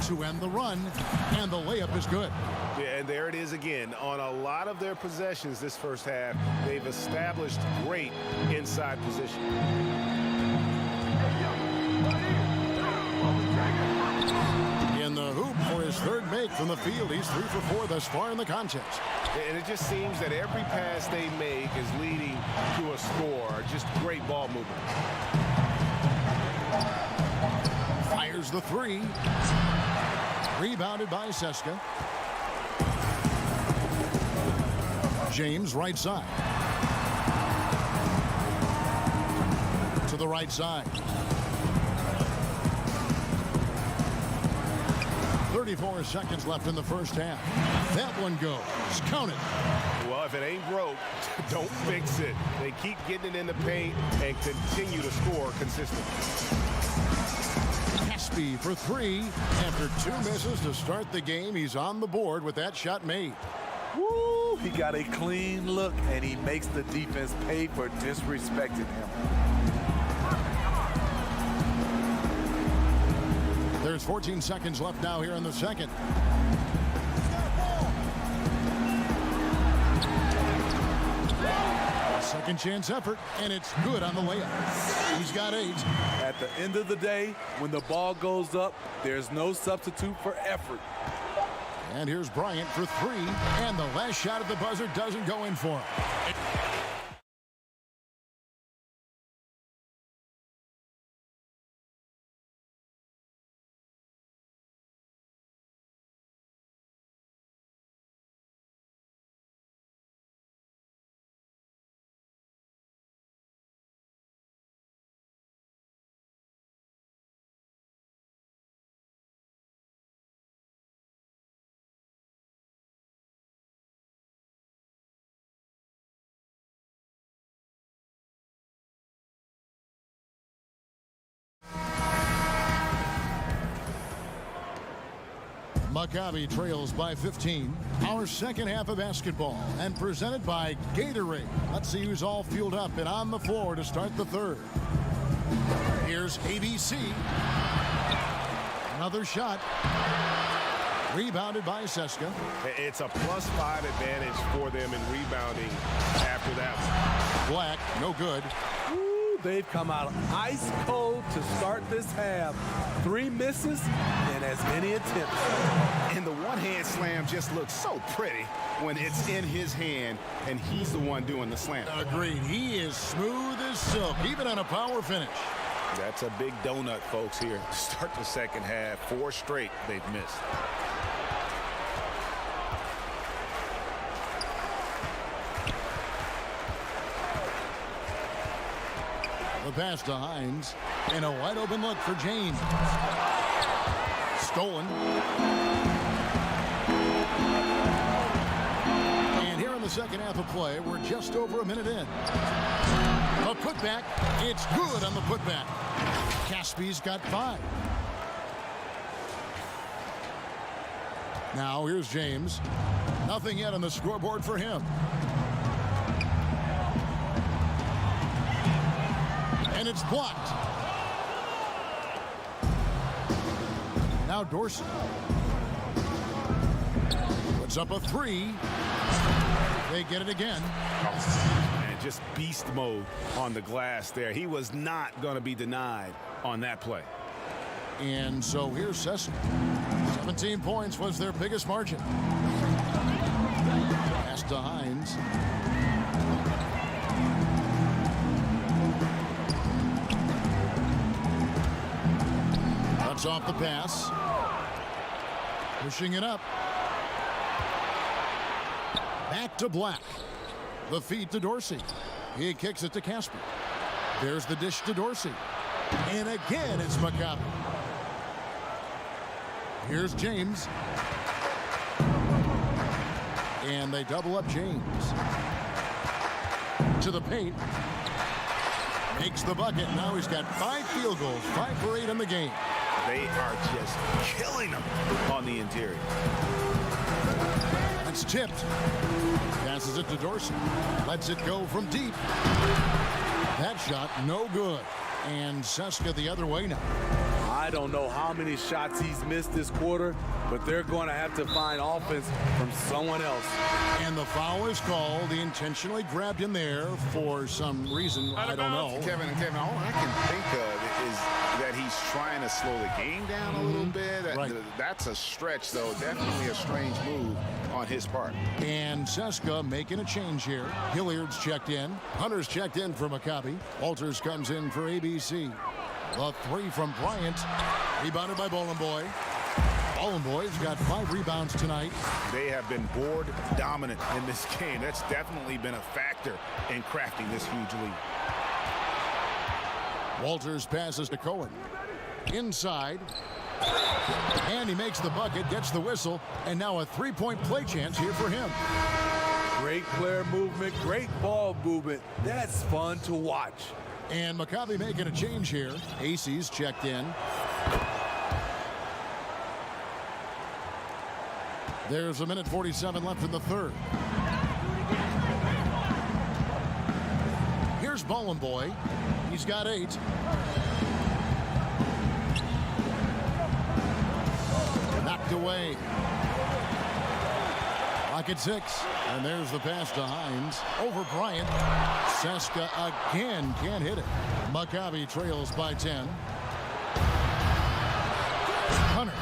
To end the run. And the layup is good. Yeah, and there it is again. On a lot of their possessions this first half, they've established great inside position. In the hoop for his third make from the field. He's 3 for 4 thus far in the contest. And it just seems that every pass they make is leading to a score. Just great ball movement. Fires the 3. Rebounded by Seska. James right side. To the right side. 34 seconds left in the first half. That one goes. Count it. Well, if it ain't broke, don't fix it. They keep getting it in the paint and continue to score consistently. Caspi for 3. After 2 misses to start the game, he's on the board with that shot made. Woo! He got a clean look, and he makes the defense pay for disrespecting him. There's 14 seconds left now here in the second. Second chance effort, and it's good on the layup. He's got 8. At the end of the day, when the ball goes up, there's no substitute for effort. And here's Bryant for 3, and the last shot at the buzzer doesn't go in for him. Maccabi trails by 15. Our second half of basketball, and presented by Gatorade. Let's see who's all fueled up and on the floor to start the third. Here's ABC. Another shot. Rebounded by Seska. It's a +5 advantage for them in rebounding after that one. Black, no good. They've come out ice cold to start this half. 3 misses and as many attempts. And the one-hand slam just looks so pretty when it's in his hand and he's the one doing the slam. Agreed. He is smooth as silk, even on a power finish. That's a big donut, folks, here. Start the second half. 4 straight they've missed. The pass to Hines, and a wide open look for James. Stolen. And here in the second half of play, we're just over a minute in. A putback. It's good on the putback. Caspi's got 5. Now here's James. Nothing yet on the scoreboard for him. And it's blocked. Now Dorsey. Puts up a three. They get it again. And just beast mode on the glass there. He was not going to be denied on that play. And so here's Sesson. 17 points was their biggest margin. Pass to Hines. Cuts off the pass. Pushing it up. Back to Black. The feed to Dorsey. He kicks it to Casper. There's the dish to Dorsey. And again, it's Maccabi. Here's James. And they double up James. To the paint. Makes the bucket. Now he's got 5 field goals. 5 for 8 in the game. They are just killing them on the interior. That's tipped. Passes it to Dorsey. Lets it go from deep. That shot, no good. And Seska the other way now. I don't know how many shots he's missed this quarter, but they're going to have to find offense from someone else. And the foul is called. He intentionally grabbed him there for some reason. I don't know. Kevin, all I can think of is that he's trying to slow the game down a little bit. Right. That's a stretch, though. Definitely a strange move on his part. And Seska making a change here. Hilliard's checked in. Hunter's checked in for Maccabi. Walters comes in for ABC. The three from Bryant. Rebounded by Boy. Boy's got 5 rebounds tonight. They have been board dominant in this game. That's definitely been a factor in crafting this huge lead. Walters passes to Cohen. Inside. And he makes the bucket, gets the whistle, and now a 3-point play chance here for him. Great player movement, great ball movement. That's fun to watch. And Maccabi making a change here. AC's checked in. There's 1:47 left in the third. Here's Boy. He's got 8. Knocked away. Clock at 6. And there's the pass to Hines. Over Bryant. Seska again can't hit it. Maccabi trails by 10. Hunter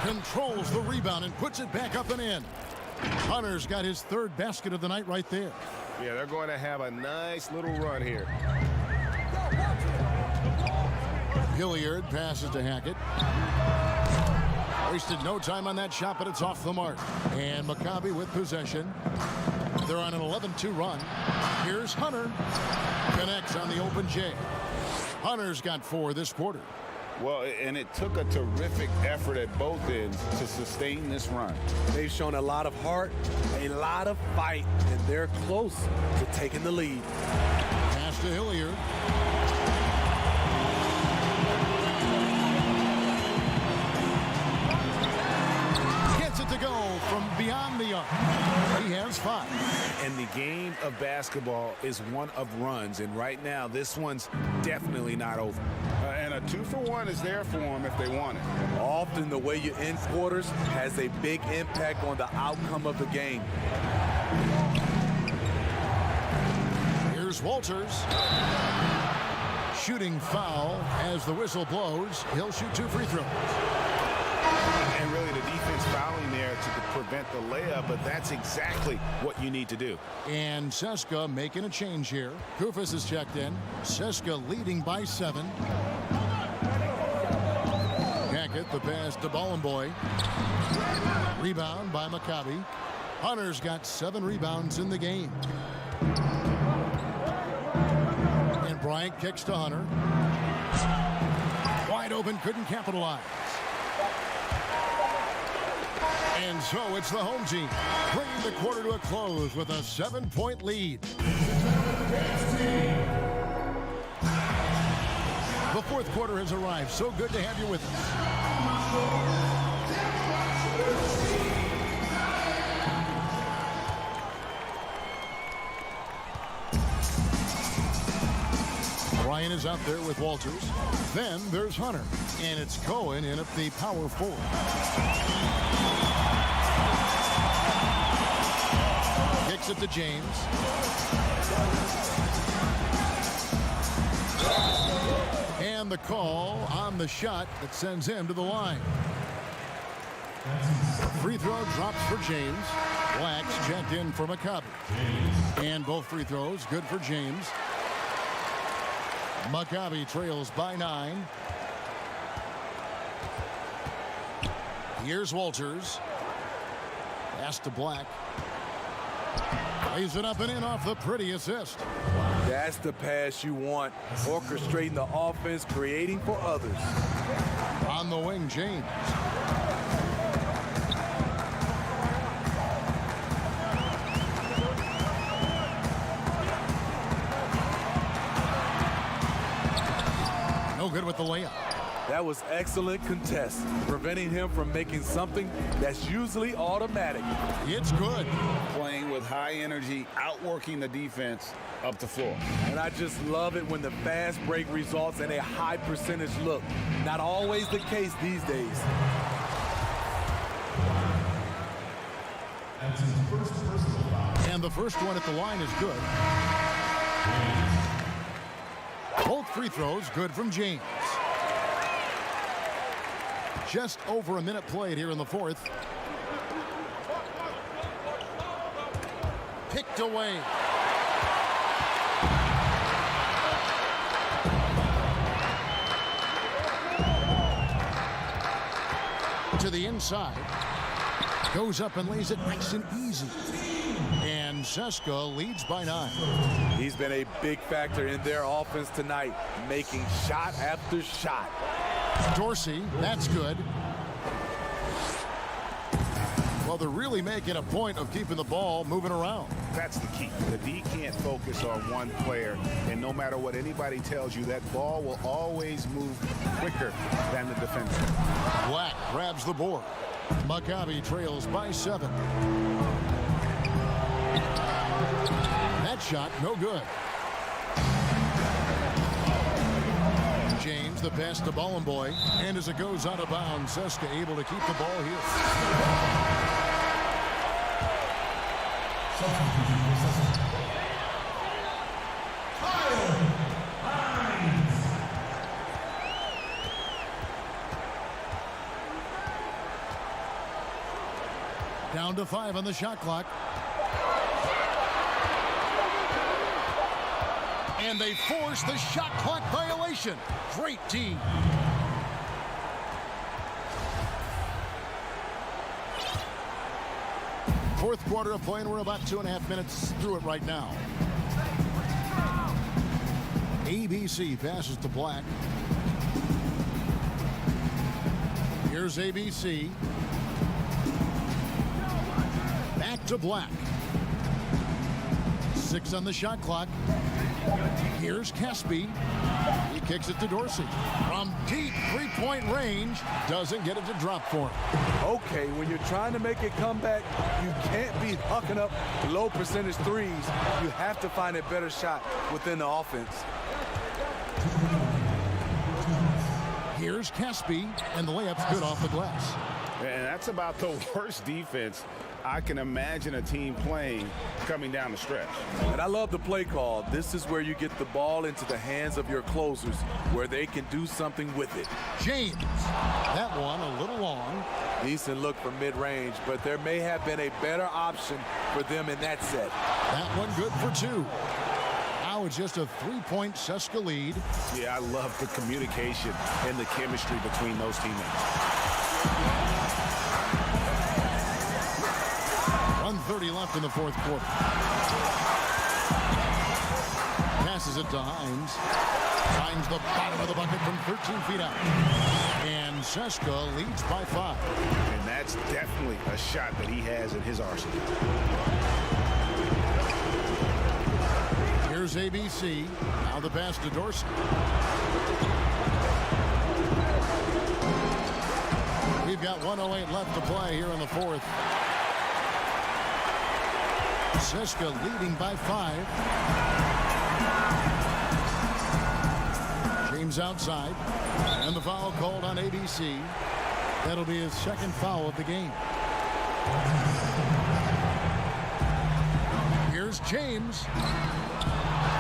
controls the rebound and puts it back up and in. Hunter's got his 3rd basket of the night right there. Yeah, they're going to have a nice little run here. Hilliard passes to Hackett. Wasted no time on that shot, but it's off the mark. And Maccabi with possession. They're on an 11-2 run. Here's Hunter. Connects on the open J. Hunter's got 4 this quarter. Well, and it took a terrific effort at both ends to sustain this run. They've shown a lot of heart, a lot of fight, and they're close to taking the lead. Pass to Hilliard. Gets it to go from beyond the arc. He has 5. And the game of basketball is one of runs, and right now this one's definitely not over. And a 2-for-1 is there for them if they want it. Often the way you end quarters has a big impact on the outcome of the game. Here's Walters. Shooting foul as the whistle blows. He'll shoot 2 free throws. And really the defense fouling there to prevent the layup, but that's exactly what you need to do. And Seska making a change here. Kufis is checked in. Seska leading by 7. Hackett, the pass to Boy. Rebound by Maccabi. Hunter's got 7 rebounds in the game. And Bryant kicks to Hunter. Wide open, couldn't capitalize. And so it's the home team bringing the quarter to a close with a 7-point lead. The 4th quarter has arrived. So good to have you with us. Ryan is out there with Walters. Then there's Hunter. And it's Cohen in at the power forward. it to James. And the call on the shot that sends him to the line. Free throw drops for James. Black's checked in for Maccabi. And both free throws good for James. Maccabi trails by 9. Here's Walters. Pass to Black. Lays it up and in off the pretty assist. That's the pass you want. Orchestrating the offense, creating for others. On the wing, James. No good with the layup. That was excellent contest, preventing him from making something that's usually automatic. It's good. Playing with high energy, outworking the defense up the floor. And I just love it when the fast break results in a high percentage look. Not always the case these days. And the first one at the line is good. Both free throws good from James. Just over a minute played here in the fourth. Picked away. To the inside. Goes up and lays it nice and easy. And Seska leads by 9. He's been a big factor in their offense tonight, making shot after shot. Dorsey, that's good. Well, they're really making a point of keeping the ball moving around. That's the key. The D can't focus on one player, and no matter what anybody tells you, that ball will always move quicker than the defense. Black grabs the board. Maccabi trails by 7. That shot, no good. James, the pass to Bollenboy, and as it goes out of bounds, Seska able to keep the ball here. Down to 5 on the shot clock. And they force the shot clock violation. Great team. Fourth quarter of play, and we're about 2.5 minutes through it right now. ABC passes to Black. Here's ABC. Back to Black. 6 on the shot clock. Here's Caspi. He kicks it to Dorsey. From deep three-point range, doesn't get it to drop for him. Okay, when you're trying to make a comeback, you can't be hucking up low percentage threes. You have to find a better shot within the offense. Here's Caspi, and the layup's good off the glass. And that's about the worst defense I can imagine a team playing coming down the stretch. And I love the play call. This is where you get the ball into the hands of your closers, where they can do something with it. James, that one a little long. Decent look from mid-range, but there may have been a better option for them in that set. That one good for 2. Now it's just a 3-point Seska lead. Yeah, I love the communication and the chemistry between those teammates. 1:30 left in the fourth quarter. Passes it to Hines. Finds the bottom of the bucket from 13 feet out. And Seska leads by 5. And that's definitely a shot that he has in his arsenal. Here's ABC. Now the pass to Dorsey. We've got 1:08 left to play here in the fourth. Seska leading by 5. James outside. And the foul called on ABC. That'll be his second foul of the game. James.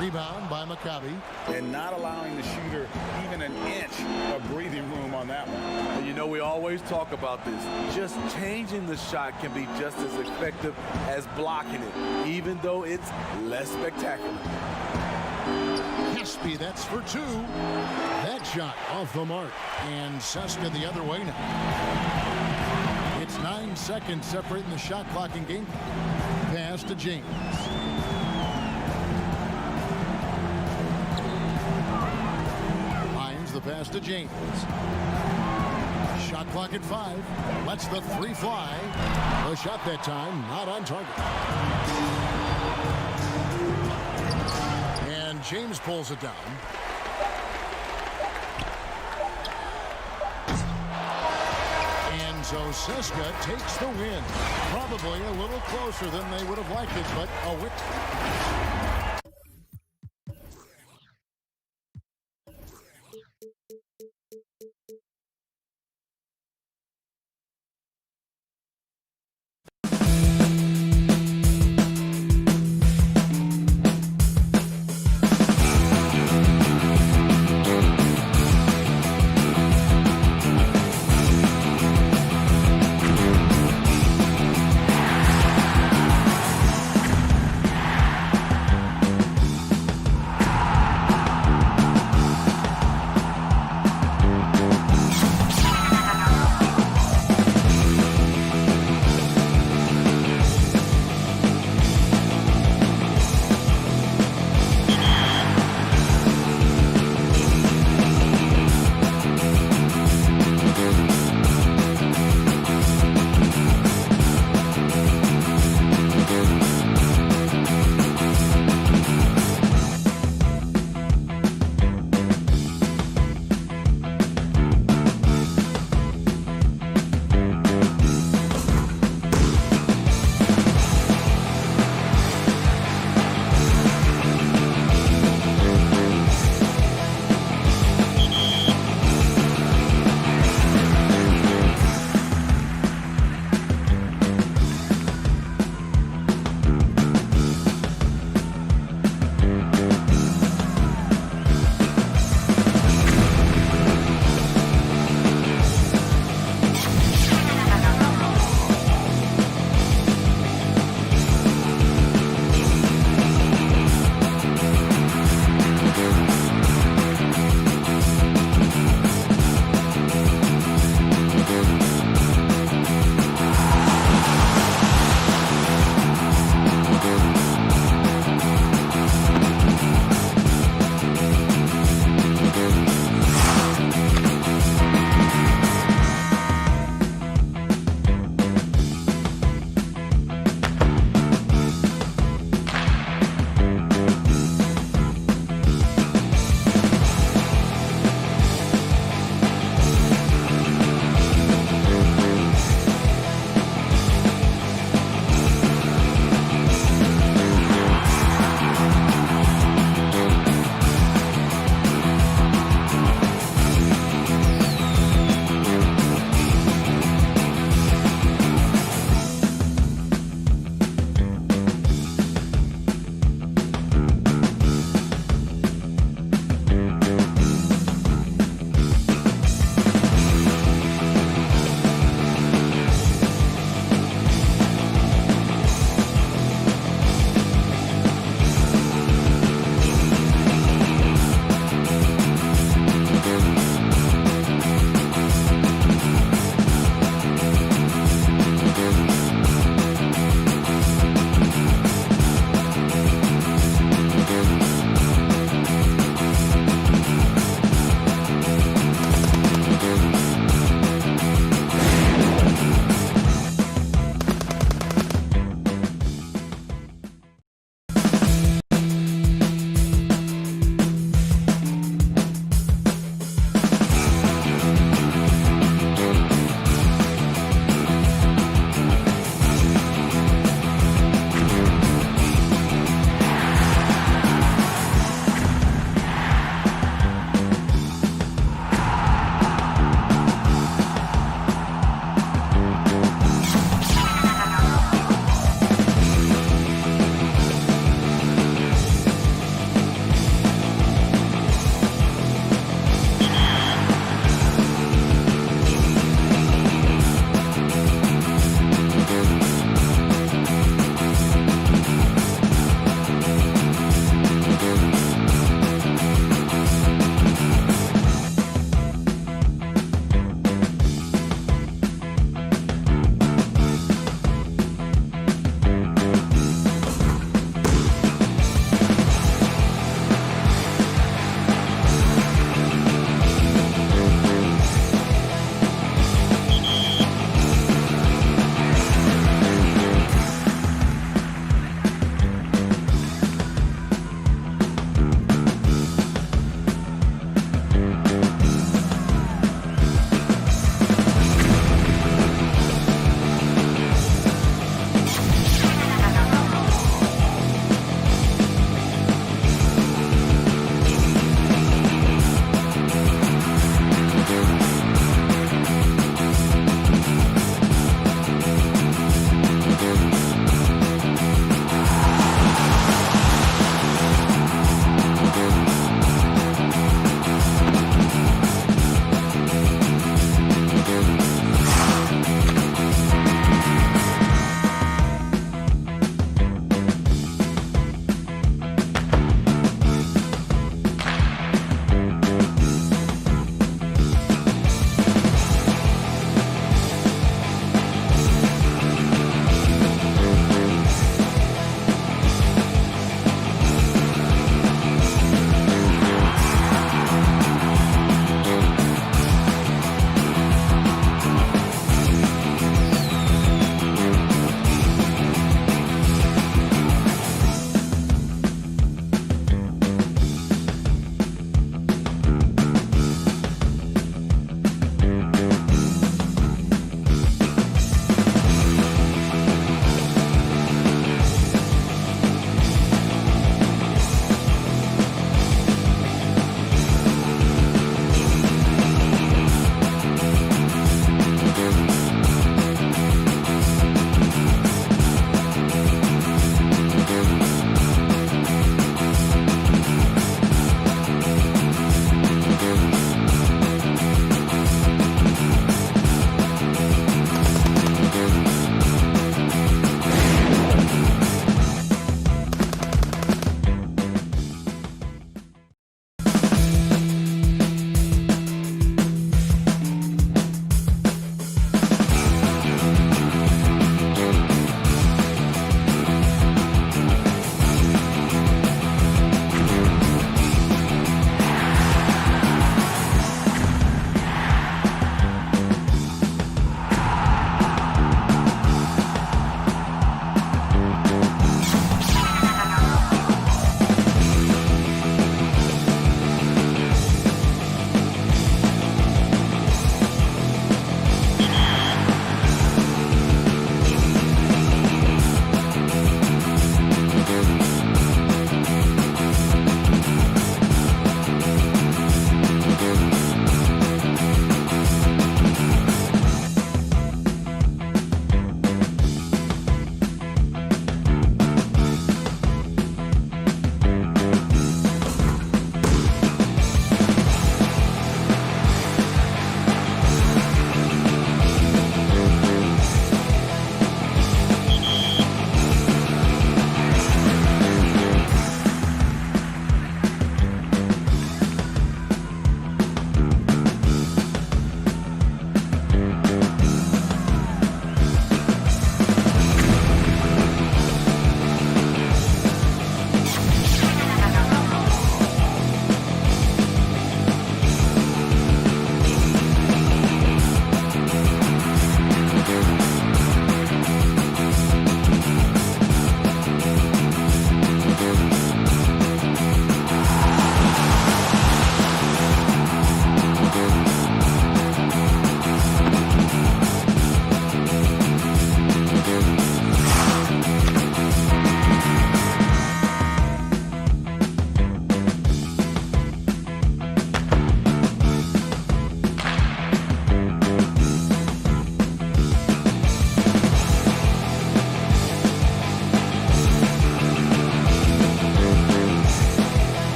Rebound by Maccabi. And not allowing the shooter even an inch of breathing room on that one. And you know, we always talk about this. Just changing the shot can be just as effective as blocking it, even though it's less spectacular. Hespe, that's for 2. That shot off the mark. And Seska the other way now. It's 9 seconds separating the shot clock and game. Pass to James. The pass to James. Shot clock at 5. Lets the 3 fly. The shot that time not on target. And James pulls it down. And so Seska takes the win. Probably a little closer than they would have liked it, but a victory.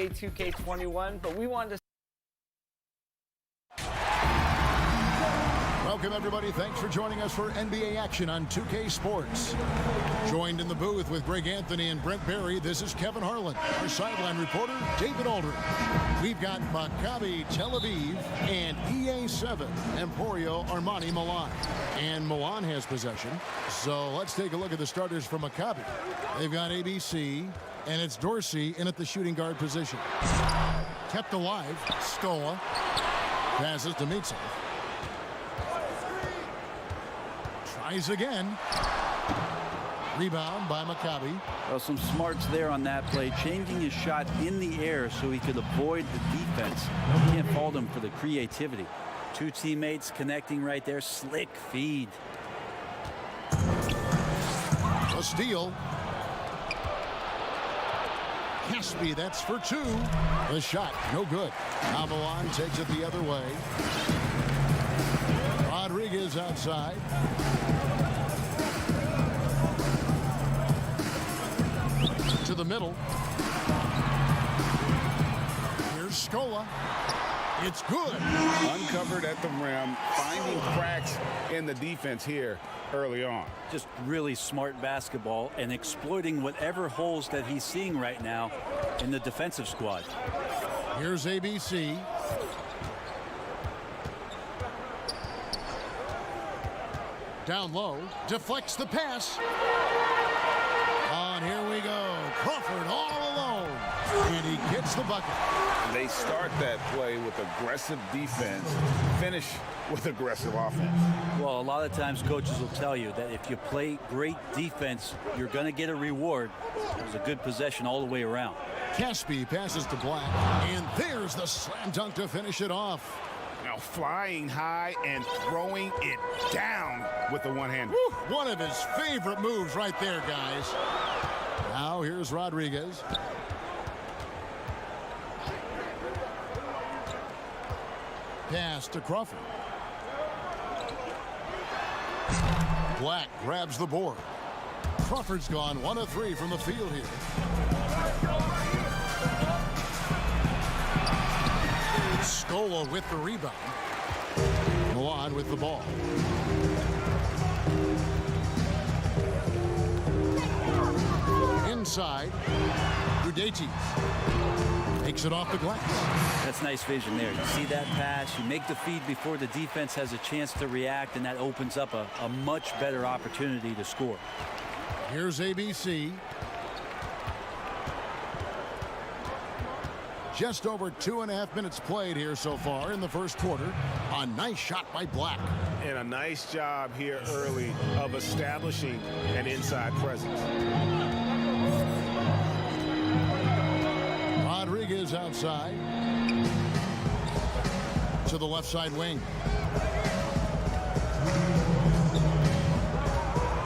NBA 2K21, but we wanted to. Welcome, everybody. Thanks for joining us for NBA action on 2K Sports. Joined in the booth with Greg Anthony and Brent Barry, this is Kevin Harlan. Our sideline reporter, David Aldridge. We've got Maccabi Tel Aviv and EA7, Emporio Armani Milan. And Milan has possession. So let's take a look at the starters for Maccabi. They've got ABC, and it's Dorsey in at the shooting guard position. Kept alive, Stoa. Passes to Mitsov. Tries again. Rebound by Maccabi. Well, some smarts there on that play, changing his shot in the air so he could avoid the defense. Can't fault him for the creativity. Two teammates connecting right there. Slick feed. A steal. Caspi, that's for two. The shot, no good. Now Milan takes it the other way. Rodriguez outside. To the middle. Here's Scola. It's good. Uncovered at the rim, finding cracks in the defense here early on. Just really smart basketball and exploiting whatever holes that he's seeing right now in the defensive squad. Here's ABC. Down low, deflects the pass. And here we go. Crawford all alone. And he gets the bucket. They start that play with aggressive defense, finish with aggressive offense. Well, a lot of times coaches will tell you that if you play great defense, you're going to get a reward. It was a good possession all the way around. Caspi passes to Black. And there's the slam dunk to finish it off. Now flying high and throwing it down with the one-hander. One of his favorite moves right there, guys. Now here's Rodriguez. Pass to Crawford. Black grabs the board. Crawford's gone 1 of 3 from the field here. Scola with the rebound. Milan with the ball. Inside. Udeti takes it off the glass. That's nice vision there. You see that pass, you make the feed before the defense has a chance to react, and that opens up a much better opportunity to score. Here's ABC. Just over 2.5 minutes played here so far in the first quarter. A nice shot by Black. And a nice job here early of establishing an inside presence. Rodriguez outside. To the left side wing.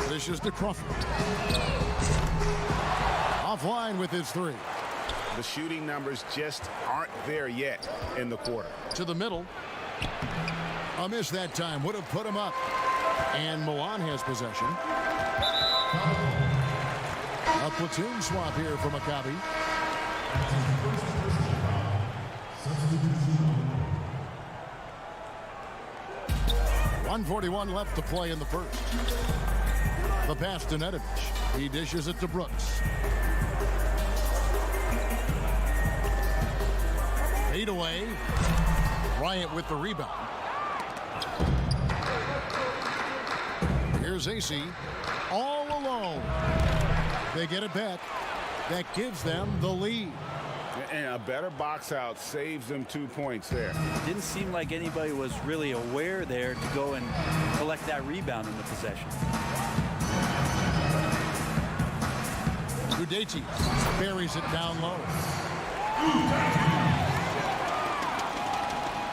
Dishes to Crawford. Offline with his three. The shooting numbers just aren't there yet in the quarter. To the middle. A miss that time. Would have put him up. And Milan has possession. A platoon swap here for Maccabi. 1:41 left to play in the first. The pass to Nedovic. He dishes it to Brooks. Fade away. Bryant with the rebound. Here's AC. All alone. They get it back. That gives them the lead. And a better box out saves them 2 points there. Didn't seem like anybody was really aware there to go and collect that rebound in the possession. Udeti buries it down low.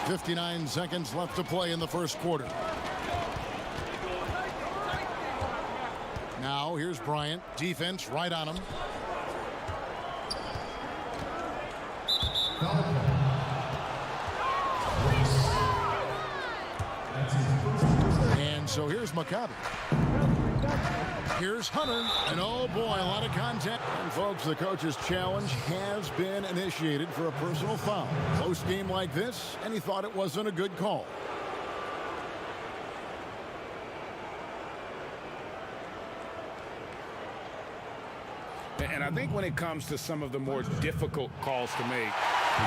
59 seconds left to play in the first quarter. Now here's Bryant. Defense right on him. And so here's Maccabi. Here's Hunter, and oh boy, a lot of contact. And folks, the coach's challenge has been initiated for a personal foul. Close game like this, and he thought it wasn't a good call. And I think when it comes to some of the more difficult calls to make,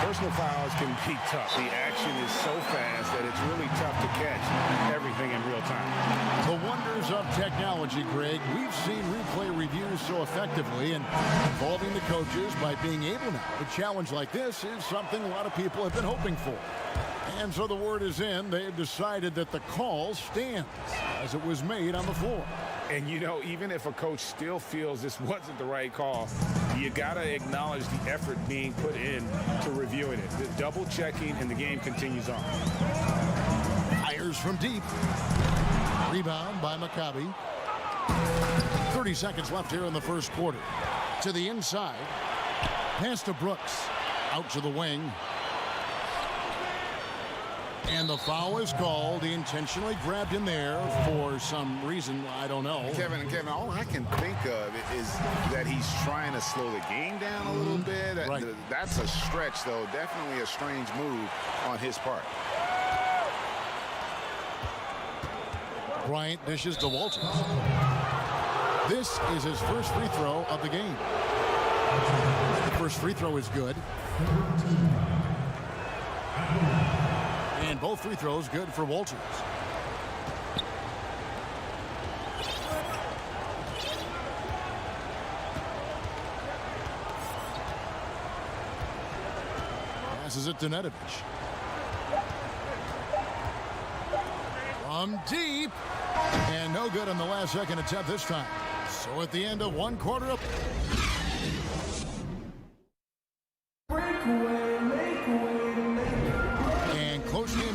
personal fouls can be tough. The action is so fast that it's really tough to catch everything in real time. The wonders of technology, Greg. We've seen replay reviews so effectively, and involving the coaches by being able now to challenge like this is something a lot of people have been hoping for. And so the word is in. They've decided that the call stands as it was made on the floor. And, you know, even if a coach still feels this wasn't the right call, you got to acknowledge the effort being put in to reviewing it. The double checking, and the game continues on. Fires from deep. Rebound by Maccabi. 30 seconds left here in the first quarter. To the inside. Pass to Brooks. Out to the wing. And the foul is called. He intentionally grabbed him there for some reason. I don't know. Kevin, all I can think of is that he's trying to slow the game down a little bit. Right. That's a stretch, though. Definitely a strange move on his part. Bryant dishes to Walters. This is his first free throw of the game. The first free throw is good. And both free throws good for Walters. Passes it to Nedovic. From deep. And no good on the last second attempt this time. So at the end of one quarter up.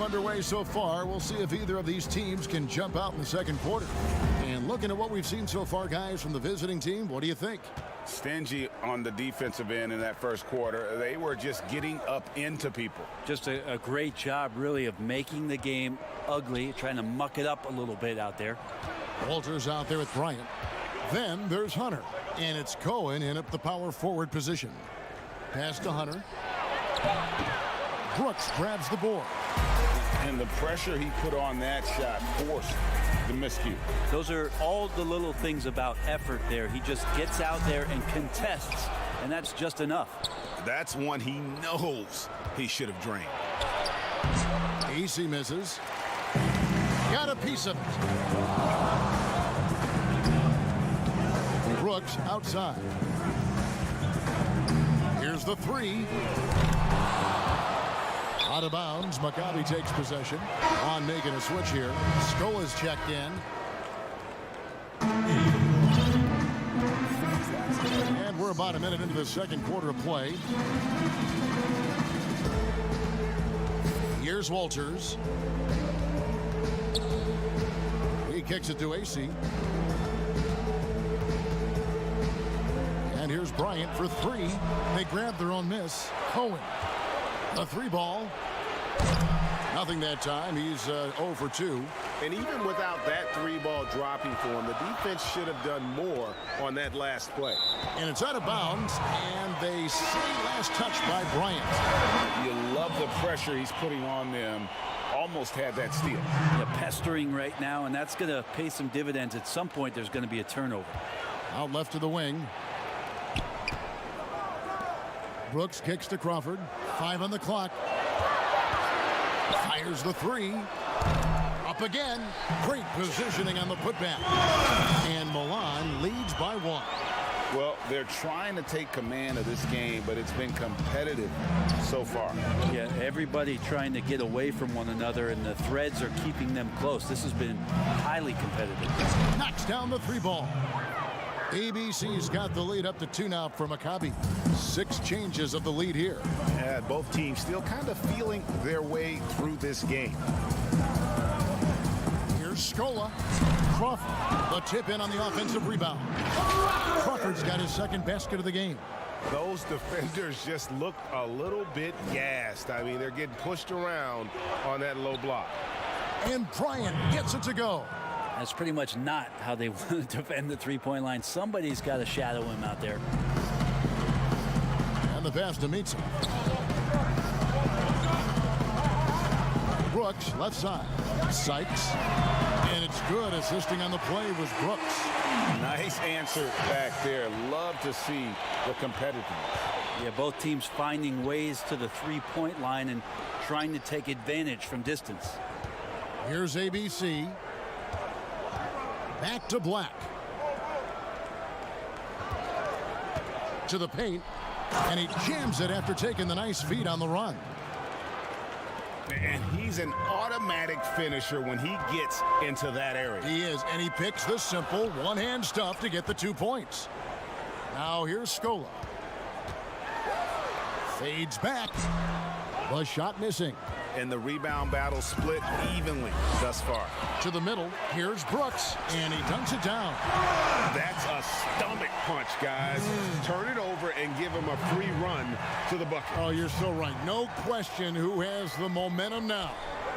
Underway so far. We'll see if either of these teams can jump out in the second quarter. And looking at what we've seen so far, guys, from the visiting team, what do you think? Stingy on the defensive end in that first quarter. They were just getting up into people. Just a great job, really, of making the game ugly, trying to muck it up a little bit out there. Walters out there with Bryant. Then there's Hunter. And it's Cohen in at the power forward position. Pass to Hunter. Brooks grabs the board. And the pressure he put on that shot forced the miscue. Those are all the little things about effort there. He just gets out there and contests, and that's just enough. That's one he knows he should have drained. AC misses. Got a piece of it. Brooks outside. Here's the three. Out of bounds. Maccabi takes possession. On making a switch here. Skola's checked in. And we're about a minute into the second quarter of play. Here's Walters. He kicks it to AC. And here's Bryant for three. They grab their own miss. Cohen. A three ball. Nothing that time. He's 0 for 2. And even without that three ball dropping for him, the defense should have done more on that last play. And it's out of bounds, and they say last touch by Bryant. You love the pressure he's putting on them. Almost had that steal. Yeah, pestering right now, and that's going to pay some dividends. At some point, there's going to be a turnover. Out left to the wing. Brooks kicks to Crawford. 5 on the clock. Fires the three. Up again. Great positioning on the putback. And Milan leads by 1. Well, they're trying to take command of this game, but it's been competitive so far. Yeah, everybody trying to get away from one another, and the threads are keeping them close. This has been highly competitive. Knocks down the three ball. ABC's got the lead up to 2 now for Maccabi. 6 changes of the lead here. Yeah, both teams still kind of feeling their way through this game. Here's Scola. Crawford, the tip in on the offensive rebound. Crawford's got his second basket of the game. Those defenders just look a little bit gassed. I mean, they're getting pushed around on that low block. And Bryant gets it to go. That's pretty much not how they want to defend the three-point line. Somebody's got to shadow him out there. And the pass to Meets him. Brooks, left side. Sykes. And it's good. Assisting on the play was Brooks. Nice answer back there. Love to see the competitiveness. Yeah, both teams finding ways to the three-point line and trying to take advantage from distance. Here's ABC. Back to Black. To the paint. And he jams it after taking the nice feed on the run. And he's an automatic finisher when he gets into that area. He is, and he picks the simple one-hand stuff to get the 2 points. Now here's Scola. Fades back. The shot missing. And the rebound battle split evenly thus far. To the middle, here's Brooks, and he dunks it down. That's a stomach punch, guys. Turn it over and give him a free run to the bucket. Oh, you're so right. No question who has the momentum now.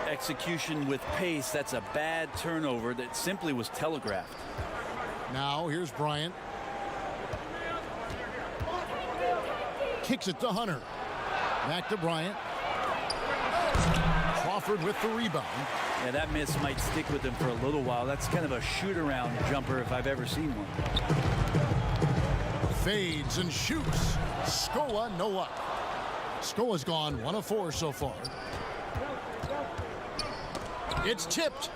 Execution with pace. That's a bad turnover that simply was telegraphed. Now here's Bryant. Kicks it to Hunter. Back to Bryant. Crawford with the rebound. Yeah, that miss might stick with him for a little while. That's kind of a shoot-around jumper if I've ever seen one. Fades and shoots. Scola, no luck. Scola's gone 1 of 4 so far. It's tipped.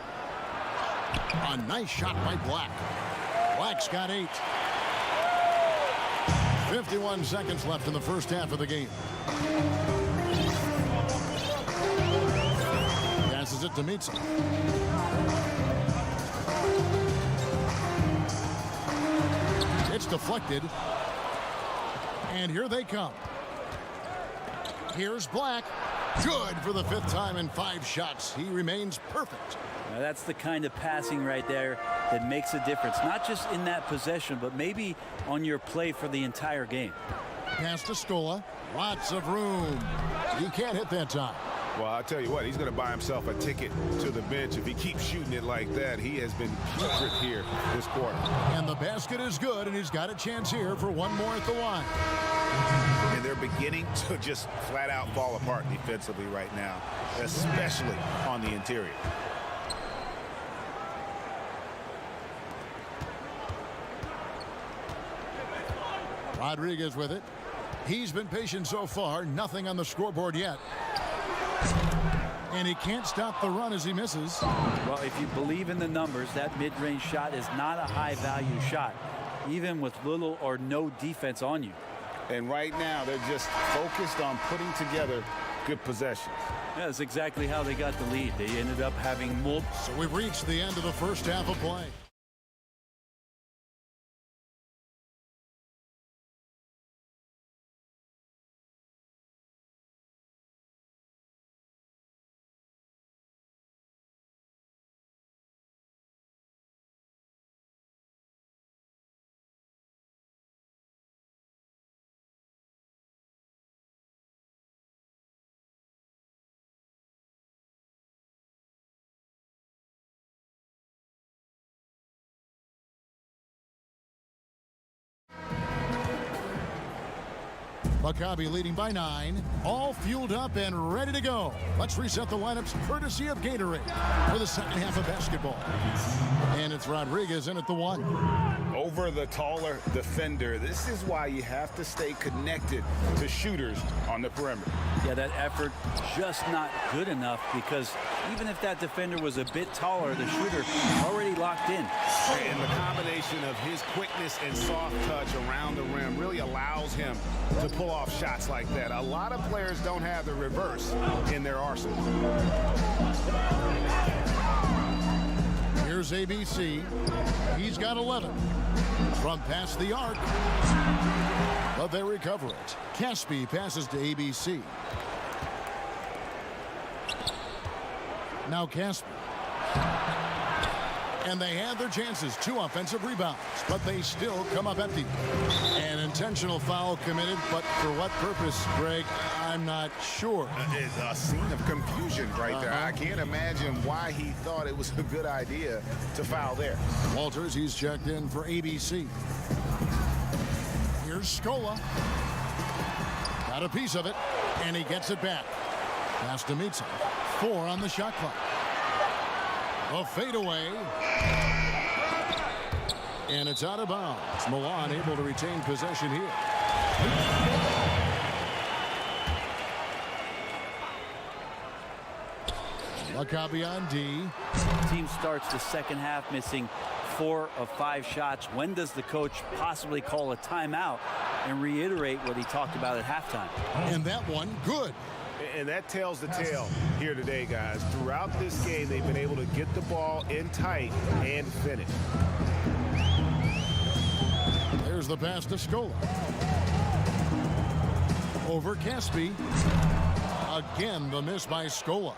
A nice shot by Black. Black's got 8. 51 seconds left in the first half of the game. Passes it to Meets. It's deflected. And here they come. Here's Black. Good for the 5th time in 5 shots. He remains perfect. Now that's the kind of passing right there that makes a difference. Not just in that possession, but maybe on your play for the entire game. Pass to Scola. Lots of room. He can't hit that time. Well, I'll tell you what, he's going to buy himself a ticket to the bench. If he keeps shooting it like that, he has been putrid here this quarter. And the basket is good, and he's got a chance here for one more at the line. And they're beginning to just flat out fall apart defensively right now, especially on the interior. Rodriguez with it. He's been patient so far. Nothing on the scoreboard yet. And he can't stop the run as he misses. Well, if you believe in the numbers, that mid-range shot is not a high-value shot, even with little or no defense on you. And right now, they're just focused on putting together good possessions. Yeah, that's exactly how they got the lead. They ended up having multiple. So we've reached the end of the first half of play. Maccabi leading by 9, all fueled up and ready to go. Let's reset the lineups courtesy of Gatorade for the second half of basketball. And it's Rodriguez in at the 1. Over the taller defender. This is why you have to stay connected to shooters on the perimeter. Yeah, that effort just not good enough, because even if that defender was a bit taller, the shooter already locked in. And the combination of his quickness and soft touch around the rim really allows him to pull off shots like that. A lot of players don't have the reverse in their arsenal. Here's ABC. He's got 11 from past the arc, but they recover it. Caspi passes to ABC. Now Caspi. And they had their chances. 2 offensive rebounds, but they still come up empty. An intentional foul committed, but for what purpose, Greg? I'm not sure. It's a scene of confusion right there. I can't imagine why he thought it was a good idea to foul there. Walters, he's checked in for ABC. Here's Scola. Got a piece of it, and he gets it back. Pass to Mitsa. 4 on the shot clock. A fadeaway. And it's out of bounds. Milan able to retain possession here. Maccabi on D. Team starts the second half missing 4 of 5 shots. When does the coach possibly call a timeout and reiterate what he talked about at halftime? And that one, good. And that tells the tale here today, guys. Throughout this game, they've been able to get the ball in tight and finish. There's the pass to Scola. Over Caspi. Again, the miss by Scola.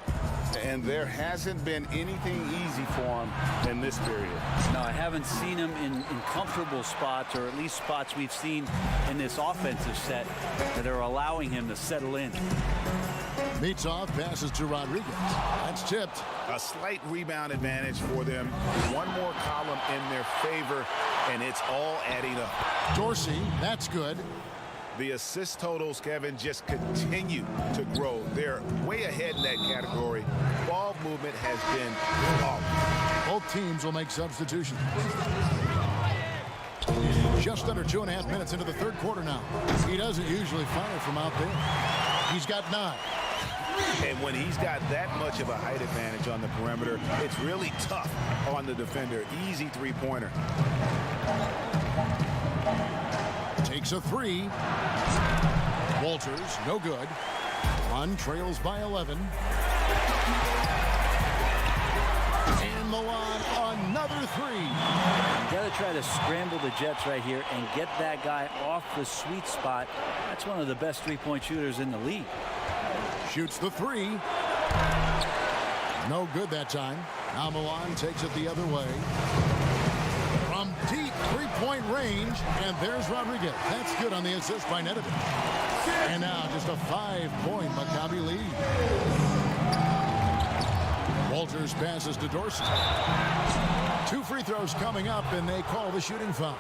And there hasn't been anything easy for him in this period. No, I haven't seen him in comfortable spots, or at least spots we've seen in this offensive set that are allowing him to settle in. Mitsa passes to Rodriguez. That's tipped. A slight rebound advantage for them. One more column in their favor, and it's all adding up. Dorsey, that's good. The assist totals, Kevin, just continue to grow. They're way ahead in that category. Ball movement has been flawless. Both teams will make substitutions. Just under 2.5 minutes into the third quarter now. He doesn't usually fire from out there. He's got 9. And when he's got that much of a height advantage on the perimeter, it's really tough on the defender. Easy three-pointer. Takes a 3. Walters, no good. Milan trails by 11. And Milan, another 3. You got to try to scramble the Jets right here and get that guy off the sweet spot. That's one of the best three-point shooters in the league. Shoots the 3. No good that time. Now Milan takes it the other way. From deep three-point range, and there's Rodriguez. That's good on the assist by Nedovic. And now just a 5-point Maccabi lead. Walters passes to Dorsey. 2 free throws coming up, and they call the shooting foul.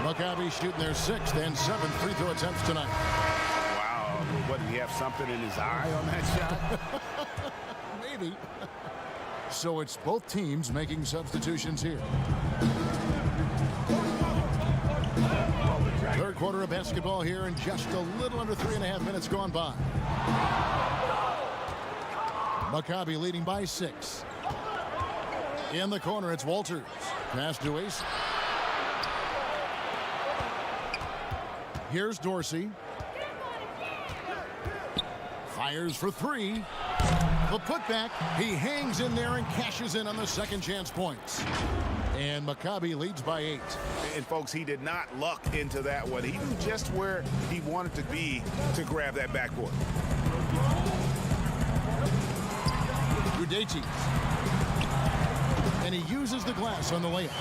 Maccabi shooting their 6th and 7th free throw attempts tonight. Wow, what, did he have something in his eye on that shot? Maybe. So it's both teams making substitutions here. Third quarter of basketball here, and just a little under 3.5 minutes gone by. Maccabi leading by 6. In the corner, it's Walters. Pass to Ace. Here's Dorsey. Fires for 3. The putback, he hangs in there and cashes in on the second chance points. And Maccabi leads by 8. And folks, he did not luck into that one. He knew just where he wanted to be to grab that backboard. Udeti. And he uses the glass on the layup.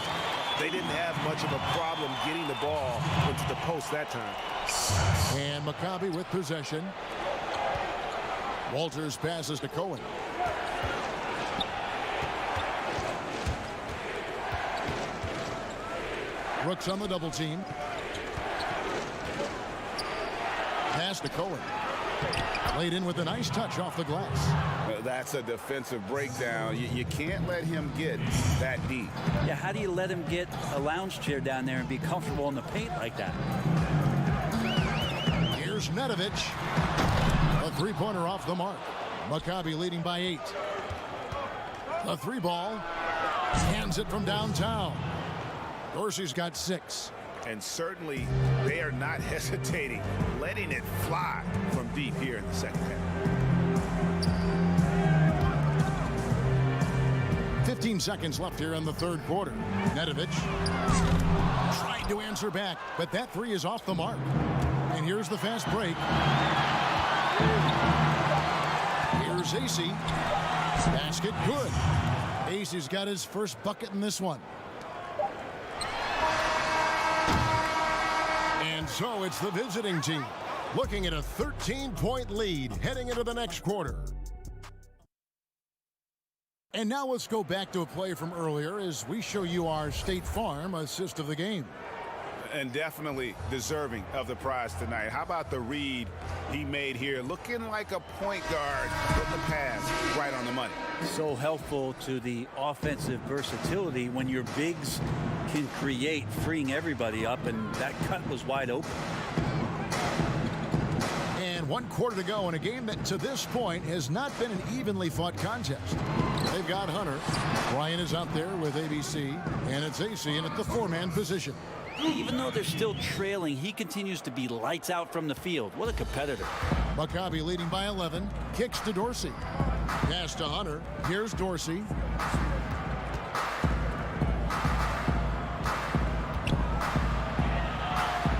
They didn't have much of a problem getting the ball into the post that time. And Maccabi with possession. Walters passes to Cohen. Brooks on the double team. Pass to Cohen. Laid in with a nice touch off the glass. That's a defensive breakdown. You can't let him get that deep. Yeah, how do you let him get a lounge chair down there and be comfortable in the paint like that? Here's Nedovic. A three-pointer off the mark. Maccabi leading by 8. The 3-ball. Hands it from downtown. Dorsey's got 6. And certainly they are not hesitating, letting it fly from deep here in the second half. 15 seconds left here in the third quarter. Nedovic tried to answer back, but that 3 is off the mark. And here's the fast break. Here's AC. Basket good. AC's got his first bucket in this one. And so it's the visiting team. looking at a 13-point lead heading into the next quarter. And now let's go back to a play from earlier as we show you our State Farm assist of the game. And definitely deserving of the prize tonight. How about the read he made here? Looking like a point guard, putting the pass right on the money. So helpful to the offensive versatility when your bigs can create, freeing everybody up, and that cut was wide open. And 1 quarter to go in a game that to this point has not been an evenly fought contest. They've got Hunter. Ryan is out there with ABC, and it's AC in at the 4-man position. Even though they're still trailing, he continues to be lights out from the field. What a competitor. Maccabi leading by 11. Kicks to Dorsey. Pass to Hunter. Here's Dorsey.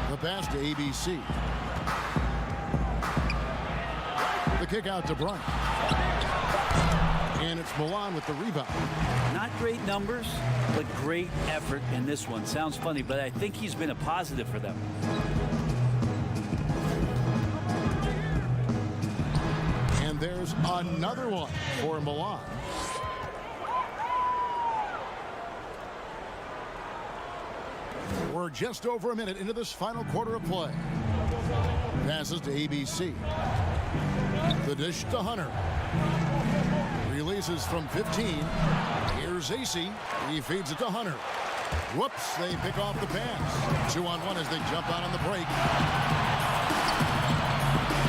The pass to ABC. The kick out to Bryant. And it's Milan with the rebound. Not great numbers, but great effort in this one. Sounds funny, but I think he's been a positive for them. And there's another one for Milan. We're just over a minute into this final quarter of play. Passes to ABC. The dish to Hunter. Releases from 15. Here's AC. He feeds it to Hunter. Whoops, they pick off the pass. 2-on-1 as they jump out on the break.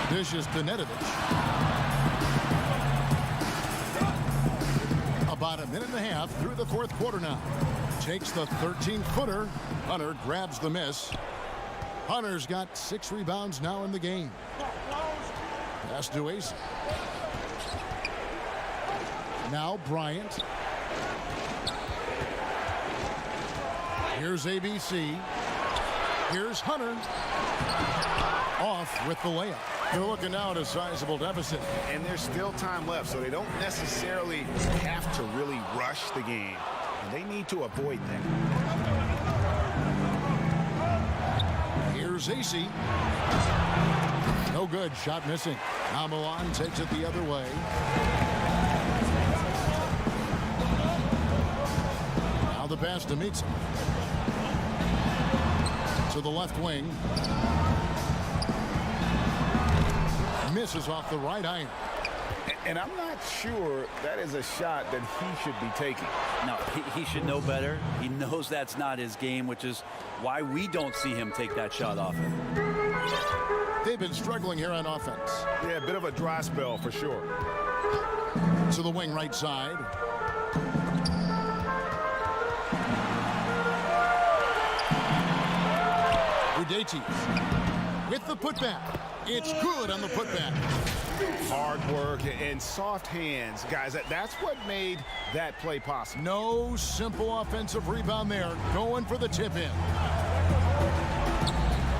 Dishes to Nedovic. About a minute and a half through the 4th quarter now. Takes the 13-footer. Hunter grabs the miss. Hunter's got 6 rebounds now in the game. Pass to AC. Now Bryant. Here's ABC. Here's Hunter. Off with the layup. They're looking now at a sizable deficit. And there's still time left, so they don't necessarily have to really rush the game. And they need to avoid that. Here's AC. No good. Shot missing. Now Milan takes it the other way. Now the pass to Mitsa. To the left wing. Misses off the right iron. And I'm not sure that is a shot that he should be taking. No, he should know better. He knows that's not his game, which is why we don't see him take that shot often. They've been struggling here on offense. Yeah, a bit of a dry spell for sure. To the wing right side. Udaitis with the putback. It's good on the putback. Hard work and soft hands, guys. That's what made that play possible. No simple offensive rebound there. Going for the tip in.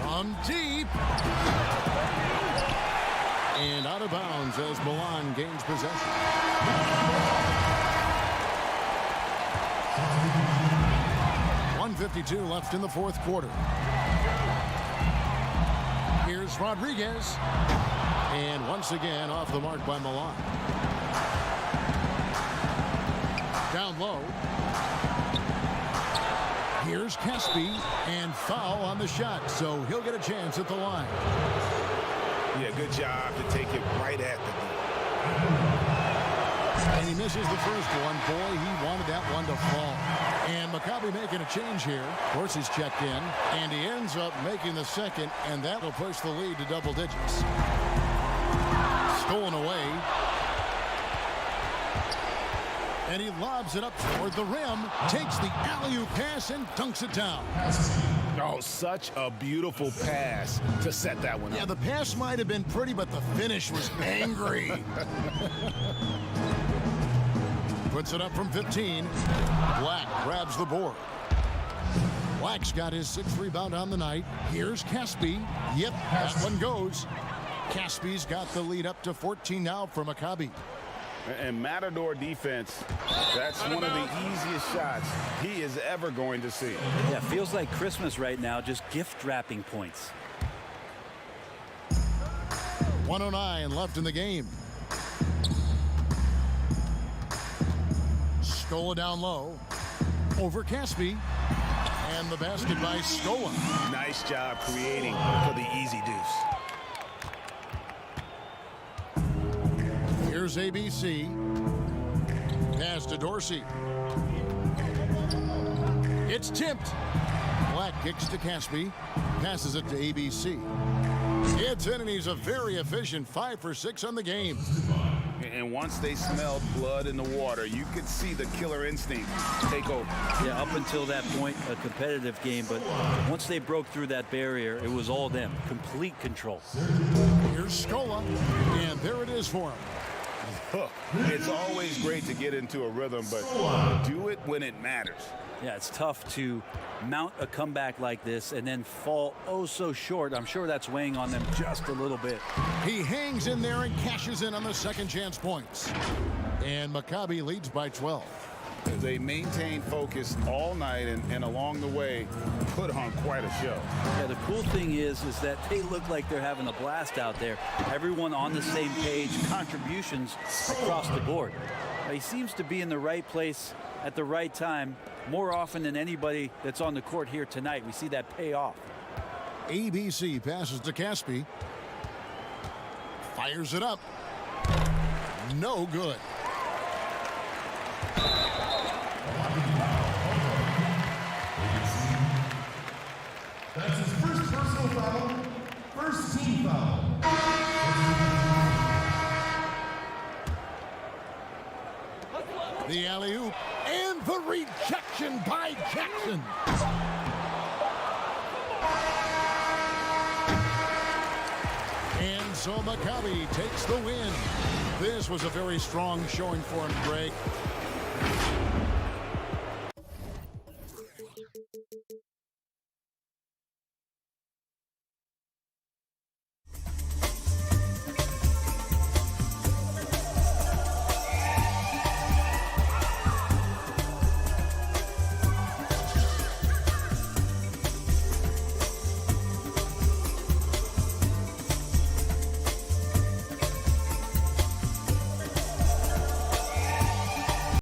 From deep. And out of bounds as Milan gains possession. .152 left in the 4th quarter. Here's Rodriguez. And once again off the mark by Milan. Down low. Here's Caspi, and foul on the shot, so he'll get a chance at the line. Yeah, good job to take it right at the net. And he misses the first one. Boy, he wanted that one to fall. And Maccabi making a change here. Of course, he's checked in, and he ends up making the second, and that will push the lead to double digits. Stolen away. And he lobs it up toward the rim, takes the alley-oop pass and dunks it down. Oh, such a beautiful pass to set that one up. Yeah, the pass might have been pretty, but the finish was angry. Puts it up from 15. Black grabs the board. Black's got his 6th rebound on the night. Here's Caspi. Yep, that one goes. Caspi's got the lead up to 14 now for Maccabi. And Matador defense, that's one of the easiest shots he is ever going to see. Yeah, feels like Christmas right now, just gift wrapping points. 1:09 left in the game. Scola down low. Over Caspi. And the basket by Scola. Nice job creating for the easy deuce. Here's ABC. Pass to Dorsey. It's tipped. Black kicks to Caspi. Passes it to ABC. It's in, and he's a very efficient 5 for 6 on the game. And once they smelled blood in the water, you could see the killer instinct take over. Yeah, up until that point, a competitive game, but once they broke through that barrier, it was all them. Complete control. Here's Scola, and there it is for him. It's always great to get into a rhythm, but do it when it matters. Yeah, it's tough to mount a comeback like this and then fall oh so short. I'm sure that's weighing on them just a little bit. He hangs in there and cashes in on the second chance points. And Maccabi leads by 12. They maintain focus all night and along the way put on quite a show. Yeah, the cool thing is that they look like they're having a blast out there. Everyone on the same page, contributions across the board. He seems to be in the right place at the right time more often than anybody that's on the court here tonight. We see that pay off. ABC passes to Caspi. Fires it up. No good. That's his first personal foul, first team foul. The alley-oop and the rejection by Jackson. And so Maccabi takes the win. This was a very strong showing for him, Greg.